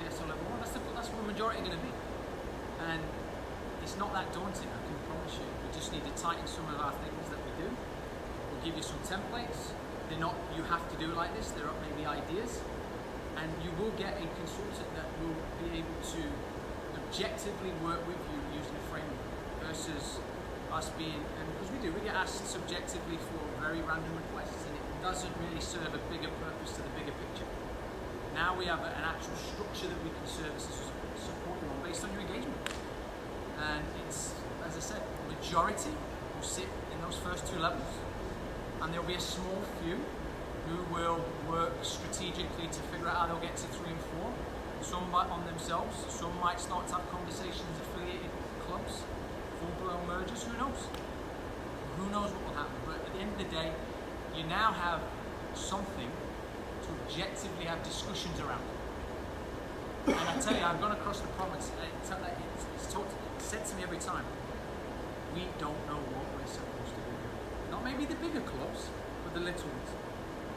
PSO level 1. That's what the majority are going to be. And it's not that daunting, I can promise you. We just need to tighten some of our things that we do. We'll give you some templates. They're not, you have to do it like this, there are maybe ideas. And you will get a consultant that will be able to objectively work with you using a framework versus us being, and because we get asked subjectively for very random requests, and it doesn't really serve a bigger purpose to the bigger picture. Now we have an actual structure that we can service and support you on based on your engagement. And it's, as I said, majority will sit in those first 2 levels, and there'll be a small few who will work strategically to figure out how they'll get to 3 and 4. Some might on themselves, some might start to have conversations, affiliated clubs, full-blown mergers, who knows? Who knows what will happen? But at the end of the day, you now have something to objectively have discussions around. And I tell you, I've gone across the province, and it's said to me every time, we don't know what we're supposed to do. Not maybe the bigger clubs, but the little ones.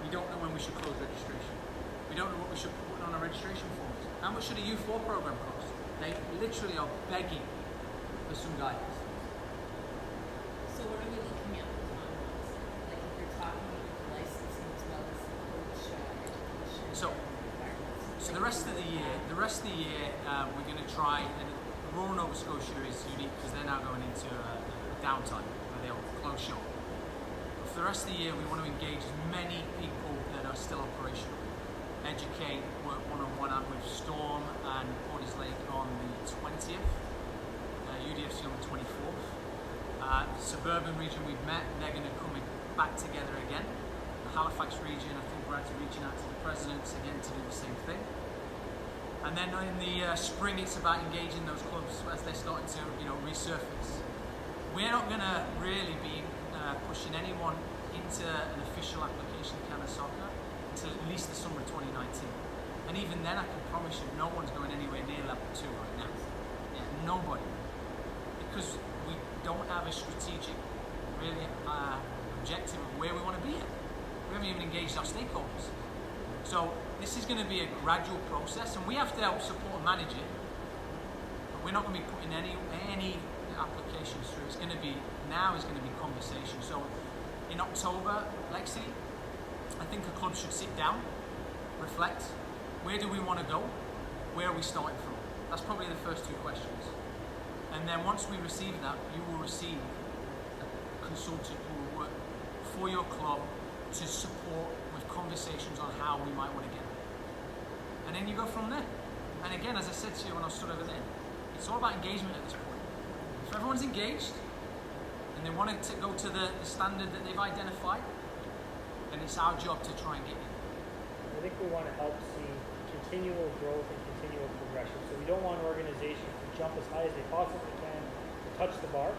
We don't know when we should close registration. We don't know what we should put on our registration forms. How much should a U4 program cost? They literally are begging for some guidance. So what are we looking at with timelines? Like if you're talking about licensing as well as the coach education So the rest of the year, we're going to try, and rural Nova Scotia is unique because they're now going into a downtime where they'll close shop. But for the rest of the year, we want to engage as many people that are still operational. Educate, work one-on-one out with Storm and Portage Lake on the 20th, UDFC on the 24th. Suburban region we've met, they're going to come back together again. The Halifax region, I think we're actually reaching out to the presidents again to do the same thing. And then in the spring, it's about engaging those clubs as they're starting to, resurface. We're not going to really be pushing anyone into an official application of Canada Soccer until at least the summer of 2019. And even then, I can promise you, no one's going anywhere near level 2 right now. Yeah, nobody. Because we don't have a strategic, really, objective of where we want to be at. We haven't even engaged our stakeholders. So this is going to be a gradual process, and we have to help support and manage it. But we're not going to be putting any applications through. It's going to be conversation. So in October, Lexi, I think a club should sit down, reflect. Where do we want to go? Where are we starting from? That's probably the first 2 questions. And then once we receive that, you will receive a consultant who will work for your club to support with conversations on how we might want to get there. And then you go from there. And again, as I said to you when I stood over there, it's all about engagement at this point. If everyone's engaged and they want to go to the standard that they've identified, then it's our job to try and get in. I think we want to help see continual growth and continual progression. So we don't want organizations to jump as high as they possibly can to touch the bar,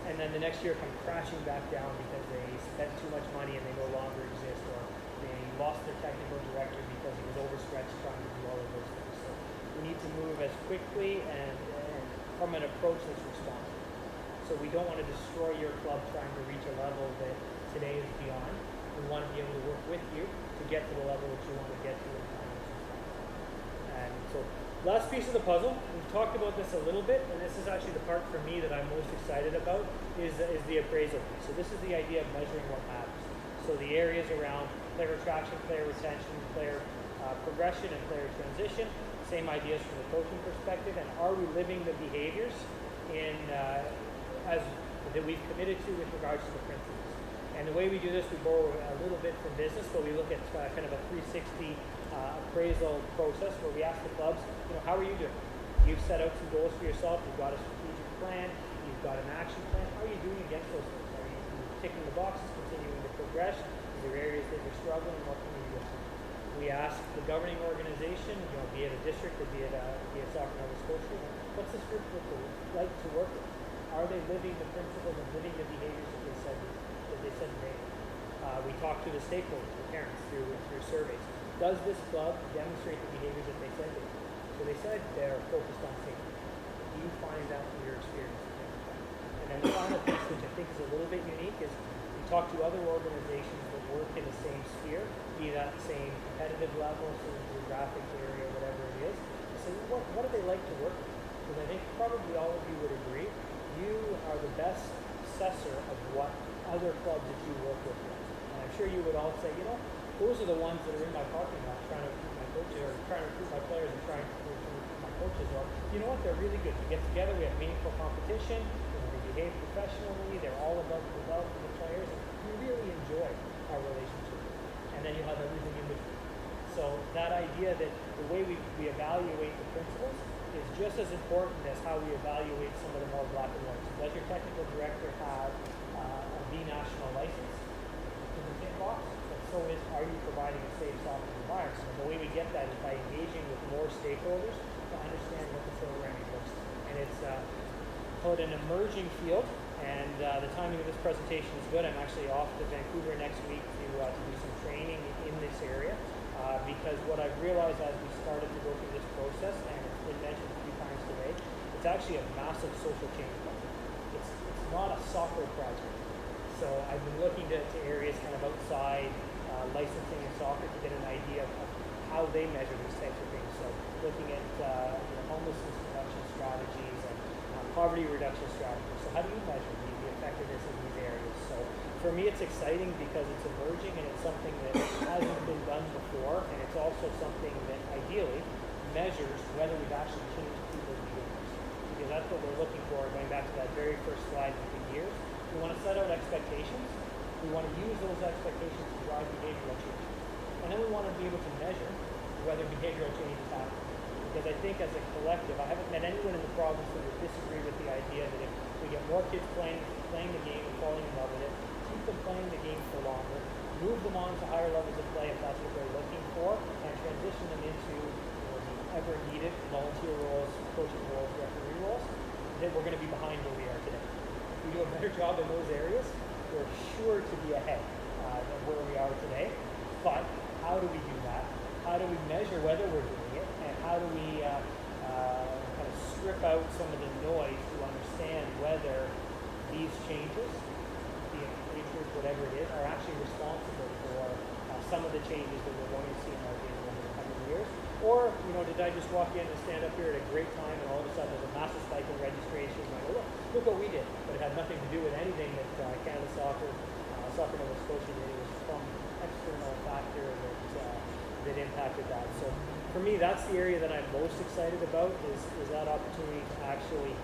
and then the next year come crashing back down because they spent too much money and they no longer exist, or they lost their technical director because he was overstretched trying to do all of those things. So we need to move as quickly and from an approach that's responsive. So we don't want to destroy your club trying to reach a level that today is beyond. We want to be able to work with you to get to the level that you want to get to in time. And so Last piece of the puzzle, we've talked about this a little bit, and this is actually the part for me that I'm most excited about, is the appraisal piece. So this is the idea of measuring what matters. So the areas around player attraction, player retention, player progression, and player transition, same ideas from the coaching perspective, and are we living the behaviors in as that we've committed to with regards to the principles. And the way we do this, we borrow a little bit from business, but we look at kind of a 360 appraisal process where we ask the clubs, how are you doing? You've set out some goals for yourself, you've got a strategic plan, you've got an action plan. How are you doing against those things? Are you ticking the boxes, continuing to progress? Is there areas that you're struggling? What can you do? We ask the governing organization, be it a district or be it Soccer Nova Scotia, what's this group like to work with? Are they living the principles and living the behaviors that they said they We talk to the stakeholders, the parents, through surveys. Does this club demonstrate the behaviors that they said they do? So they said they're focused on safety. Do you find that in your experience? And then the final piece, which I think is a little bit unique, is we talk to other organizations that work in the same sphere, be that same competitive level, same geographic area, whatever it is. So what do they like to work with? Because I think probably all of you would agree, you are the best assessor of what other clubs that you work with. And I'm sure you would all say, those are the ones that are in my parking lot trying to recruit my coaches or trying to recruit my players and trying to recruit my coaches. Or, you know what, they're really good. We get together, we have meaningful competition, they behave professionally, they're all about the development of the players, and we really enjoy our relationship. And then you have everything in between. So that idea that the way we evaluate the principles is just as important as how we evaluate some of the more black and white. So does your technical director have a B national license in the tick box? But so are you providing a safe soccer environment? And the way we get that is by engaging with more stakeholders to understand what the programming looks like. And it's called an emerging field. And the timing of this presentation is good. I'm actually off to Vancouver next week to do some training in this area. Because what I've realized as we started to go through this process, and it's been mentioned a few times today, it's actually a massive social change project. It's not a soccer project. So I've been looking to areas kind of outside licensing and soccer to get an idea of how they measure these types of things. So looking at homelessness reduction strategies and poverty reduction strategies. So how do you measure the effectiveness in these areas? So for me, it's exciting because it's emerging and it's something that hasn't been done before, and it's also something that ideally measures whether we've actually changed people's behaviors. Because that's what we're looking for, going back to that very first slide with the gears. We want to set out expectations. We want to use those expectations to drive behavioral change. And then we want to be able to measure whether behavioral change is happening. Because I think as a collective, I haven't met anyone in the province who would disagree with the idea that if we get more kids playing the game and falling in love with it, keep them playing the game for longer, move them on to higher levels of play if that's what they're looking for, and transition them into the ever needed volunteer roles, coaching roles, referee roles, then we're going to be behind where we are today. If we do a better job in those areas, we're sure to be ahead of where we are today. But how do we do that? How do we measure whether we're doing it? And how do we kind of strip out some of the noise to understand whether these changes, be it features, whatever it is, are actually responsible for some of the changes that we're going to see in our game over the coming years? Or, did I just walk in and stand up here at a great time and all of a sudden there's a massive spike in registration and I go, look what we did. But it had nothing to do with anything that Canada Soccer Nova Scotia did. It was some external factor that impacted that. So for me, that's the area that I'm most excited about is that opportunity to actually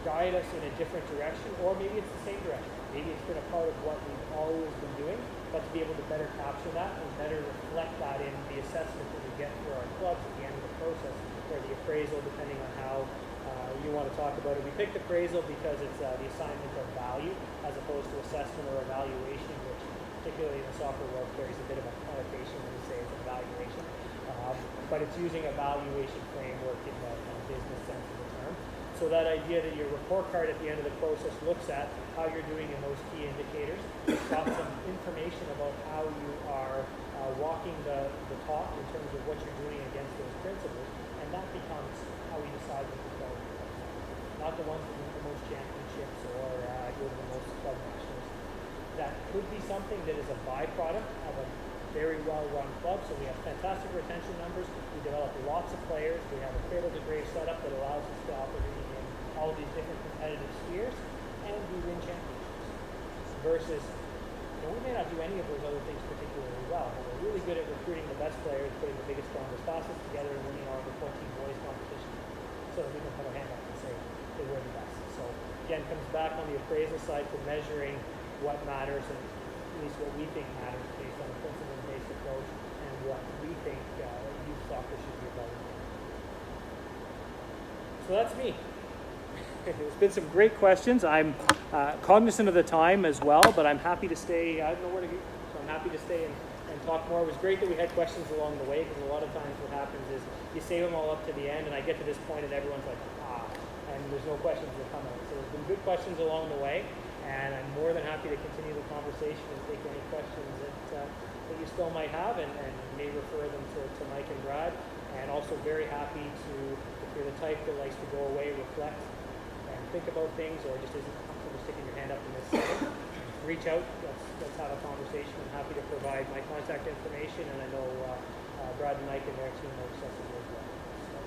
guide us in a different direction, or maybe it's the same direction. Maybe it's been a part of what we've always been doing, but to be able to better capture that and better reflect that in the assessment that we get for our clubs at the end of the process, or the appraisal, depending on how you want to talk about it. We picked appraisal because it's the assignment of value as opposed to assessment or evaluation, which particularly in the soccer world carries a bit of a connotation when we say it's evaluation. But it's using a valuation framework in the business sense of the term. So that idea that your report card at the end of the process looks at how you're doing in those key indicators. It's got some information about how you are walking the talk in terms of what you're doing against those principles, and that becomes how we decide what the quality is. Not the ones that win the most championships or go to the most club nationals. That could be something that is a byproduct of a very well-run club, so we have fantastic retention numbers. We develop lots of players. We have a cradle-to-grave setup that allows us to operate in all these different competitive spheres, and we win championships. Versus, we may not do any of those other things particularly well, but we're really good at recruiting the best players, putting the biggest, strongest, fastest together, and winning our under 14 boys competition, so that we can put our hand up and say that we're the best. So again, it comes back on the appraisal side to measuring what matters, and at least what we think matters based on a principle-based approach, and what we think youth soccer should be about. So that's me. There's been some great questions. I'm cognizant of the time as well, but I'm happy to stay. I don't know where to go, so I'm happy to stay and talk more. It was great that we had questions along the way, because a lot of times what happens is you save them all up to the end, and I get to this point and everyone's like, and there's no questions that come out. So there's been good questions along the way, and I'm more than happy to continue the conversation and take any questions that you still might have, and may refer them to Mike and Brad. And also very happy to, if you're the type that likes to go away, reflect, and think about things, or just isn't comfortable sticking your hand up in this setting, reach out. Let's have a conversation. I'm happy to provide my contact information, and I know Brad and Mike and their team are accessible as well. So,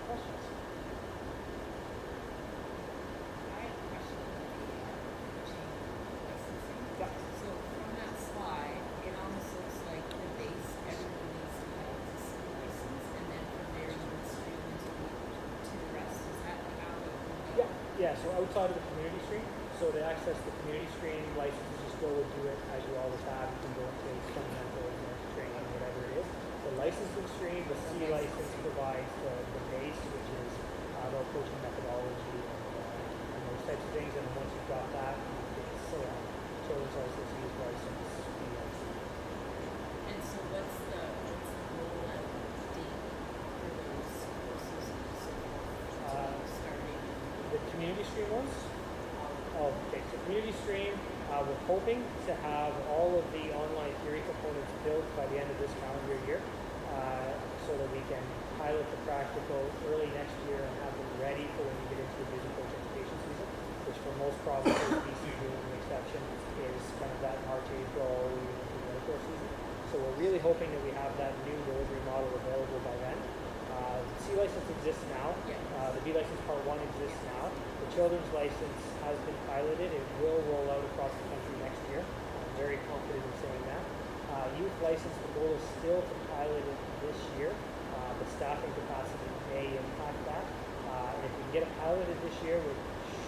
questions? I have a question on the chain licensing. Yeah. So from that slide, it almost looks like the base, everyone needs to have a ski license, and then from there you would stream into the rest. Is that how it would go? Yeah, so outside of the community stream, so to access the community stream licenses, you still would do it as you always have. You can go and take fundamentals and training, whatever it is. The licensing stream, the C license provides the base, which is the coaching methodology and those types of things. And once you've got that, it's children's license, youth license, BEHAVIOURS. And so what's the rollout date for those courses and so forth, starting? The community stream ones? Okay, so community stream, we're hoping to have all of the online theory components built by the end of this calendar year, so that we can pilot the practical early next year and have them ready for when we get into the busy coach education season, which for most provinces, BC being an exception, is kind of that March, April, even into the winter season. So we're really hoping that we have that new delivery model available by then. The C license exists now. The B license part 1 exists now. The children's license has been piloted. It will roll out across the country next year. I'm very confident in saying that. Youth license, the goal is still to pilot it this year, but staffing capacity may impact that. If we can get it piloted this year, we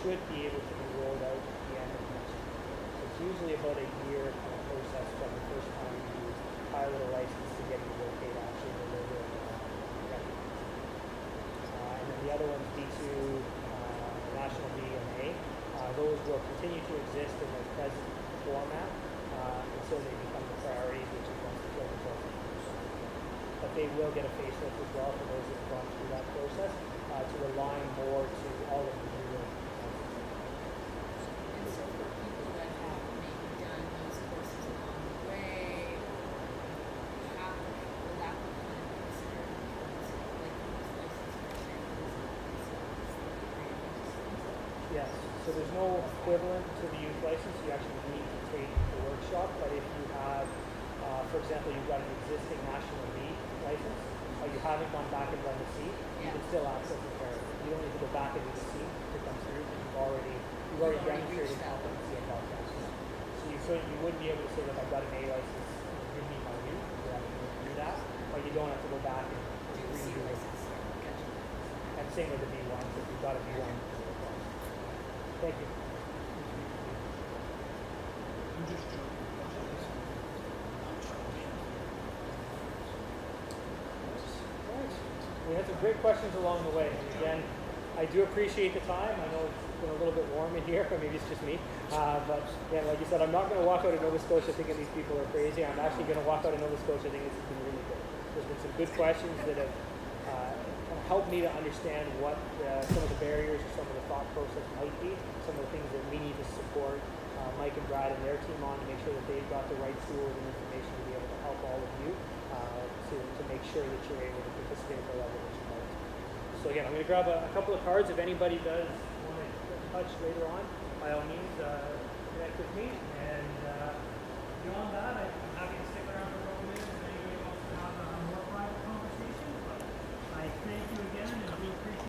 should be able to be rolled out at the end of next year. So it's usually about a year kind of process from the first time you pilot a license to getting the okay to actually deliver it. And then the other ones, B2, National B and A, those will continue to exist in their present format until they become the priorities, which is once the children's license is issued. But they will get a facelift as well for those that have gone through that process to align more to all of the new And so for people that have maybe done these courses along the way, how will that be kind of considered? Like youth license, for example, is Yes, so there's no equivalent to the youth license. You actually need to take the workshop, but if you have, for example, you've got an existing National B license, or you haven't gone back and done the C, you can still access the fair. You don't need to go back and do the C to come through, because you've already demonstrated competency at that point. So you wouldn't be able to say, look, I've got an A license, give me my youth, you have to do that, but you don't have to go back and redo it. And same with the B1s, if you've got a B1. Thank you. We had some great questions along the way. And again, I do appreciate the time. I know it's been a little bit warm in here, or maybe it's just me. But again, like you said, I'm not going to walk out of Nova Scotia thinking these people are crazy. I'm actually going to walk out of Nova Scotia thinking this has been really good. There's been some good questions that have helped me to understand what some of the barriers or some of the thought process might be, some of the things that we need to support Mike and Brad and their team on to make sure that they've got the right tools and information to be able to help all of you to make sure that you're able to participate at the level that you like. So again, I'm going to grab a couple of cards. If anybody does want to touch later on, by all means, connect with me. And